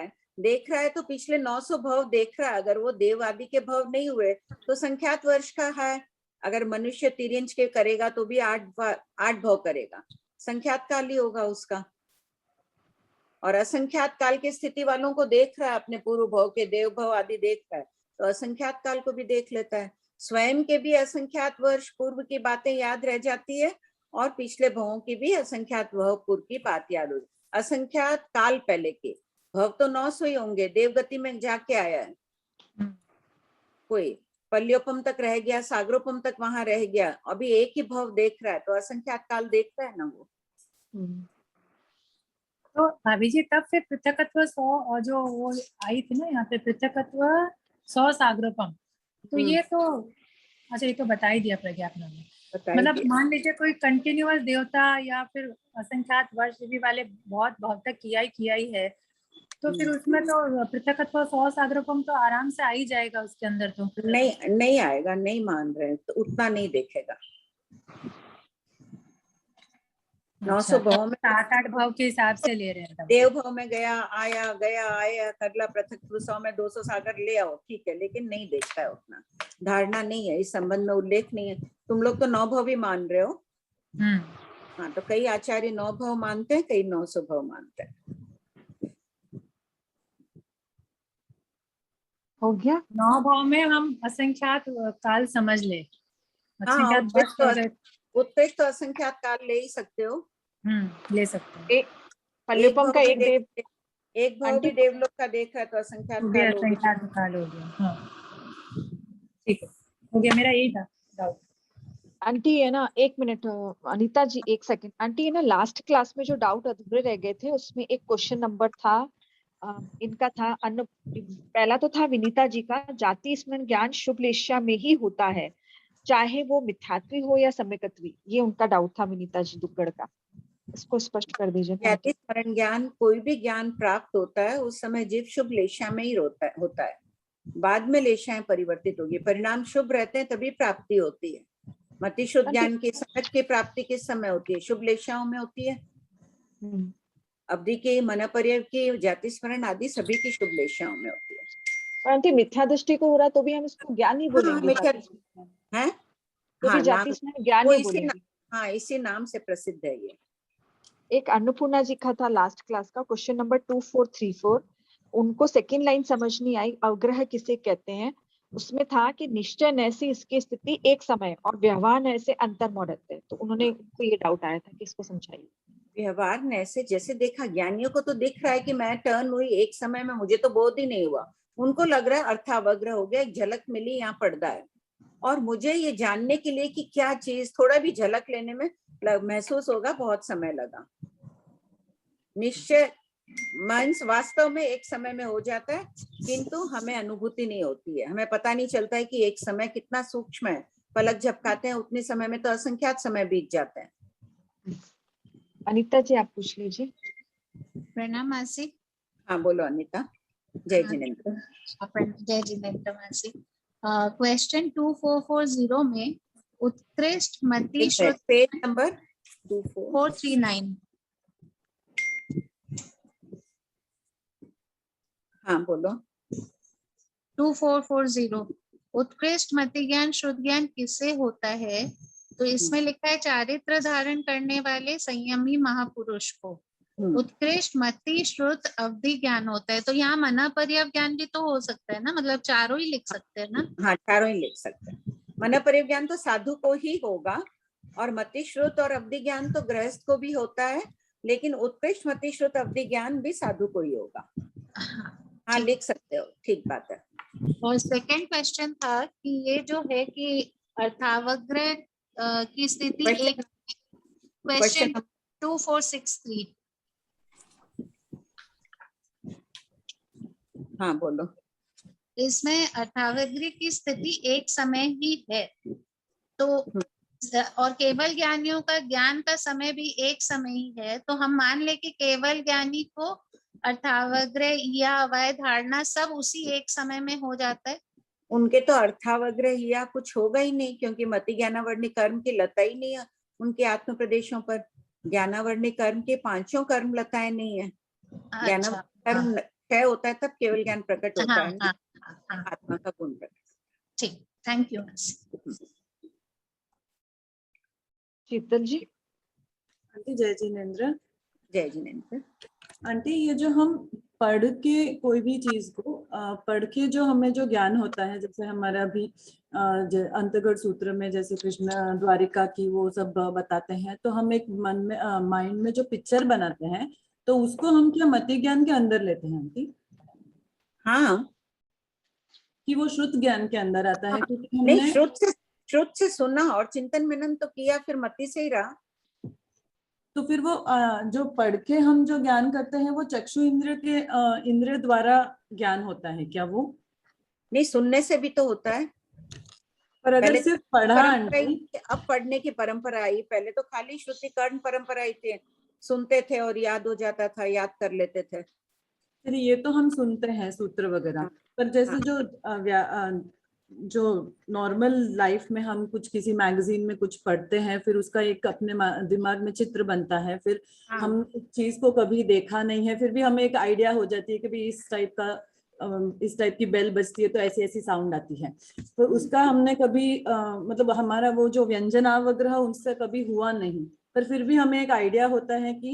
है तो पिछले 900 भव देख रहा है। अगर वो देव आदि के भव नहीं हुए तो संख्यात वर्ष का है। अगर मनुष्य तिर्यंच के करेगा तो भी 8 भव करेगा, संख्यात काल ही होगा उसका। और असंख्यात काल की स्थिति वालों को देख रहा है, अपने पूर्व भव के देव भव आदि देख रहा है, तो असंख्यात काल को भी देख लेता है। स्वयं के भी असंख्यात वर्ष पूर्व की बातें याद रह जाती है और पिछले भवों की भी असंख्यात भव पूर्व की बात याद हो। असंख्यात काल पहले के भव तो 900 ही होंगे। देवगति में जाके आया है, कोई पल्योपम तक रह गया, सागरोपम तक वहां रह गया, अभी एक ही भव देख रहा है, तो असंख्यात काल देखता है ना वो। तो भाभी जी तब फिर पृथकत्व 100 और जो वो आई थी ना यहाँ पे पृथकत्व 100 सागरोपम, तो ये तो अच्छा ये तो बता ही दिया प्रज्ञापन में। मतलब मान लीजिए कोई कंटिन्यूअस देवता या फिर असंख्यात वर्ष भी वाले बहुत तक किया ही है, तो फिर उसमें तो पृथकत्व 100 सागरोपम तो आराम से आ ही जाएगा उसके अंदर। तो नहीं आएगा, नहीं मान रहे तो उतना नहीं देखेगा। 900 भव में 7-8 भाव के हिसाब से ले रहे हैं। देव भव में गया आया करला पृथक 100 में 200 सागर ले आओ, ठीक है, लेकिन नहीं देखता है उतना। धारणा नहीं है, इस संबंध में उल्लेख नहीं है। तुम लोग तो 9 भव ही मान रहे हो। हाँ, तो कई आचार्य 9 भव मानते हैं, कई 900 भव मानते हैं। हो गया। 9 भाव में हम असंख्यात काल समझ ले, उत्कृष्ट तो असंख्यात काल ले ही सकते हो। ले सकते हैं। पल्योपम का एक भाव भी देवलोक का देखा तो असंख्यात काल हो गया। हाँ ठीक है, हो गया, मेरा यही था डाउट। आंटी है ना, एक मिनट अनीता जी, एक सेकंड। आंटी है ना, लास्ट क्लास में जो डाउट अधूरे रह गए थे उसमें एक क्वेश्चन नंबर था, इनका था पहला तो था विनीता जी का, जाति स्मरण ज्ञान शुभ लेशा में ही होता है, चाहे वो मिथ्यात्वी हो या सम्यकत्वी। ये उनका डाउट था विनीता जी दुग्गड़ का, इसको स्पष्ट कर दीजिए। जाति स्मरण ज्ञान, कोई भी ज्ञान प्राप्त होता है उस समय जीव शुभ लेशा में ही होता है। बाद में लेशाएं परिवर्तित होगी, परिणाम शुभ रहते हैं तभी प्राप्ति होती है। मति शुद्ध ज्ञान की समझ की प्राप्ति किस समय होती है? शुभ लेशाओं में होती है। अवधि की, मनपर्य की, जाति स्मरण आदि सभी की शुभ लेशाओं में होती है। परंतु मिथ्या दृष्टि को हो रहा तो भी हम इसको ज्ञान ही बोलेंगे। हैं? हाँ, जाति स्मरण ज्ञान ही बोलेंगे। हाँ, इसी नाम से प्रसिद्ध है ये। एक अन्नपूर्णा जी का था लास्ट क्लास का क्वेश्चन नंबर 2434, उनको सेकंड लाइन समझ नहीं आई, अवग्रह किसे कहते हैं। उसमें था कि निश्चय न से इसकी स्थिति एक समय और व्यवहार न से अंतर मौढ़त है। तो उन्होंने ये डाउट आया था कि इसको समझाइए। व्यवहार न से जैसे देखा, ज्ञानियों को तो दिख रहा है कि मैं टर्न हुई एक समय में, मुझे तो बोध ही नहीं हुआ। उनको लग रहा है अर्थावग्रह हो गया, एक झलक मिली, यहाँ पर्दा है। और मुझे ये जानने के लिए कि क्या चीज, थोड़ा भी झलक लेने में महसूस होगा, बहुत समय लगा। निश्चय मंस वास्तव में एक समय में हो जाता है, किंतु हमें अनुभूति नहीं होती है, हमें पता नहीं चलता है कि एक समय कितना सूक्ष्म है। पलक झपकाते हैं उतने समय में तो असंख्यात समय बीत जाते हैं। अनीता जी आप पूछ लीजिए। प्रणाम मासी। हाँ बोलो अनीता। जय जिनेन्द्र। जय जिनेन्द्र मासी। क्वेश्चन 2440 में उत्कृष्ट मति शुद्ध, पेज नंबर 2439। हाँ बोलो। 2440 उत्कृष्ट मति ज्ञान शुद्ध ज्ञान किससे होता है? तो इसमें लिखा है चारित्र धारण करने वाले संयमी महापुरुष को उत्कृष्ट मति श्रुत अवधि ज्ञान होता है। तो यहाँ मना पर्याप्त ज्ञान भी तो हो सकता है ना, मतलब चारों ही लिख सकते हैं ना? हाँ चारों ही लिख सकते हैं। मना पर्याप्त ज्ञान तो साधु को ही होगा और मति श्रुत और अवधि ज्ञान तो गृहस्थ को भी होता है, लेकिन उत्कृष्ट मति श्रुत अवधि ज्ञान भी साधु को ही होगा। हाँ लिख सकते हो, ठीक बात है। और सेकंड क्वेश्चन था कि ये जो है कि अर्थावग्रह की स्थिति एक क्वेश्चन 2463। हाँ बोलो। इसमें अर्थावग्रह की स्थिति एक समय ही है, तो और केवल ज्ञानियों का ज्ञान का समय भी एक समय ही है, तो हम मान ले कि केवल ज्ञानी को अर्थावग्रह या अवय धारणा सब उसी एक समय में हो जाता है। उनके तो अर्थावग्रह या कुछ होगा ही नहीं, क्योंकि मति ज्ञानावर्णी कर्म की लता ही नहीं है उनके आत्म प्रदेशों पर। ज्ञानावर्णी कर्म के पांचों कर्म लताएं नहीं है। ज्ञानावर्णी कर्म क्षय होता है तब केवल ज्ञान प्रकट होता है, आत्मा का गुण प्रकट। ठीक, thank you. Sheetal ji. Aunty जय जिनेंद्र। जय जिनेंद्र। आंटी ये जो हम पढ़ के कोई भी चीज को पढ़ के जो हमें जो ज्ञान होता है, जैसे हमारा अभी अंतर्गढ़ सूत्र में जैसे कृष्ण द्वारिका की वो सब बताते हैं, तो हम एक मन में माइंड में जो पिक्चर बनाते हैं तो उसको हम क्या मति ज्ञान के अंदर लेते हैं आंटी? हाँ, कि वो शुद्ध ज्ञान के अंदर आता है, क्योंकि हमने श्रुत से सुना और चिंतन मनन तो किया, फिर मति से ही रहा। तो फिर वो जो पढ़ के हम जो ज्ञान करते हैं वो चक्षु इंद्र के इंद्र द्वारा ज्ञान होता है क्या? वो नहीं, सुनने से भी तो होता है। पर अगर सिर्फ पढ़ा, अब पढ़ने की परंपरा आई, पहले तो खाली श्रुति कर्ण परंपरा आई थी, सुनते थे और याद हो जाता था, याद कर लेते थे। फिर ये तो हम सुनते हैं सूत्र वगैरह, पर जैसे जो नॉर्मल लाइफ में हम कुछ किसी मैगजीन में कुछ पढ़ते हैं, फिर उसका एक अपने दिमाग में चित्र बनता है, फिर हम इस चीज को कभी देखा नहीं है, फिर भी हमें एक आइडिया हो जाती है कि भाई इस टाइप की बेल बजती है तो ऐसी ऐसी साउंड आती है, तो उसका हमने कभी मतलब हमारा वो जो व्यंजनावग्रह उनसे कभी हुआ नहीं, पर फिर भी हमें एक आइडिया होता है कि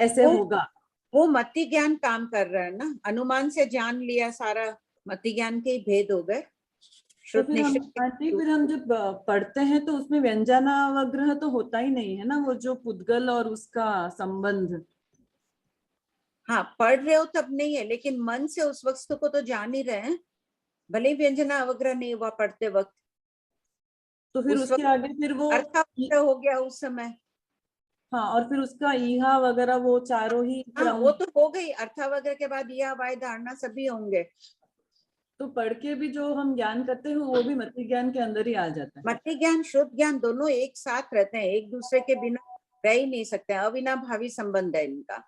ऐसे होगा। वो मति ज्ञान काम कर रहा है ना, अनुमान से जान लिया सारा, मति ज्ञान के भेद हो गए। तो फिर हम जब पढ़ते हैं तो उसमें व्यंजनावग्रह तो होता ही नहीं है ना, वो जो पुद्गल और उसका संबंध। हाँ, पढ़ रहे हो तब नहीं है, लेकिन मन से उस वस्तु को तो जान ही रहे हैं, भले ही व्यंजनावग्रह नहीं हुआ पढ़ते वक्त। तो फिर उसके आगे फिर वो अर्थावग्रह हो गया उस समय। हाँ, और फिर उसका ईहा वगैरह वो चारों ही वो तो हो गई, अर्थावग्रह के बाद ईहा वाय धारणा सभी होंगे। तो पढ़ के भी जो हम ज्ञान करते हैं वो भी मति ज्ञान के अंदर ही आ जाता है। मति ज्ञान शुद्ध ज्ञान दोनों एक साथ रहते हैं, एक दूसरे के बिना रह ही नहीं सकते, अविनाभावी संबंध है इनका।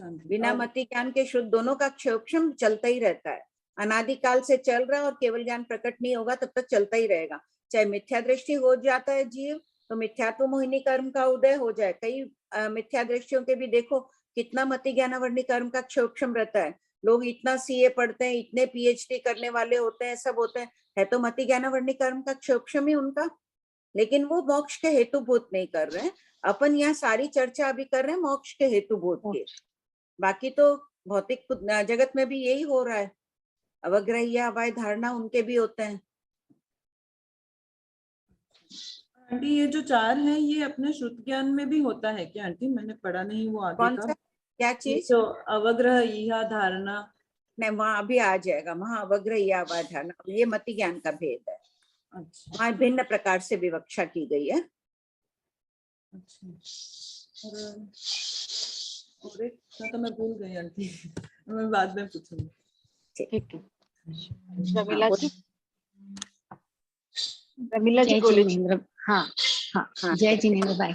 बिना मति ज्ञान के शुद्ध दोनों का क्षोक्षम चलता ही रहता है, अनादिकाल से चल रहा है, और केवल ज्ञान प्रकट नहीं होगा तब तक चलता ही रहेगा। चाहे मिथ्या दृष्टि हो जाता है जीव तो मिथ्यात्व मोहिनी कर्म का उदय हो जाए, कई मिथ्या दृष्टियों के भी देखो कितना मति ज्ञानावर्णी कर्म का क्षोक्षम रहता है। लोग इतना सीए पढ़ते हैं, इतने पीएचडी करने वाले होते हैं, सब होते हैं, है तो मति ज्ञानावर्णी कर्म का क्षोक्षम ही उनका, लेकिन वो मोक्ष के हेतुभूत नहीं कर रहे हैं। अपन यहाँ सारी चर्चा अभी कर रहे हैं मोक्ष के हेतुभूत के, बाकी तो भौतिक जगत में भी यही हो रहा है, अवग्रह या अवय धारणा उनके भी होते हैं। आंटी ये जो चार है ये अपने श्रुत ज्ञान में भी होता है क्या आंटी? मैंने पढ़ा नहीं वो आगे का। क्या चीज? तो अवग्रह ईहा धारणा नहीं, वहां अभी आ जाएगा, वहां अवग्रह या अवय धारणा ये मति ज्ञान का भेद है। अच्छा, वहां भिन्न प्रकार से विवक्षा की गई है। अच्छा, और एक तो मैं भूल गई आंटी, मैं बाद में पूछूंगी। ठीक है। रमीला जी, रमीला जी बोले। हाँ हाँ, जय जिनेंद्र भाई।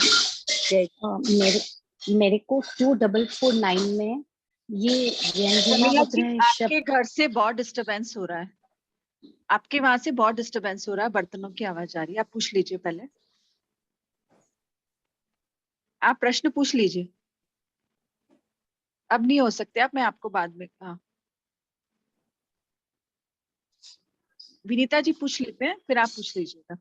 मेरे को 2449 में ये आपके घर से बहुत डिस्टरबेंस हो रहा है, आपके वहां से बहुत डिस्टरबेंस हो रहा है, बर्तनों की आवाज आ रही है, आप पूछ लीजिए पहले, आप प्रश्न पूछ लीजिए। अब नहीं हो सकते, अब मैं आपको बाद में, हाँ विनीता जी पूछ लेते हैं, फिर आप पूछ लीजिएगा।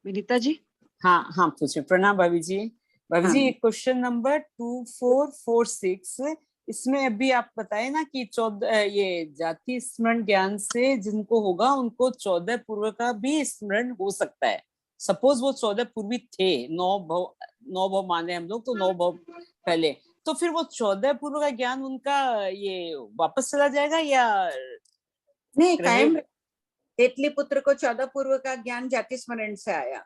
विनीता जी। हाँ हाँ पूछे। प्रणाम भाभी जी। भाभी जी, क्वेश्चन नंबर 2446, इसमें अभी आप बताए ना कि 14 ये जाति स्मरण ज्ञान से जिनको होगा उनको 14 पूर्व का भी स्मरण हो सकता है। सपोज वो 14 पूर्वी थे, 9 भव माने हम लोग, तो 9 भव पहले, तो फिर वो 14 पूर्व का ज्ञान उनका ये वापस चला जाएगा या नहीं? कायम तेतली पुत्र को 14 पूर्व का ज्ञान जाति स्मरण से आया।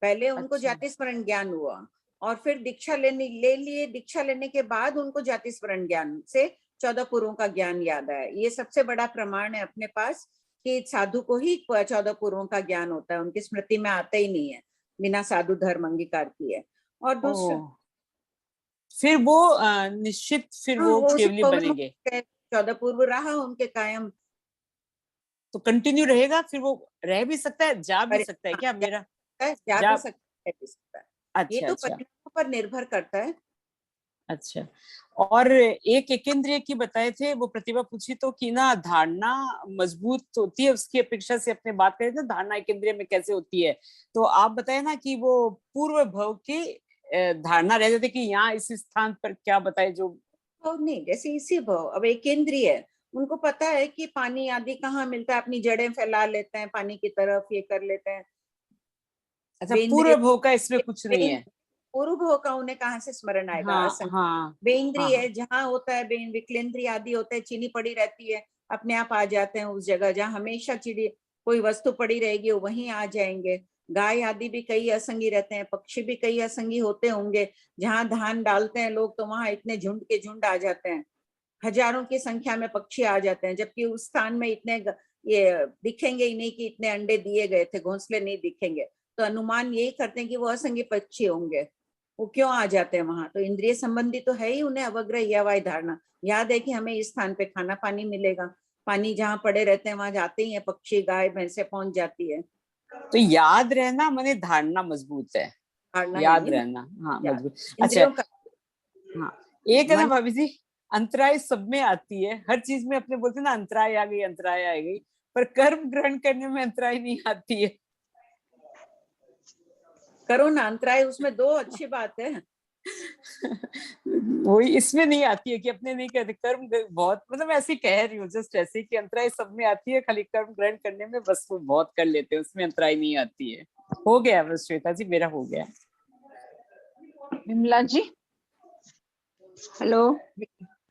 पहले उनको जाति स्मरण ज्ञान हुआ और फिर दीक्षा ले लिए। दीक्षा लेने के बाद उनको जाति स्मरण ज्ञान से 14 पूर्वों का ज्ञान याद आया। ये सबसे बड़ा प्रमाण है अपने पास कि साधु को ही 14 पूर्वों का ज्ञान होता है, उनकी स्मृति में आता ही नहीं है बिना साधु धर्म अंगीकार किए। और दूसरा फिर वो निश्चित फिर वो केवली बनेंगे। 14 पूर्व रहा उनके कायम, तो कंटिन्यू रहेगा, फिर वो रह भी सकता है, जा भी सकता है क्या? मेरा जा भी सकता है। अच्छा, ये तो परिणामों पर निर्भर करता है। अच्छा। और एक एकेंद्रिय की बताए थे, वो प्रतिभा पूछी तो कि ना धारणा मजबूत होती है उसकी अपेक्षा से, अपने बात करें तो धारणा एकेंद्रिय में कैसे होती है, तो आप बताए ना कि वो पूर्व भव की धारणा रह जाती कि यहाँ इस स्थान पर क्या बताए जो नहीं, जैसे इसी भव अब एकेंद्रिय है, उनको पता है कि पानी आदि कहाँ मिलता है, अपनी जड़ें फैला लेते हैं पानी की तरफ, ये कर लेते हैं। अच्छा, पूर्व भव का इसमें कुछ नहीं है। पूर्व भव का उन्हें कहाँ से स्मरण आएगा? हाँ, बेंद्रिय है, जहाँ होता है विकलेंद्रिय आदि होते हैं, चीनी पड़ी रहती है, अपने आप आ जाते हैं उस जगह जहाँ हमेशा चिड़ी कोई वस्तु पड़ी रहेगी, वहीं आ जाएंगे। गाय आदि भी कई असंगी रहते हैं, पक्षी भी कई असंगी होते होंगे। जहाँ धान डालते हैं लोग तो वहां इतने झुंड के झुंड आ जाते हैं, हजारों की संख्या में पक्षी आ जाते हैं, जबकि उस स्थान में इतने ये दिखेंगे ही नहीं कि इतने अंडे दिए गए थे, घोंसले नहीं दिखेंगे। तो अनुमान यही करते हैं कि वो असंगी पक्षी होंगे, वो क्यों आ जाते हैं वहां। तो इंद्रिय संबंधी तो है ही उन्हें अवग्रह यवाय धारणा, याद है कि हमें इस स्थान पे खाना पानी मिलेगा, पानी जहाँ पड़े रहते हैं वहां जाते ही है पक्षी, गाय भैंसे पहुंच जाती है। तो याद रहना माने धारणा मजबूत है, याद रहना, हाँ मजबूत। अच्छा, हाँ एक है ना भाभी जी, अंतराय सब में आती है, हर चीज में अपने बोलते ना अंतराय आ गई, अंतराय आ गई, पर कर्म ग्रहण करने में अंतराय नहीं आती है। करो ना अंतराय, उसमें दो अच्छी बात है। वही इसमें नहीं आती है कि अपने नहीं कहते कर्म बहुत, मतलब ऐसे कह रही हूँ जस्ट ऐसे कि अंतराय सब में आती है, खाली कर्म ग्रहण करने में बस वो बहुत कर लेते हैं, उसमें अंतराय नहीं आती है। हो गया बस श्वेता जी, मेरा हो गया। विमला जी। हेलो।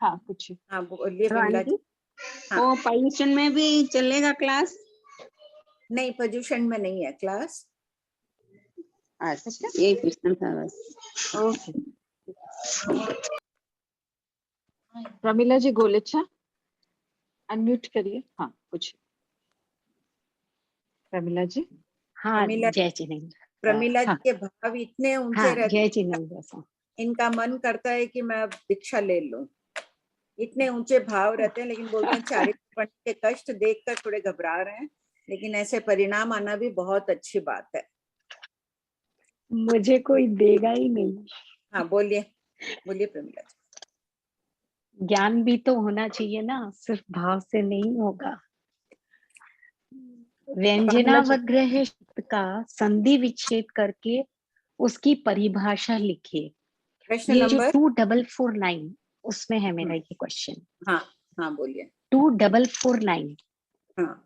हाँ पूछिए। हाँ बोलिए विमला जी। हाँ। पर्यूषण में भी चलेगा क्लास? नहीं, पर्यूषण में नहीं है क्लास। अच्छा, यही क्वेश्चन था बस। ओके। प्रमिला जी गोलेचा अनम्यूट करिए। हाँ पूछिए प्रमिला जी। हाँ जय जिनेन्द्र। प्रमिला जी के भाव इतने ऊंचे रहते जय जिनेन्द्र। इनका मन करता है कि मैं अब दीक्षा ले लूं, इतने ऊंचे भाव रहते हैं, लेकिन बोलते हैं चारित्र के कष्ट देखकर थोड़े घबरा रहे हैं, लेकिन ऐसे परिणाम आना भी बहुत अच्छी बात है। मुझे कोई देगा ही नहीं। हाँ बोलिए बोलिए प्रमिला जी। ज्ञान भी तो होना चाहिए ना, सिर्फ भाव से नहीं होगा। व्यंजनावग्रह शब्द का संधि विच्छेद करके उसकी परिभाषा लिखिए। प्रश्न ये जो नंबर 2449 उसमें है मेरा ये क्वेश्चन। हाँ हाँ बोलिए। 2449। हाँ।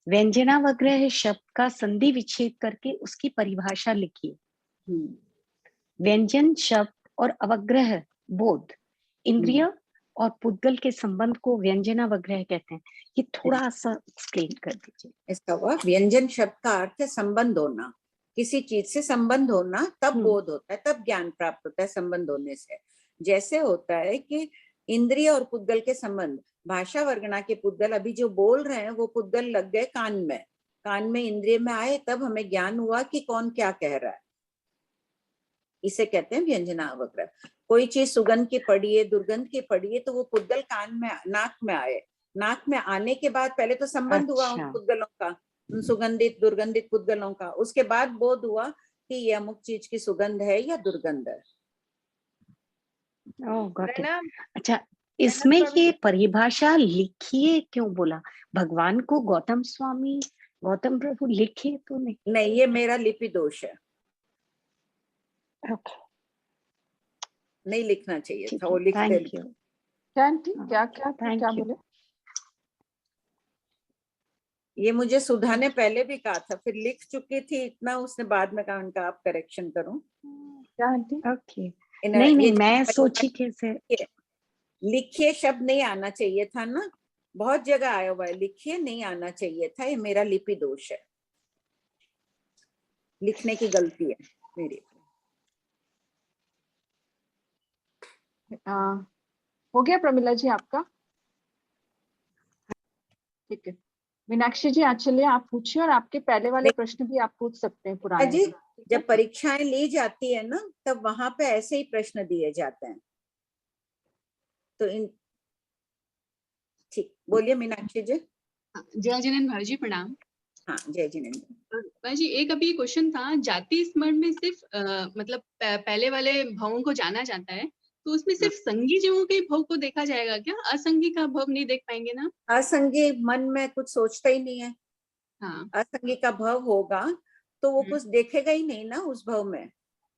व्यंजनावग्रह शब्द का संधि विच्छेद करके उसकी परिभाषा लिखिए। व्यंजन शब्द और अवग्रह बोध, इंद्रिय और पुद्गल के संबंध को व्यंजनावग्रह कहते हैं। ये थोड़ा सा एक्सप्लेन कर दीजिए। इसका हुआ व्यंजन शब्द का अर्थ है संबंध होना, किसी चीज से संबंध होना, तब बोध होता है, तब ज्ञान प्राप्त होता है संबंध होने से। जैसे होता है कि इंद्रिय और पुद्गल के संबंध, भाषा वर्गना के पुद्गल अभी जो बोल रहे हैं वो पुद्गल लग गए कान में इंद्रिय में आए, तब हमें ज्ञान हुआ कि कौन क्या कह रहा है। इसे कहते हैं व्यंजनावग्रह। कोई चीज सुगंध की पड़ी है, दुर्गंध की पड़ी है, तो वो पुद्गल कान में नाक में आए, नाक में आने के बाद पहले तो संबंध हुआ उन पुद्गलों का, उन सुगंधित दुर्गंधित पुद्गलों का, उसके बाद बोध हुआ कि ये अमुक चीज की सुगंध है या दुर्गंध है। ओह गॉट इट। प्रणाम अच्छा, इसमें ये परिभाषा लिखिए क्यों बोला? भगवान को गौतम स्वामी, गौतम प्रभु लिखे तो नहीं? नहीं, ये मेरा लिपि दोष है, ओके, नहीं लिखना चाहिए ठीक था, वो है, लिखते थैंक यू। क्या आंटी, क्या क्या थैंक क्या यू। बोले? ये मुझे सुधा ने पहले भी कहा था, फिर लिख चुकी थी इतना, उसने बाद में कहा उनका आप करेक्शन करो। क्या आंटी? ओके, नहीं नहीं, मैं सोची कैसे लिखिए शब्द नहीं आना चाहिए था ना, बहुत जगह आया हुआ है, लिखिए नहीं आना चाहिए था, ये मेरा लिपि दोष है, लिखने की गलती है मेरी। हो गया प्रमिला जी आपका? ठीक है, मीनाक्षी जी चलिए आप पूछिए, और आपके पहले वाले प्रश्न भी आप पूछ सकते हैं पुराने। जी, जब परीक्षाएं ली जाती है ना, तब वहां पे ऐसे ही प्रश्न दिए जाते हैं, तो इन ठीक, बोलिए मीनाक्षी जी। जय जिनेन्द्र भाई जी, प्रणाम। हाँ, जय जिनेन्द्र भाई जी, एक अभी क्वेश्चन था, जाति स्मरण में सिर्फ मतलब पहले वाले भावों को जाना जाता है, तो उसमें सिर्फ संगी जीवों के भाव को देखा जाएगा क्या? असंगी का भाव नहीं देख पाएंगे ना? असंगी मन में कुछ सोचता ही नहीं है। हाँ, असंगी का भाव होगा तो वो कुछ देखेगा ही नहीं ना उस भाव में,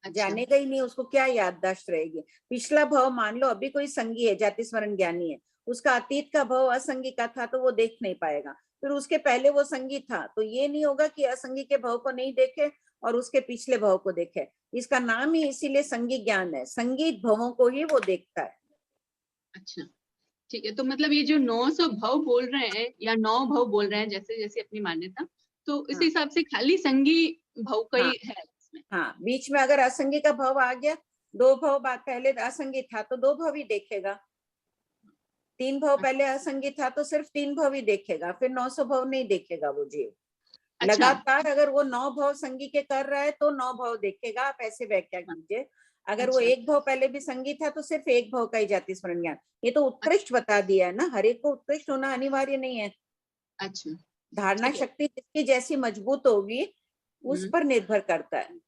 जानेगा ही नहीं, उसको क्या याददाश्त रहेगी। पिछला भाव मान लो अभी कोई संगी है, जाति स्मरण ज्ञानी है, उसका अतीत का भाव असंगी का था तो वो देख नहीं पाएगा, फिर उसके पहले वो संगी था, तो ये नहीं होगा कि असंगी के भाव को नहीं देखे और उसके पिछले भाव को देखे। इसका नाम ही इसीलिए संगी ज्ञान है, संगीत भावों को ही वो देखता है। अच्छा, ठीक है। तो मतलब ये जो 900 भाव बोल रहे हैं या 9 भाव बोल रहे हैं, जैसे जैसे अपनी मान्यता, तो इस हिसाब से खाली संगी भाव का ही है इसमें। हाँ, बीच में अगर असंगी का भाव आ गया, 2 भाव बाद पहले असंगी था तो 2 भाव ही देखेगा, 3 भाव पहले असंगी था तो सिर्फ 3 भाव ही देखेगा, फिर 900 भाव नहीं देखेगा वो जीव। लगातार अगर वो 9 भाव संगी के कर रहा है तो 9 भाव देखेगा, आप ऐसे व्याख्या कीजिए। अगर वो 1 भाव पहले भी संगी था तो सिर्फ 1 भाव का ही जाति स्मरण ज्ञान। ये तो उत्कृष्ट बता दिया है ना, हर एक को उत्कृष्ट होना अनिवार्य नहीं है। अच्छा, धारणा शक्ति जिसकी जैसी मजबूत होगी उस पर निर्भर करता है।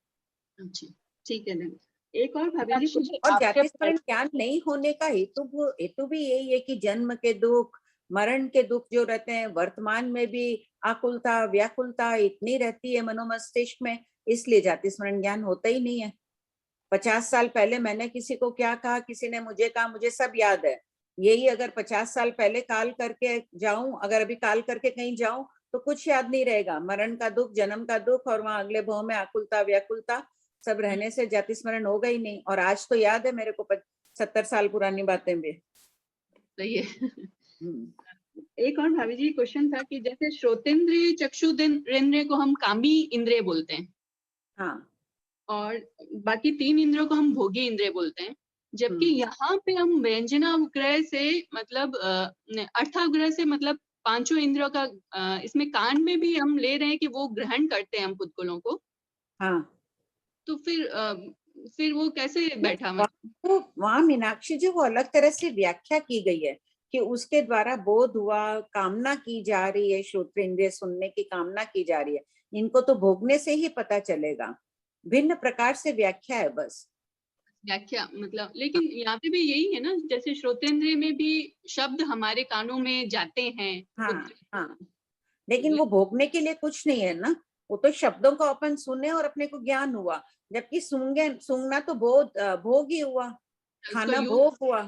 अच्छा, ठीक है। एक और भाभी जी, और जाति स्मरण ज्ञान नहीं होने का हेतु भी यही है कि जन्म के दुख, मरण के दुख जो रहते हैं, वर्तमान में भी आकुलता व्याकुलता इतनी रहती है मनोमस्तिष्क में, इसलिए जाति स्मरण ज्ञान होता ही नहीं है। 50 साल पहले मैंने किसी को क्या कहा, किसी ने मुझे कहा, मुझे सब याद है। यही अगर 50 साल पहले काल करके जाऊं, अगर अभी काल करके कहीं जाऊं तो कुछ याद नहीं रहेगा। मरण का दुख, जन्म का दुख, और वहां अगले भाव में आकुलता व्याकुलता सब रहने से जाति स्मरण होगा ही नहीं। और आज तो याद है मेरे को 70 साल पुरानी बातें भी। सही है। एक और भाभी जी क्वेश्चन था कि जैसे श्रोतेंद्रिय चक्षुरेंद्रिय को हम कामी इंद्रिय बोलते हैं, हाँ, और बाकी 3 इंद्रियों को हम भोगी इंद्रिय बोलते हैं, जबकि यहाँ पे हम व्यंजनाग्रह से मतलब अर्थाग्रह से मतलब 5 इंद्रियों का इसमें कान में भी हम ले रहे हैं कि वो ग्रहण करते हैं हम पुद्गलों को। हाँ, तो फिर वो कैसे बैठा? तो वहां मीनाक्षी जी वो अलग तरह से व्याख्या की गई है कि उसके द्वारा बोध हुआ, कामना की जा रही है, श्रोत्रेंद्रिय सुनने की कामना की जा रही है, इनको तो भोगने से ही पता चलेगा। भिन्न प्रकार से व्याख्या है बस। व्याख्या मतलब, लेकिन यहाँ पे भी यही है ना, जैसे श्रोतेंद्रिय में भी शब्द हमारे कानों में जाते हैं। हाँ, लेकिन वो भोगने के लिए कुछ नहीं है ना, वो तो शब्दों को अपन सुने और अपने को ज्ञान हुआ, जबकि सूंघना तो भोग ही हुआ, खाना भोग हुआ,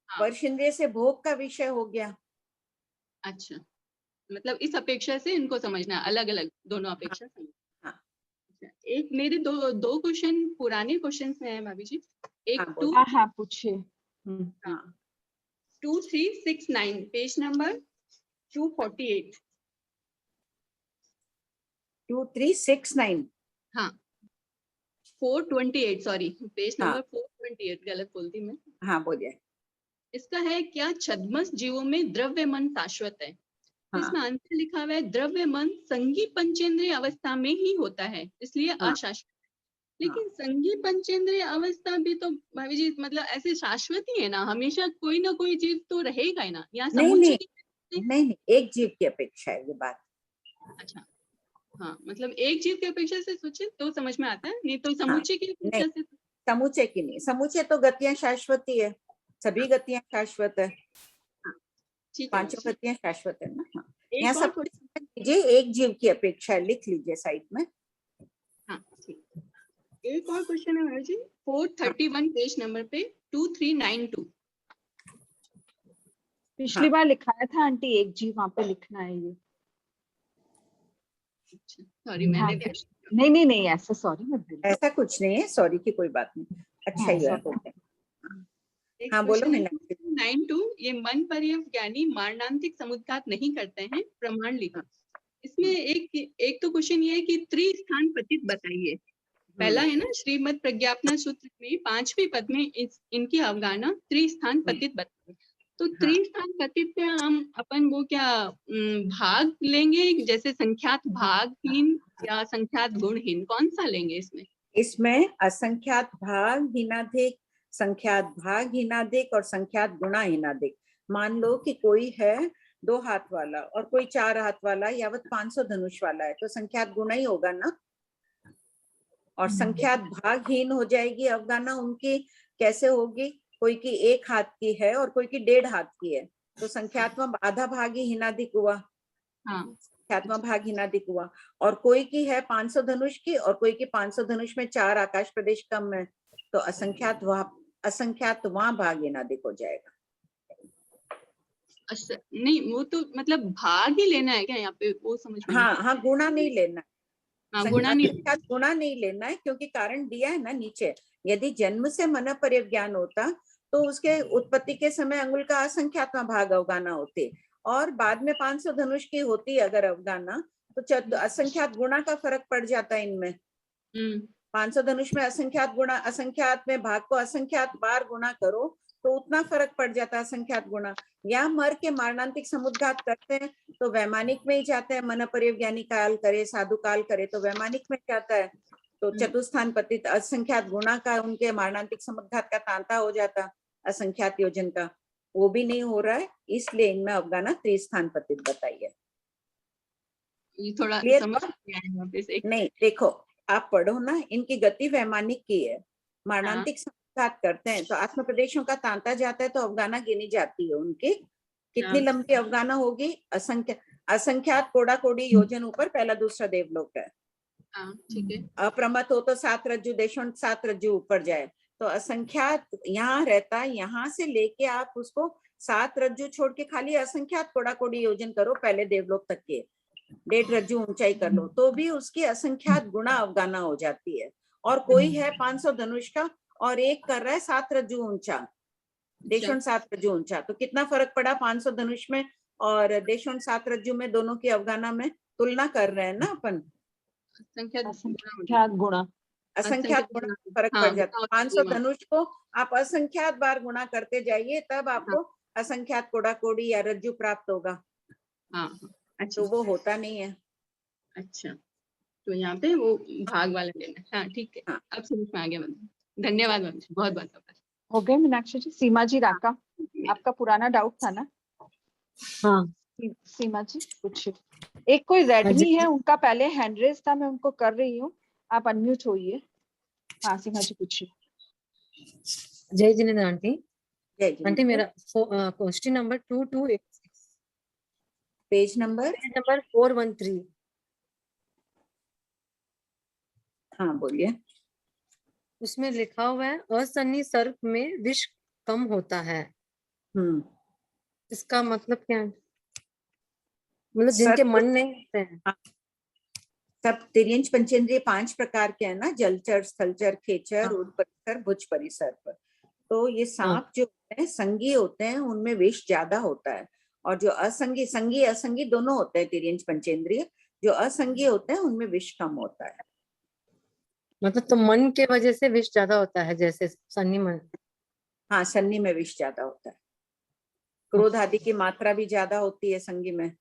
स्पर्श इंद्रिय से भोग का विषय हो गया। अच्छा, मतलब इस अपेक्षा से इनको समझना, अलग अलग दोनों अपेक्षा समझना। एक मेरे दो क्वेश्चन पुराने क्वेश्चन हैं भाभी जी। एक पूछिए। 2369 पेज नंबर 248। 2369 हाँ, 428 सॉरी, पेज नंबर 428 गलत बोलती मैं। हाँ, बोलिए। इसका है क्या छद्मस जीवों में द्रव्य मन शाश्वत है? इसमें आंसर लिखा हुआ है द्रव्य मन संगी पंचेंद्रिय अवस्था में ही होता है, इसलिए अशाश्वत है। लेकिन संगी पंचेंद्रिय अवस्था भी तो भाभी जी मतलब ऐसे शाश्वत ही है ना, हमेशा कोई ना कोई जीव तो रहेगा ही ना। यहाँ नहीं, एक जीव की अपेक्षा है ये बात। अच्छा, हाँ, मतलब एक जीव की अपेक्षा से सोचे तो समझ में आता है, नहीं तो समुच्चय की अपेक्षा से। समूचे की नहीं, समूचे तो गतियां शाश्वत ही है, सभी गतियां शाश्वत है, ठीक है पांचों गतियां शाश्वत है ना। हाँ, यहाँ एक और सब लीजिए, एक जीव की अपेक्षा लिख लीजिए साइड में। हाँ ठीक, एक और क्वेश्चन है मैडम जी 431 पेज नंबर पे 2392। पिछली बार लिखाया था आंटी, एक जी वहां पे लिखना है ये। सॉरी मैंने हाँ, नहीं नहीं नहीं ऐसा सॉरी मत बोलो। ऐसा कुछ नहीं है, सॉरी की कोई बात नहीं, अच्छा ही है, हो गया। हाँ बोलो मीनाक्षी। 92, ये मन पर्यंत ज्ञानी मारणांतिक समुद्घात नहीं करते हैं, प्रमाण लिखो। इसमें एक तो क्वेश्चन ये है कि त्रिस्थान पतित बताइए। पहला है ना श्रीमद प्रज्ञापना सूत्र में 5वें पद में इनकी अवगाहना त्रिस्थान पतित बताइए। तो त्रिस्थान पतित पे हम अपन वो क्या भाग लेंगे, जैसे संख्यात भागहीन या संख्यात गुणहीन, कौन सा लेंगे इसमें? इसमें असंख्यात भाग हीनाधिक, संख्यात भाग हीनाधिक और संख्यात गुणा हीनाधिक। मान लो कि कोई है 2 हाथ वाला और कोई 4 हाथ वाला, यावत 500 धनुष वाला है, तो संख्यात गुणा ही होगा ना। और संख्यात भागहीन हो जाएगी अवगाहना उनकी, कैसे होगी? कोई की 1 हाथ की है और कोई की 1.5 हाथ की है, तो संख्यात्मक आधा भाग ही हीनाधिक हुआ। संख्यात्मक भाग हीनाधिक हुआ। और कोई की है 500 धनुष की और कोई की 500 धनुष में 4 आकाश प्रदेश कम है, तो असंख्यात वहां भाग हीनाधिक हो जाएगा। अच्छा नहीं, वो तो मतलब भाग ही लेना है क्या यहाँ पे, वो समझ में? हाँ, गुणा नहीं लेना, गुणा नहीं लेना है, क्योंकि कारण दिया है ना नीचे। यदि जन्म से मन परिज्ञान होता तो उसके उत्पत्ति के समय अंगुल का असंख्यात्मा भाग अवगाना होते, और बाद में 500 धनुष की होती अगर अवगाना, तो असंख्यात गुणा का फर्क पड़ जाता है इनमें। 500 धनुष में असंख्यात गुणा, असंख्यात में भाग को असंख्यात बार गुणा करो तो उतना फर्क पड़ जाता है असंख्यात गुणा। या मर के मारणांतिक समुद्घात करते हैं तो वैमानिक में ही जाते हैं, मन परिज्ञानी काल करे, साधु काल करे तो वैमानिक में जाता है, तो चतुस्थान पतित असंख्यात गुणा का उनके मारणांतिक समुद्घात का तांता हो जाता, असंख्यात योजन का वो भी नहीं हो रहा है, इसलिए इनमें अवगाना त्रिस्थान पतित बताइए। थोड़ा समझ नहीं, देखो आप पढ़ो ना, इनकी गति वैमानिक की है, मारणांतिक समुद्घात करते हैं तो आत्म प्रदेशों का तांता जाता है, तो अवगाना गिनी जाती है उनकी। कितनी लंबी अवगाना होगी? असंख्यात कोड़ा कोड़ी योजन ऊपर पहला दूसरा देवलोक है। ठीक है। अप्रमत हो तो 7 रज्जु देशों 7 रज्जु ऊपर जाए, तो असंख्यात यहाँ रहता है, यहाँ से लेके आप उसको 7 रज्जु छोड़ के खाली असंख्यात कोड़ा कोड़ी योजन करो पहले देवलोक तक के, 1.5 रज्जु ऊंचाई कर लो, तो भी उसकी असंख्यात गुणा अवगाना हो जाती है। और कोई है 500 धनुष का और एक कर रहा है 7 रज्जु ऊंचा, देशों 7 रज्जु ऊंचा, तो कितना फर्क पड़ा 500 धनुष में और देशों 7 रज्जु में, दोनों की अवगाना में तुलना कर रहे हैं ना अपन। असंख्यात गुणा, असंख्यात गुणा फर्क पड़ जाता है। 500 धनुष को आप असंख्यात बार गुणा करते जाइए, तब आपको असंख्यात कोड़ा कोड़ी या रज्जु प्राप्त होगा। अच्छा, तो वो होता नहीं है। अच्छा, तो यहाँ पे वो भाग वाला लेना। हाँ ठीक है, अब समझ में आ गया मैम, धन्यवाद मैम, बहुत बहुत हो गए मीनाक्षी जी। सीमा जी राका, आपका पुराना डाउट था ना? हाँ सीमा जी कुछ, एक कोई रेडमी है, उनका पहले हैंड रेज था, मैं उनको कर रही हूँ, आप अनम्यूट होइए। हाँ सीमा जी पूछिए। जय जिनेंद्र आंटी। आंटी मेरा क्वेश्चन नंबर 2286, पेज नंबर 413। हाँ बोलिए। उसमें लिखा हुआ है असन्नी सर्प में विष कम होता है। इसका मतलब क्या है? मतलब जिनके मन नहीं होते हैं। सब तिर्यंच पंचेंद्रिय 5 प्रकार के हैं ना, जलचर, स्थलचर, खेचर, उड़ परिसर, भुज परिसर पर। तो ये सांप जो होते हैं संगी होते हैं, उनमें विष ज्यादा होता है, और जो असंगी, संगी असंगी दोनों होते हैं तिर्यंच पंचेंद्रिय, जो असंगी होते हैं उनमें विष कम होता है। मतलब तो मन के वजह से विष ज्यादा होता है, जैसे सन्नी मन। हाँ, सन्नी में विष ज्यादा होता है, क्रोध आदि की मात्रा भी ज्यादा होती है संगी में।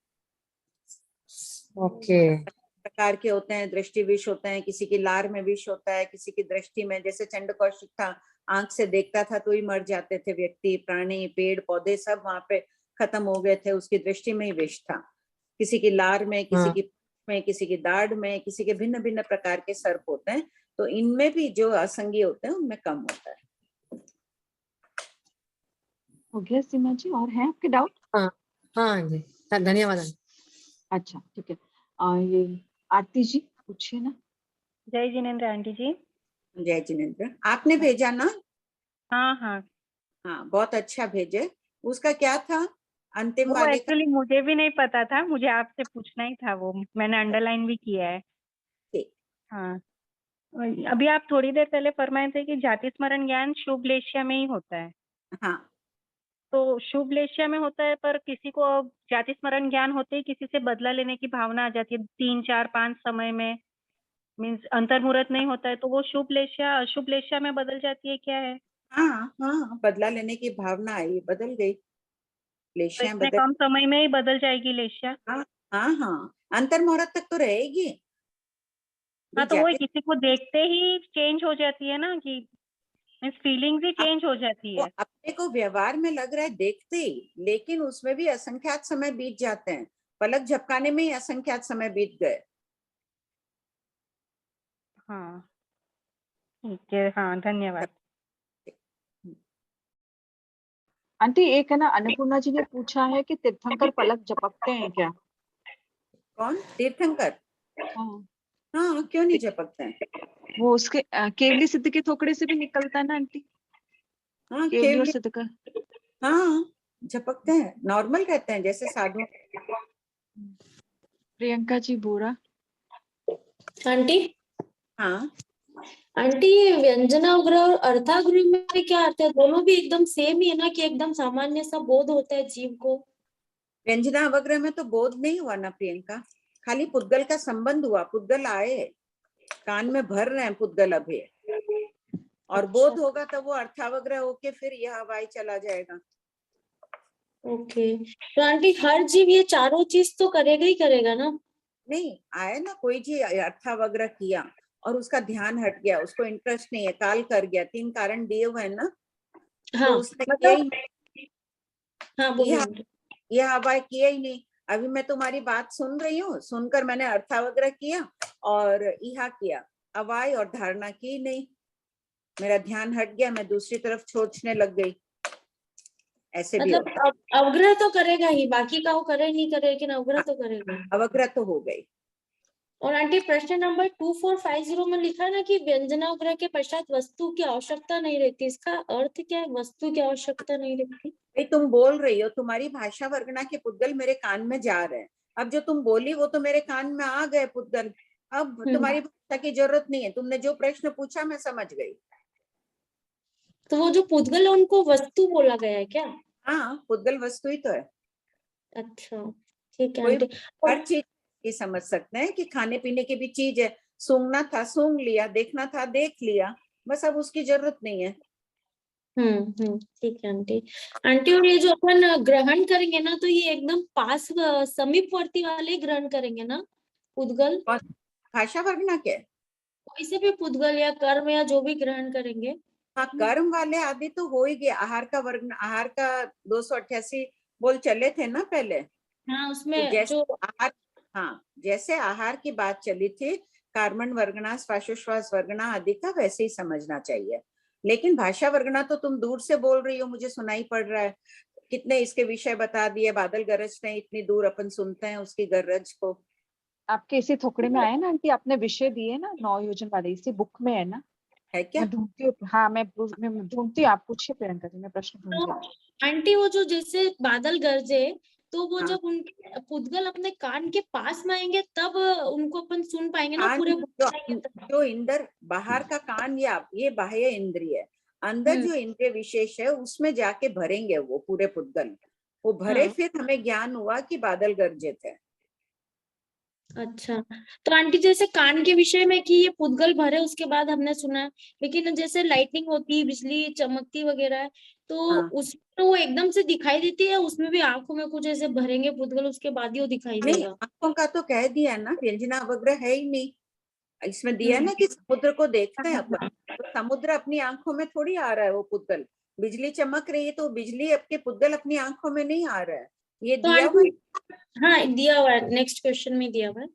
ओके। प्रकार के होते हैं, दृष्टि विष होते हैं, किसी की लार में विष होता है, किसी की दृष्टि में, जैसे चंड कौशिक था, आंख से देखता था तो ही मर जाते थे व्यक्ति, प्राणी, पेड़ पौधे सब वहां पे खत्म हो गए थे, उसकी दृष्टि में ही विष था। किसी की लार में, किसी की में, किसी की दाढ़ में, किसी के भिन्न भिन्न प्रकार के सर्प होते हैं, तो इनमें भी जो असंगी होते हैं उनमें कम होता है। हो गया सीमा जी, और है आपके डाउट? हाँ हाँ जी, धन्यवाद। अच्छा ठीक है, ये आरती जी पूछिए ना। जय जिनेन्द्र आंटी जी। जय जिनेन्द्र, आपने भेजा ना? हाँ हाँ हाँ, बहुत अच्छा भेजे। उसका क्या था अंतिम वो वाले का? एक्चुअली मुझे भी नहीं पता था, मुझे आपसे पूछना ही था, वो मैंने अंडरलाइन भी किया है। ठीक। हाँ, अभी आप थोड़ी देर पहले फरमाए थे कि जाति स्मरण ज्ञान शुभ लेशिया में ही होता है। हाँ, तो शुभ लेशिया में होता है, पर किसी को जाति स्मरण ज्ञान होते ही किसी से बदला लेने की भावना आ जाती है 3, 4, 5 समय में, मीन्स अंतर्मुहूर्त नहीं होता है, तो वो शुभ लेशिया अशुभ लेशिया में बदल जाती है, क्या है? हाँ हाँ, बदला लेने की भावना आई, बदल गई, तो लेशियां इतने बदल। कम समय में ही बदल जाएगी लेशिया? हाँ हाँ हाँ, अंतर्मुहूर्त तक तो रहेगी। हाँ, तो वो जाते किसी को देखते ही चेंज हो जाती है ना, कि मीन्स फीलिंग्स ही चेंज हो जाती वो है। अपने को व्यवहार में लग रहा है देखते ही, लेकिन उसमें भी असंख्यात समय बीत जाते हैं, पलक झपकाने में ही असंख्यात समय बीत गए। हाँ ठीक है, हाँ धन्यवाद। आंटी एक है ना, अन्नपूर्णा जी ने पूछा है कि तीर्थंकर पलक झपकते हैं क्या? कौन तीर्थंकर? हाँ हाँ, क्यों नहीं झपकते हैं? वो उसके केवली सिद्ध के थोकड़े से भी निकलता है ना आंटी, हाँ, केवली और सिद्ध का। हाँ, झपकते हैं, नॉर्मल रहते हैं जैसे साधु। प्रियंका जी बोरा। आंटी, हाँ आंटी ये व्यंजनाग्रह और अर्थाग्रह में भी क्या अर्थ है? दोनों भी एकदम सेम ही है ना, कि एकदम सामान्य सा बोध होता है जीव को? व्यंजनावग्रह में तो बोध नहीं हुआ ना प्रियंका, खाली पुद्गल का संबंध हुआ, पुद्गल आए, कान में भर रहे हैं पुद्गल अभी, और बोध होगा तो वो अर्थावग्रह होके फिर यह हवाई चला जाएगा। ओके, तो आंटी हर जीव ये चारों चीज तो करेगा ही करेगा ना? नहीं आए ना, कोई जी अर्थावग्रह किया और उसका ध्यान हट गया, उसको इंटरेस्ट नहीं है, काल कर गया, 3 कारण दिए हुए हैं ना, हाँ, तो उसने किया ही हाँ बोलिए। यह हवाई किया ही नहीं। अभी मैं तुम्हारी बात सुन रही हूँ, सुनकर मैंने अर्थावग्रह किया और इहा किया, अवाय और धारणा की नहीं, मेरा ध्यान हट गया, मैं दूसरी तरफ सोचने लग गई। ऐसे भी मतलब होता है। अवग्रह तो करेगा ही, बाकी का वो करे नहीं करे, लेकिन अवग्रह तो करेगा। अवग्रह तो हो गई। और आंटी प्रश्न नंबर 2450 में लिखा है ना कि व्यंजनाग्रह के पश्चात वस्तु की आवश्यकता नहीं रहती, इसका अर्थ क्या है, वस्तु की आवश्यकता नहीं रहती? भाई तुम बोल रही हो, तुम्हारी भाषा वर्गना के पुद्गल मेरे कान में जा रहे हैं, अब जो तुम बोली वो तो मेरे कान में आ गए पुद्गल, अब तुम्हारी भाषा की जरूरत नहीं है, तुमने जो प्रश्न पूछा मैं समझ गई। तो वो जो पुद्गल है उनको वस्तु बोला गया है क्या? हाँ, पुद्गल वस्तु ही तो है। अच्छा ठीक है कोई आंटी। हर चीज ये समझ सकते हैं कि खाने पीने की भी चीज है, सूंघना था सूंघ लिया, देखना था देख लिया, बस अब उसकी जरूरत नहीं है। ठीक है आंटी। आंटी और ये जो अपन ग्रहण करेंगे ना, तो ये एकदम पास समीपवर्ती वाले ही ग्रहण करेंगे ना पुद्गल? भाषा वर्गना क्या? कोई से भी पुद्गल या कर्म या जो भी ग्रहण करेंगे। हाँ, कर्म वाले आदि तो हो ही गया, आहार का वर्ग, आहार का 288 बोल चले थे ना पहले। हाँ, उसमें तो जैसे जो आहार, हाँ जैसे आहार की बात चली थी, कार्बन वर्गना श्वासोश्वास वर्गना आदि का वैसे ही समझना चाहिए, लेकिन भाषा वर्गना तो तुम दूर से बोल रही हो, मुझे सुनाई पड़ रहा है, कितने इसके विषय बता दिए, बादल गरज ने, इतनी दूर अपन सुनते हैं उसकी गरज को। आपके इसी थोकड़े में आए ना आंटी, आपने विषय दिए ना 9 योजन वाले, इसी बुक में है ना? है क्या? मैं ढूंढती हूँ, हाँ मैं ढूंढती हूँ, आप पूछिए प्रियंका जी, मैं प्रश्न ढूंढ रही हूँ। आंटी वो जो जैसे बादल गरजे, तो वो हाँ। जब उनके पुद्गल अपने कान के पास में आएंगे तब उनको अपन सुन पाएंगे ना कान पूरे जो इंद्र बाहर का कान, या ये बाह्य इंद्रिय, अंदर जो इंद्रिय विशेष है उसमें जाके भरेंगे वो पूरे पुद्गल, वो भरे, फिर हमें ज्ञान हुआ कि बादल गरजे थे। अच्छा, तो आंटी जैसे कान के विषय में कि ये पुद्गल भरे उसके बाद हमने सुना है, लेकिन जैसे लाइटिंग होती है, बिजली चमकती वगैरह है, तो हाँ। उसमें वो एकदम से दिखाई देती है, उसमें भी आंखों में कुछ ऐसे भरेंगे पुद्गल उसके बाद ही वो दिखाई नहीं, देगा? आंखों का तो कह दिया ना, व्यंजना अवग्रह है ही नहीं, इसमें दिया ना कि समुद्र को देखते हैं अपन, तो समुद्र अपनी आंखों में थोड़ी आ रहा है वो पुद्गल, बिजली चमक रही है तो बिजली आपके पुद्गल अपनी आंखों में नहीं आ रहा है, ये तो दिया हुआ। हाँ दिया हुआ है, नेक्स्ट क्वेश्चन में दिया हुआ है।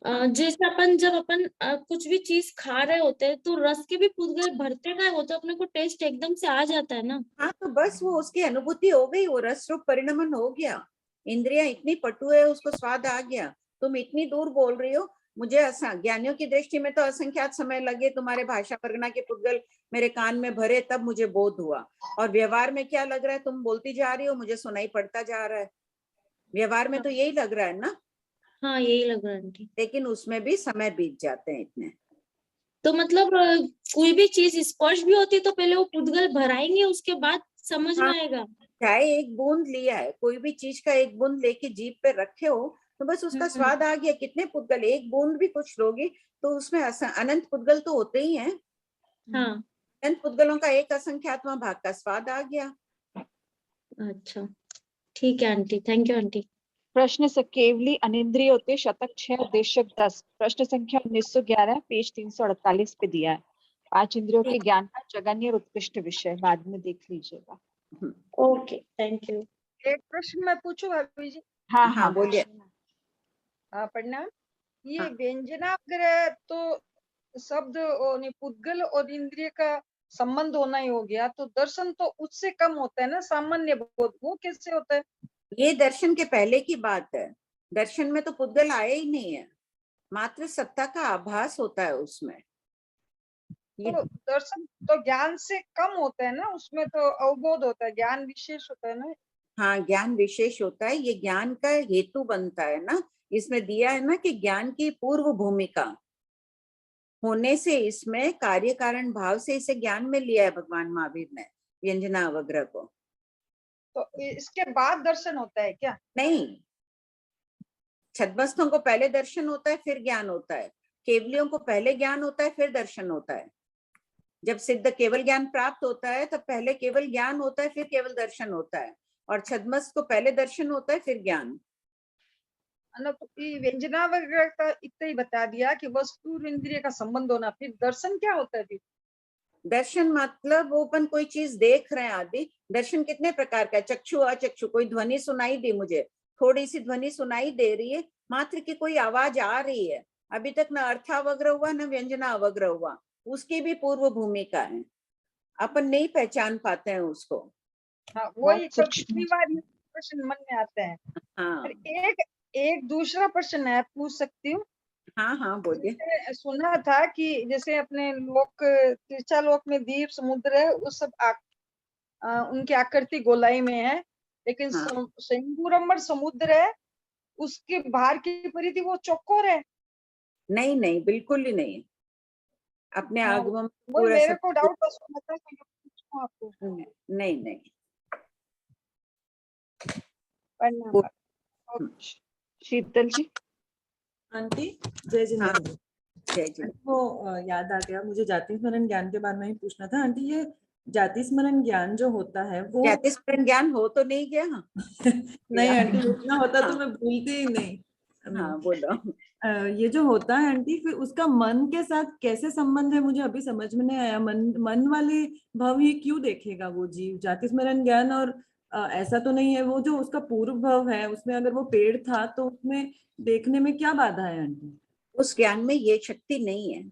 जैसे अपन जब अपन कुछ भी चीज खा रहे होते हैं तो रस के भी पुद्गल भरते गए होते, अपने को टेस्ट एकदम से आ जाता है ना। हाँ, तो बस वो उसकी अनुभूति हो गई, वो रस रूप परिणमन हो गया, इंद्रियां इतनी पटु है, उसको स्वाद आ गया। तुम इतनी दूर बोल रही हो, मुझे ज्ञानियों की दृष्टि में तो असंख्यात समय लगे, तुम्हारे भाषा परगना के पुद्गल मेरे कान में भरे तब मुझे बोध हुआ। और व्यवहार में क्या लग रहा है, तुम बोलती जा रही हो, मुझे सुनाई पड़ता जा रहा है। व्यवहार में तो यही लग रहा है ना। हाँ, यही लग रहा है आंटी। लेकिन उसमें भी समय बीत जाते हैं इतने। तो मतलब कोई भी चीज स्पर्श भी होती है तो पहले वो पुद्गल भराएंगे, उसके बाद समझ में आएगा। चाहे एक बूंद लिया है, कोई भी चीज का एक बूंद लेके जीभ पे रखे हो तो बस उसका स्वाद आ गया। कितने पुद्गल, एक बूंद भी कुछ लोगी तो उसमें अनंत पुद्गल तो होते ही हैं। हाँ, अनंत पुद्गलों का एक असंख्यात्मा भाग का स्वाद आ गया। अच्छा, ठीक है आंटी, थैंक यू आंटी। प्रश्न से केवली अनिंद्रिय होते, शतक 6, देशक 10। प्रश्न संख्या 1911, पेज 348 पे दिया है। 5 इंद्रियों के ज्ञान का जगन्य और उत्कृष्ट विषय, बाद में देख लीजिएगा। Okay, thank you. एक प्रश्न मैं पूछूं भाभी जी? हाँ बोलिए। प्रणाम। ये व्यंजनाग्रह तो शब्द और पुद्गल और इंद्रिय का संबंध होना ही हो गया, तो दर्शन तो उससे कम होता है ना, सामान्य बोध, वो कैसे होता है? ये दर्शन के पहले की बात है। दर्शन में तो पुद्गल आया ही नहीं है, मात्र सत्ता का आभास होता है उसमें। तो दर्शन तो ज्ञान से कम होता है ना, उसमें तो अवबोध होता है, ज्ञान विशेष होता है ना। हाँ, ज्ञान विशेष होता है, ये ज्ञान का हेतु बनता है ना। इसमें दिया है ना कि ज्ञान की पूर्व भूमिका होने से इसमें कार्य कारण भाव से इसे ज्ञान में लिया है भगवान महावीर ने, व्यंजना अवग्रह को। तो इसके बाद दर्शन होता है क्या? नहीं, छद्मस्थों को पहले दर्शन होता है फिर ज्ञान होता है। केवलियों को पहले ज्ञान होता है फिर दर्शन होता है। जब सिद्ध केवल ज्ञान प्राप्त होता है तब पहले केवल ज्ञान होता है फिर केवल दर्शन होता है, और छद्मस्थ को पहले दर्शन होता है फिर ज्ञान। व्यंजनावग्रह का इतना ही बता दिया कि वस्तु और इंद्रिय का संबंध होना, फिर दर्शन क्या होता है? फिर दर्शन मतलब वो अपन कोई चीज देख रहे हैं आदि। दर्शन कितने प्रकार का है, चक्षु अचक्षु। कोई ध्वनि सुनाई दी मुझे, थोड़ी सी ध्वनि सुनाई दे रही है, मात्र की कोई आवाज आ रही है, अभी तक न अर्थावग्रह हुआ न व्यंजना अवग्रह हुआ, उसकी भी पूर्व भूमिका है, अपन नहीं पहचान पाते हैं उसको। हाँ, वही तो कितनी बार प्रश्न मन में आता है। हाँ, एक दूसरा प्रश्न है, पूछ सकती हूँ? हाँ बोलिए। सुना था कि जैसे अपने लोक तीर्चा लोक में द्वीप समुद्र है, उस सब उनकी आकृति गोलाई में है, लेकिन शंकुरमर समुद्र है, उसके बाहर की परिधि वो चौकोर है। नहीं, बिल्कुल ही नहीं। अपने आगमन वो मेरे को डाउट था, पूछूं आपको? नहीं। शीतल जी। आंटी जय जिनेन्द्र। जय जी। वो याद आ गया मुझे, जाति स्मरण ज्ञान के बारे में ही पूछना था। आंटी ये जाति स्मरण ज्ञान जो होता है वो जाति स्मरण ज्ञान हो तो नहीं गया? नहीं आंटी, इतना होता तो मैं भूलती ही नहीं। हाँ बोलो। ये जो होता है आंटी, फिर उसका मन के साथ कैसे संबंध है, मुझे अभी समझ में नहीं आया। मन वाले भाव ही क्यों देखेगा वो जीव? जाति स्मरण ज्ञान और ऐसा तो नहीं है, वो जो उसका पूर्व भाव है उसमें अगर वो पेड़ था तो उसमें देखने में क्या बाधा है आंटी? उस ज्ञान में ये शक्ति नहीं है।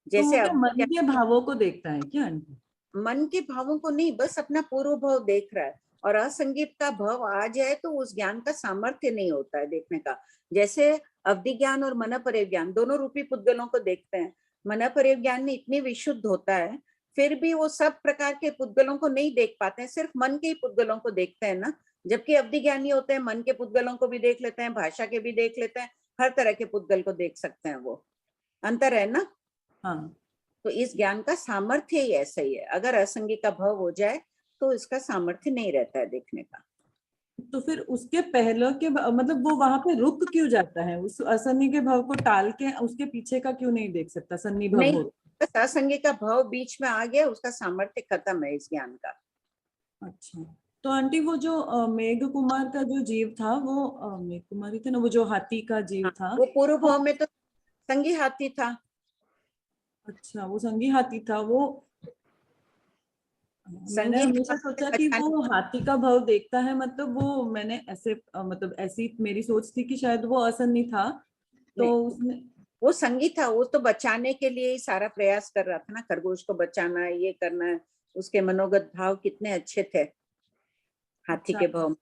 जैसे तो मन के भावों को देखता है क्या आंटी? मन के भावों को नहीं, बस अपना पूर्व भाव देख रहा है, और असंगीत का भाव आ जाए तो उस ज्ञान का सामर्थ्य नहीं होता है देखने का। जैसे अवधि ज्ञान और मन परे ज्ञान दोनों रूपी पुद्गलों को देखते हैं। मन परे ज्ञान में इतनी विशुद्ध होता है, फिर भी वो सब प्रकार के पुद्गलों को नहीं देख पाते हैं, सिर्फ मन के ही पुद्गलों को देखते हैं ना। जबकि अवधि ज्ञानी होते हैं, मन के पुद्गलों को भी देख लेते हैं, भाषा के भी देख लेते हैं, हर तरह के पुद्गल को देख सकते हैं। वो अंतर है ना। हाँ, तो इस ज्ञान का सामर्थ्य ही ऐसा ही है। अगर असंगी का भाव हो जाए तो इसका सामर्थ्य नहीं रहता है देखने का। तो फिर उसके पहले के मतलब वो वहां पे रुक क्यों जाता है? उस असंगी के भाव को टाल के उसके पीछे का क्यों नहीं देख सकता? सन्नी भाव हो असंगी का भाव बीच में आ गया, उसका सामर्थ्य खत्म है इस ज्ञान का। अच्छा, तो आंटी वो जो मेघ कुमार का जो जीव था, वो मेघ कुमारी थे ना, वो जो हाथी का जीव था, वो पूर्व भाव में तो संगी हाथी था। अच्छा, वो संगी हाथी था। वो मैंने हमेशा सोचा कि वो हाथी का भाव देखता है, मतलब वो मैंने ऐसे मतलब ऐसी मेरी सोच थी कि शायद वो असन्नी था, तो उसने वो संगी था, वो तो बचाने के लिए ही सारा प्रयास कर रहा था ना, खरगोश को बचाना है, ये करना है, उसके मनोगत भाव कितने अच्छे थे हाथी के भाव।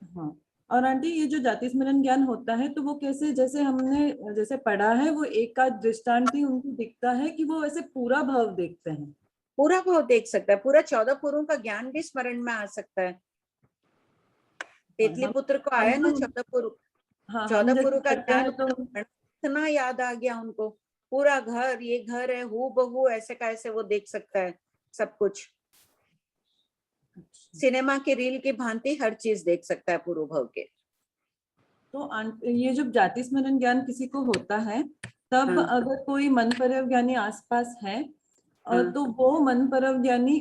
हाँ, और आंटी ये जो जाति स्मरण ज्ञान होता है तो वो कैसे, जैसे हमने जैसे पढ़ा है वो एक का दृष्टांत ही उनको दिखता है कि वो वैसे पूरा भाव देखते हैं? पूरा भाव देख सकता है, पूरा 14 पुरों का ज्ञान भी स्मरण में आ सकता है। तेतली पुत्र को आया ना 14 पुर, 14 पुरों का ज्ञान इतना याद आ गया उनको, पूरा घर, ये घर है हूँ बहू, ऐसे का ऐसे वो देख सकता है सब कुछ। सिनेमा के रील की भांति हर चीज देख सकता है पूर्व भाव के। तो ये जब जाति स्मरण ज्ञान किसी को होता है तब अगर कोई मन परव ज्ञानी आसपास है तो वो मन परव ज्ञानी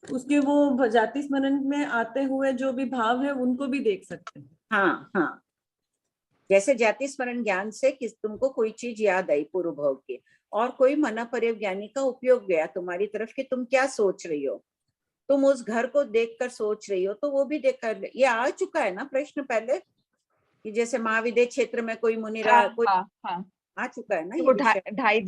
उसके वो जाति स्मरण में आते हुए जो भी भाव है उनको भी देख सकते हैं। हाँ हाँ, जैसे जाति स्मरण ज्ञान से किस तुमको कोई चीज याद आई पूर्व भाव की, और कोई मना परव ज्ञानी का उपयोग गया तुम्हारी तरफ कि तुम क्या सोच रही हो, तुम उस घर को देखकर सोच रही हो, तो वो भी देखकर, ये आ चुका है ना प्रश्न पहले कि जैसे महाविद्य क्षेत्र में कोई मुनिरा कोई आ चुका है ना ये विषय। ढाई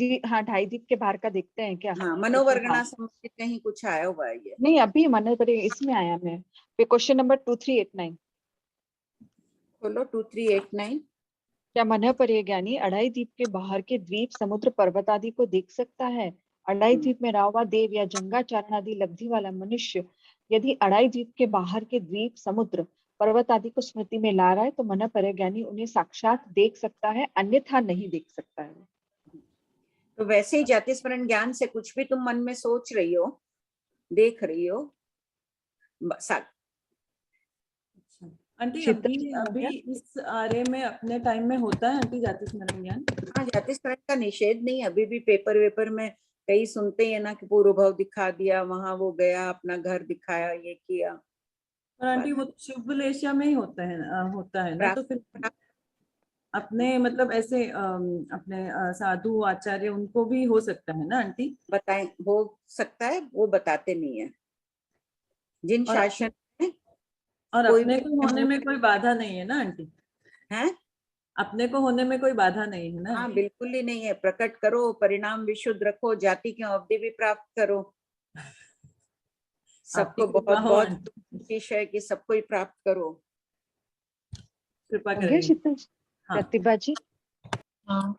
दीप के बाहर का देखते हैं क्या? हाँ, मनोवर्गना संबंधित कहीं कुछ आया हुआ है ये? नहीं, अभी मन पर इसमें आया मैं, क्वेश्चन नंबर 2389 बोलो। 2389 क्या मन पर ज्ञानी अढ़ाई द्वीप के बाहर के द्वीप समुद्र पर्वत आदि को देख सकता है? अढ़ाई द्वीप में रावा देव या जंगाचारण आदि लब्धि वाला मनुष्य यदि अढ़ाई द्वीप के बाहर के द्वीप समुद्र पर्वत आदि को स्मृति में ला रहा है तो मन पर ज्ञानी उन्हें साक्षात देख सकता है, अन्यथा नहीं देख सकता है। तो वैसे ही जाति स्मरण ज्ञान से कुछ भी तुम मन में सोच रही हो, देख रही हो, आंटी अभी इस आर्य में अपने टाइम में होता है आंटी जाति स्मरण ज्ञान? हाँ, जाति स्मरण का निषेध नहीं, अभी भी पेपर वेपर में कई सुनते हैं ना कि पूर्व भाव दिखा दिया, वहां वो गया, अपना घर दिखाया, ये किया। और आंटी वो शुभ लेशिया में ही होता है ना, तो फिर अपने मतलब ऐसे अपने साधु आचार्य उनको भी हो सकता है ना आंटी? बताएं, हो सकता है, वो बताते नहीं है जिन शासन में। और अपने को होने में कोई बाधा नहीं है ना आंटी? हैं? अपने को होने में कोई बाधा नहीं है ना? हाँ, बिल्कुल ही नहीं है। प्रकट करो, परिणाम विशुद्ध रखो, जाति की अवधि भी प्राप्त करो, सबको बहुत बहुत कोशिश है कि सबको ही प्राप्त करो। कृपा करें प्रतिभा जी। हाँ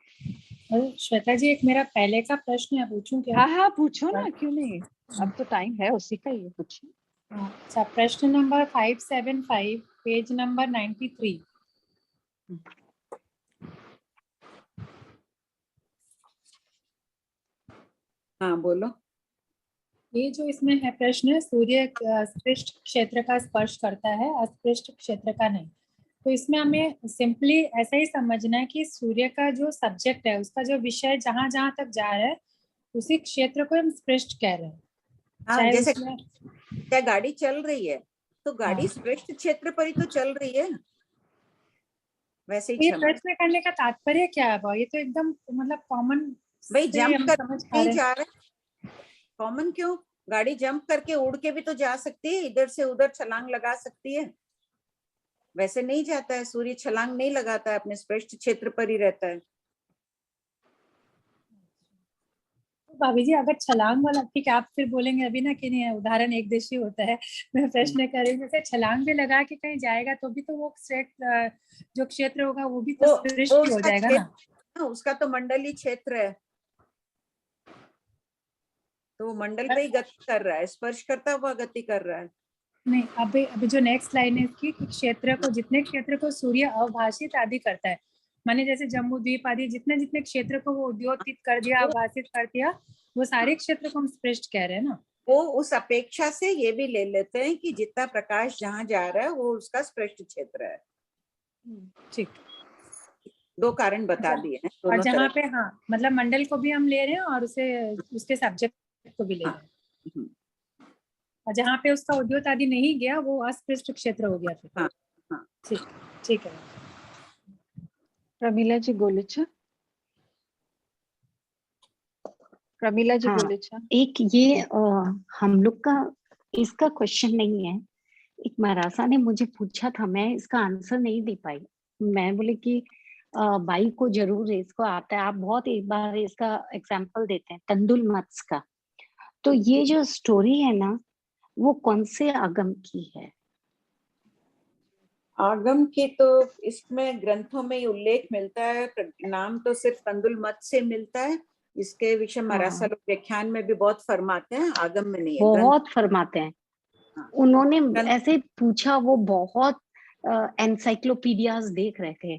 श्वेता जी, एक मेरा पहले का प्रश्न है, पूछूं क्या? हाँ हाँ पूछो ना, क्यों नहीं, अब तो टाइम है उसी का, ये पूछिए। अच्छा, प्रश्न नंबर 575 पेज नंबर 93। हाँ बोलो। ये जो इसमें है प्रश्न, सूर्य स्पृष्ट क्षेत्र का स्पर्श करता है, अस्पृष्ट क्षेत्र का नहीं। तो इसमें हमें सिंपली ऐसा ही समझना है कि सूर्य का जो सब्जेक्ट है, उसका जो विषय जहां जहां तक जा रहा है उसी क्षेत्र को हम स्पृष्ट कह रहे हैं। हाँ, जैसे क्या गाड़ी चल रही है तो गाड़ी स्पृष्ट क्षेत्र पर ही तो चल रही है, वैसे ही ये प्रश्न करने का तात्पर्य क्या है? ये तो एकदम मतलब कॉमन, भाई जंप कर नहीं जा रहा, कॉमन क्यों? गाड़ी जंप करके उड़ के भी तो जा सकती है, इधर से उधर छलांग लगा सकती है, वैसे नहीं जाता है। सूर्य छलांग नहीं लगाता है, अपने स्पष्ट क्षेत्र पर ही रहता है। भाभी जी, अगर छलांग वाला, ठीक है आप फिर बोलेंगे अभी ना कि नहीं उदाहरण एक देशी होता है, मैं प्रश्न कर रही हूँ जैसे छलांग भी लगा के कहीं जाएगा तो भी तो वो जो क्षेत्र होगा वो भी तो स्पृष्ट हो जाएगा ना। उसका तो मंडलीय क्षेत्र है, तो वो मंडल पे ही गति कर रहा है, स्पर्श करता हुआ गति कर रहा है। नहीं, अभी जो नेक्स्ट लाइन है इसकी, क्षेत्र को, जितने क्षेत्र को सूर्य अवभाषित आदि करता है, माने जैसे जम्मू द्वीप आदि जितने जितने क्षेत्र को वो उद्योतित कर दिया, अवभाषित कर दिया, वो सारे क्षेत्र को हम स्पृष्ट कह रहे हैं ना। वो उस अपेक्षा से ये भी ले लेते हैं कि जितना प्रकाश जहाँ जा रहा है वो उसका स्पृष्ट क्षेत्र है। ठीक, दो कारण बता दिए हैं। और जहाँ पे हाँ मतलब मंडल को भी हम ले रहे हैं और उसे उसके सब्जेक्ट को भी ले रहे हैं, और जहाँ पे उसका उद्योत आदि नहीं गया वो अस्पृष्ट क्षेत्र हो गया फिर। हाँ, ठीक है। प्रमिला जी गोलेचा। प्रमिला जी हाँ, बोले। एक ये हम लोग का इसका क्वेश्चन नहीं है, एक मरासा ने मुझे पूछा था, मैं इसका आंसर नहीं दे पाई। मैं बोले कि बाई को जरूर इसको आता है, आप बहुत एक बार इसका एग्जाम्पल देते हैं तंदुल मत्स्य का। तो ये जो स्टोरी है ना, वो कौन से आगम की है? आगम की तो इसमें ग्रंथों में ही उल्लेख मिलता है, नाम तो सिर्फ तंदुल मत्स्य से मिलता है। इसके विषय मरासा लोग व्याख्यान में भी बहुत फरमाते हैं, आगम में नहीं है। बहुत फरमाते हैं। उन्होंने ऐसे पूछा, वो बहुत एनसाइक्लोपीडियाज देख रहे थे,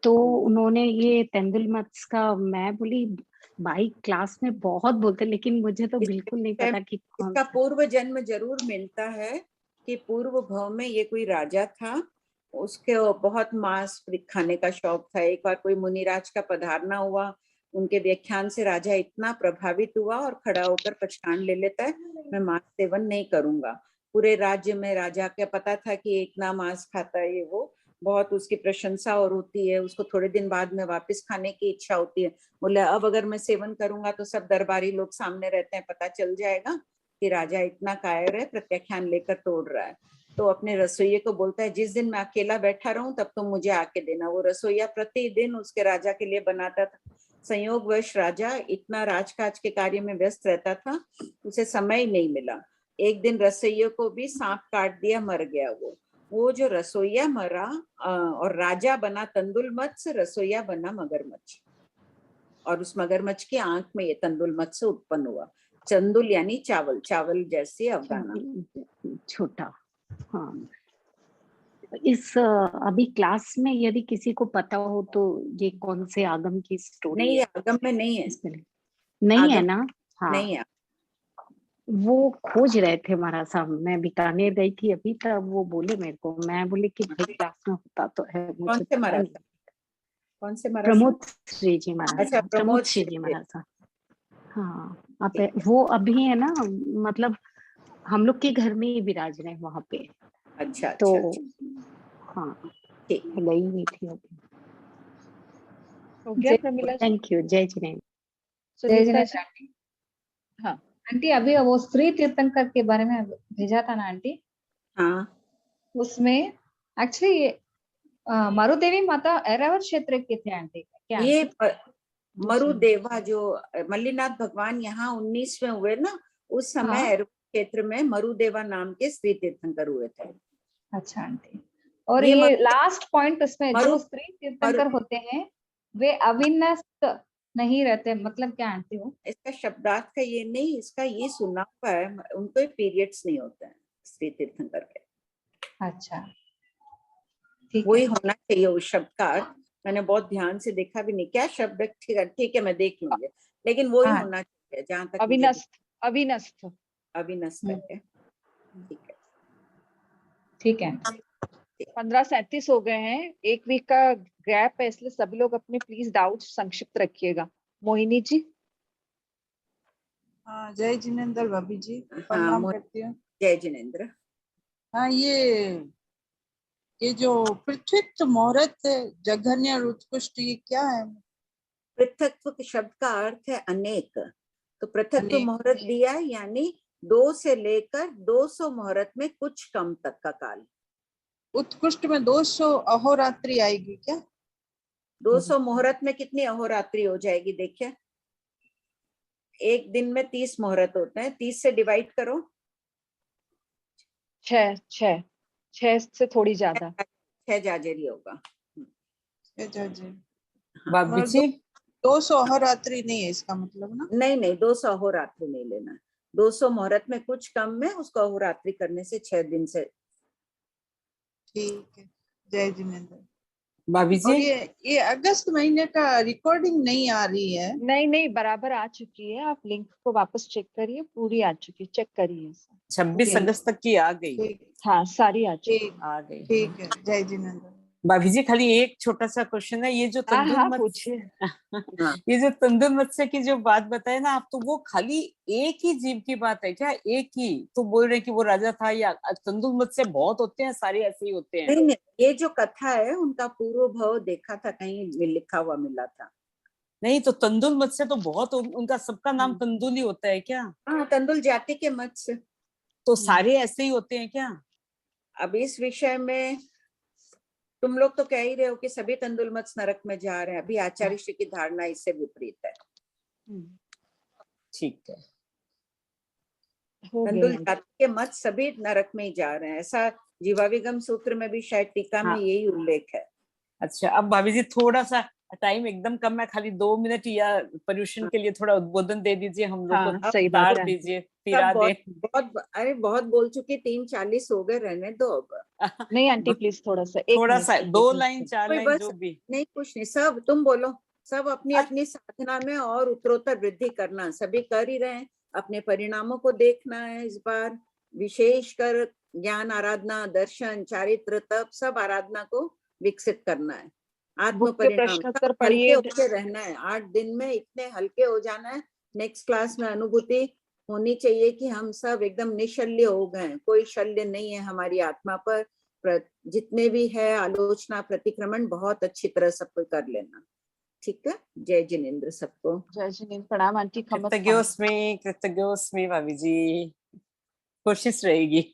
तो उन्होंने ये तेंदुल मत्स्य का, मैं बोली भाई क्लास में बहुत बोलते, लेकिन मुझे तो बिल्कुल नहीं पता कि कौन इसका पूर्व जन्म जरूर मिलता है कि पूर्व भव में ये कोई राजा था, उसके बहुत मांस खाने का शौक था। एक बार कोई मुनिराज का पधारना हुआ, उनके व्याख्यान से राजा इतना प्रभावित हुआ और खड़ा होकर पछाण ले लेता है, मैं मांस सेवन नहीं करूंगा। पूरे राज्य में राजा का पता था कि इतना मांस खाता है ये, वो बहुत उसकी प्रशंसा और होती है। उसको थोड़े दिन बाद में वापस खाने की इच्छा होती है। बोले अब अगर मैं सेवन करूंगा तो सब दरबारी लोग सामने रहते हैं, पता चल जाएगा कि राजा इतना कायर है, प्रत्याख्यान लेकर तोड़ रहा है। तो अपने रसोइये को बोलता है, जिस दिन मैं अकेला बैठा रहूं तब तुम मुझे आके देना। वो रसोइया प्रतिदिन उसके राजा के लिए बनाता था। संयोगवश राजा इतना राजकाज के कार्य में व्यस्त रहता था, उसे समय ही नहीं मिला। एक दिन रसोइये को भी सांप काट दिया, मर गया वो जो रसोइया मरा और राजा बना तंदुल मत्स्य, रसोइया बना मगरमच्छ, और उस मगरमच्छ की आंख में ये तंदुल मत्स्य उत्पन्न हुआ। चंदुल यानी चावल, चावल जैसे अफगाना छोटा। हाँ, इस अभी क्लास में यदि किसी को पता हो तो ये कौन से आगम की स्टोरी नहीं है? आगम में नहीं है, नहीं है ना? हाँ, नहीं है। वो खोज रहे थे मरासा, मैं बीकानेर गई थी अभी, तब वो बोले मेरे को, मैं बोले कि भाई क्लास में होता तो है, मुझे पता नहीं। कौन से मरासा? प्रमोद श्री जी मरासा। अच्छा, प्रमोद श्री जी मरासा। हाँ, अब वो अभी है ना, मतलब हम लोग के घर में ही विराज रहे वहां पे। अच्छा, तो अच्छा। हाँ, गई हुई थी अभी। हो गया प्रमिला? Thank you. जय जिनेन्द्र। जय जिनेन्द्र आंटी। हाँ आंटी, अभी वो श्री तीर्थंकर के बारे में भेजा था ना आंटी? हाँ, उसमें एक्चुअली मरुदेवी माता ऐरावत क्षेत्र के थे आंटी, क्या? ये मरुदेवा जो मल्लीनाथ भगवान यहाँ 19वें हुए ना, उस समय ऐरावत क्षेत्र में मरुदेवा नाम के श्री तीर्थंकर हुए थे। अच्छा आंटी, और ये लास्ट पॉइंट उसमें, जो श्री तीर्थंकर होते हैं वे अविनस्त नहीं रहते, मतलब क्या आंटी हो? इसका शब्दार्थ का ये नहीं, इसका ये सुना हुआ है, उनको पीरियड्स नहीं होते हैं श्री तीर्थंकर के। अच्छा, वही होना चाहिए उस शब्द का अर्थ। मैंने बहुत ध्यान से देखा भी नहीं क्या शब्द, ठीक है मैं देख लूंगी, लेकिन वो ही होना चाहिए जहाँ तक अविनस्त। अविनस्त है। ठीक है। 15:37 हो गए हैं, एक वीक का गैप है, इसलिए सभी लोग अपने प्लीज डाउट संक्षिप्त रखिएगा। मोहिनी जी। हाँ, जय जिनेन्द्र भाभी जी, हाँ, प्रणाम करती हूँ। जय जिनेन्द्र। हाँ, ये जो पृथ्वीत्व मुहूर्त जघन्य और उत्कृष्ट, ये क्या है? पृथक्त्व के शब्द का अर्थ है अनेक। तो पृथक्त्व मुहूर्त दिया है, यानी 2 से लेकर 200 मुहूर्त में कुछ कम तक का काल। उत्कृष्ट में 200 अहोरात्रि आएगी क्या? 200 मुहूर्त में कितनी अहोरात्रि हो जाएगी? देखिए, एक दिन में 30 मुहूर्त होते हैं, 30 से डिवाइड करो। 6 से थोड़ी ज्यादा, 6 जाजेरी होगा। 6 जाजेरी। बाबू जी, 200 अहोरात्रि नहीं है इसका मतलब ना? नहीं 200 अहोरात्रि नहीं लेना। 200 मुहूर्त में कुछ कम में उसको अहोरात्रि करने से 6 दिन से। ठीक है, जय जिनेन्द्र। भाभी जी, और ये अगस्त महीने का रिकॉर्डिंग नहीं आ रही है? नहीं बराबर आ चुकी है, आप लिंक को वापस चेक करिए, पूरी आ चुकी है, चेक करिए। 26 अगस्त तक की आ गई। हाँ, सारी आ चुकी आ गई। ठीक है, जय जिनेन्द्र। भाभी जी, खाली एक छोटा सा क्वेश्चन है, ये जो तंदुल मत्स्य ये जो तंदुल मत्स्य की जो बात बताए ना आप, तो वो खाली एक ही जीव की बात है क्या? एक ही तो बोल रहे कि वो राजा था, या तंदुल मत्स्य बहुत होते हैं, सारे ऐसे ही होते हैं? नहीं, ये जो कथा है उनका पूर्व भव देखा था, कहीं लिखा हुआ मिला था। नहीं तो तंदुल मत्स्य तो बहुत उनका सबका नाम तंदुल ही होता है क्या? हाँ, तंदुल जाति के मत्स्य। तो सारे ऐसे ही होते हैं क्या? अब इस विषय में तुम लोग तो कह ही रहे हो कि सभी तंदुल मत्स्य नरक में जा रहे हैं। अभी आचार्य श्री की धारणा इससे विपरीत है। ठीक है, तंदुल जाति के मत्स्य सभी नरक में ही जा रहे हैं, ऐसा जीवाविगम सूत्र में भी शायद टीका में यही उल्लेख है। अच्छा, अब भाभी जी थोड़ा सा टाइम एकदम कम है, खाली 2 मिनट या पर्यूषण के लिए थोड़ा उद्बोधन दे दीजिए हम लोग को। सही बात है। दीजिए, फिरा दे। अरे बहुत बोल चुके, 3:40 हो गए, रहने दो अब। नहीं आंटी प्लीज थोड़ा सा 2 लाइन 4 लाइन जो भी। नहीं कुछ नहीं, सब तुम बोलो, सब अपनी अपनी साधना में और उत्तरोत्तर वृद्धि करना, सभी कर ही रहे हैं। अपने परिणामों को देखना है इस बार, विशेषकर ज्ञान आराधना, दर्शन, चारित्र, तप, सब आराधना को विकसित करना है। आत्म परिणाम हल्के होके रहना है। 8 दिन में इतने हल्के हो जाना है, नेक्स्ट क्लास में अनुभूति होनी चाहिए कि हम सब एकदम निशल्य हो गए, कोई शल्य नहीं है हमारी आत्मा पर। जितने भी है आलोचना, प्रतिक्रमण बहुत अच्छी तरह सबको कर लेना। ठीक है, जय जिनेंद्र सबको। जय जिनेंद्र, प्रणाम आंटी। कृतज्ञोस्मि भाभी जी, कोशिश रहेगी।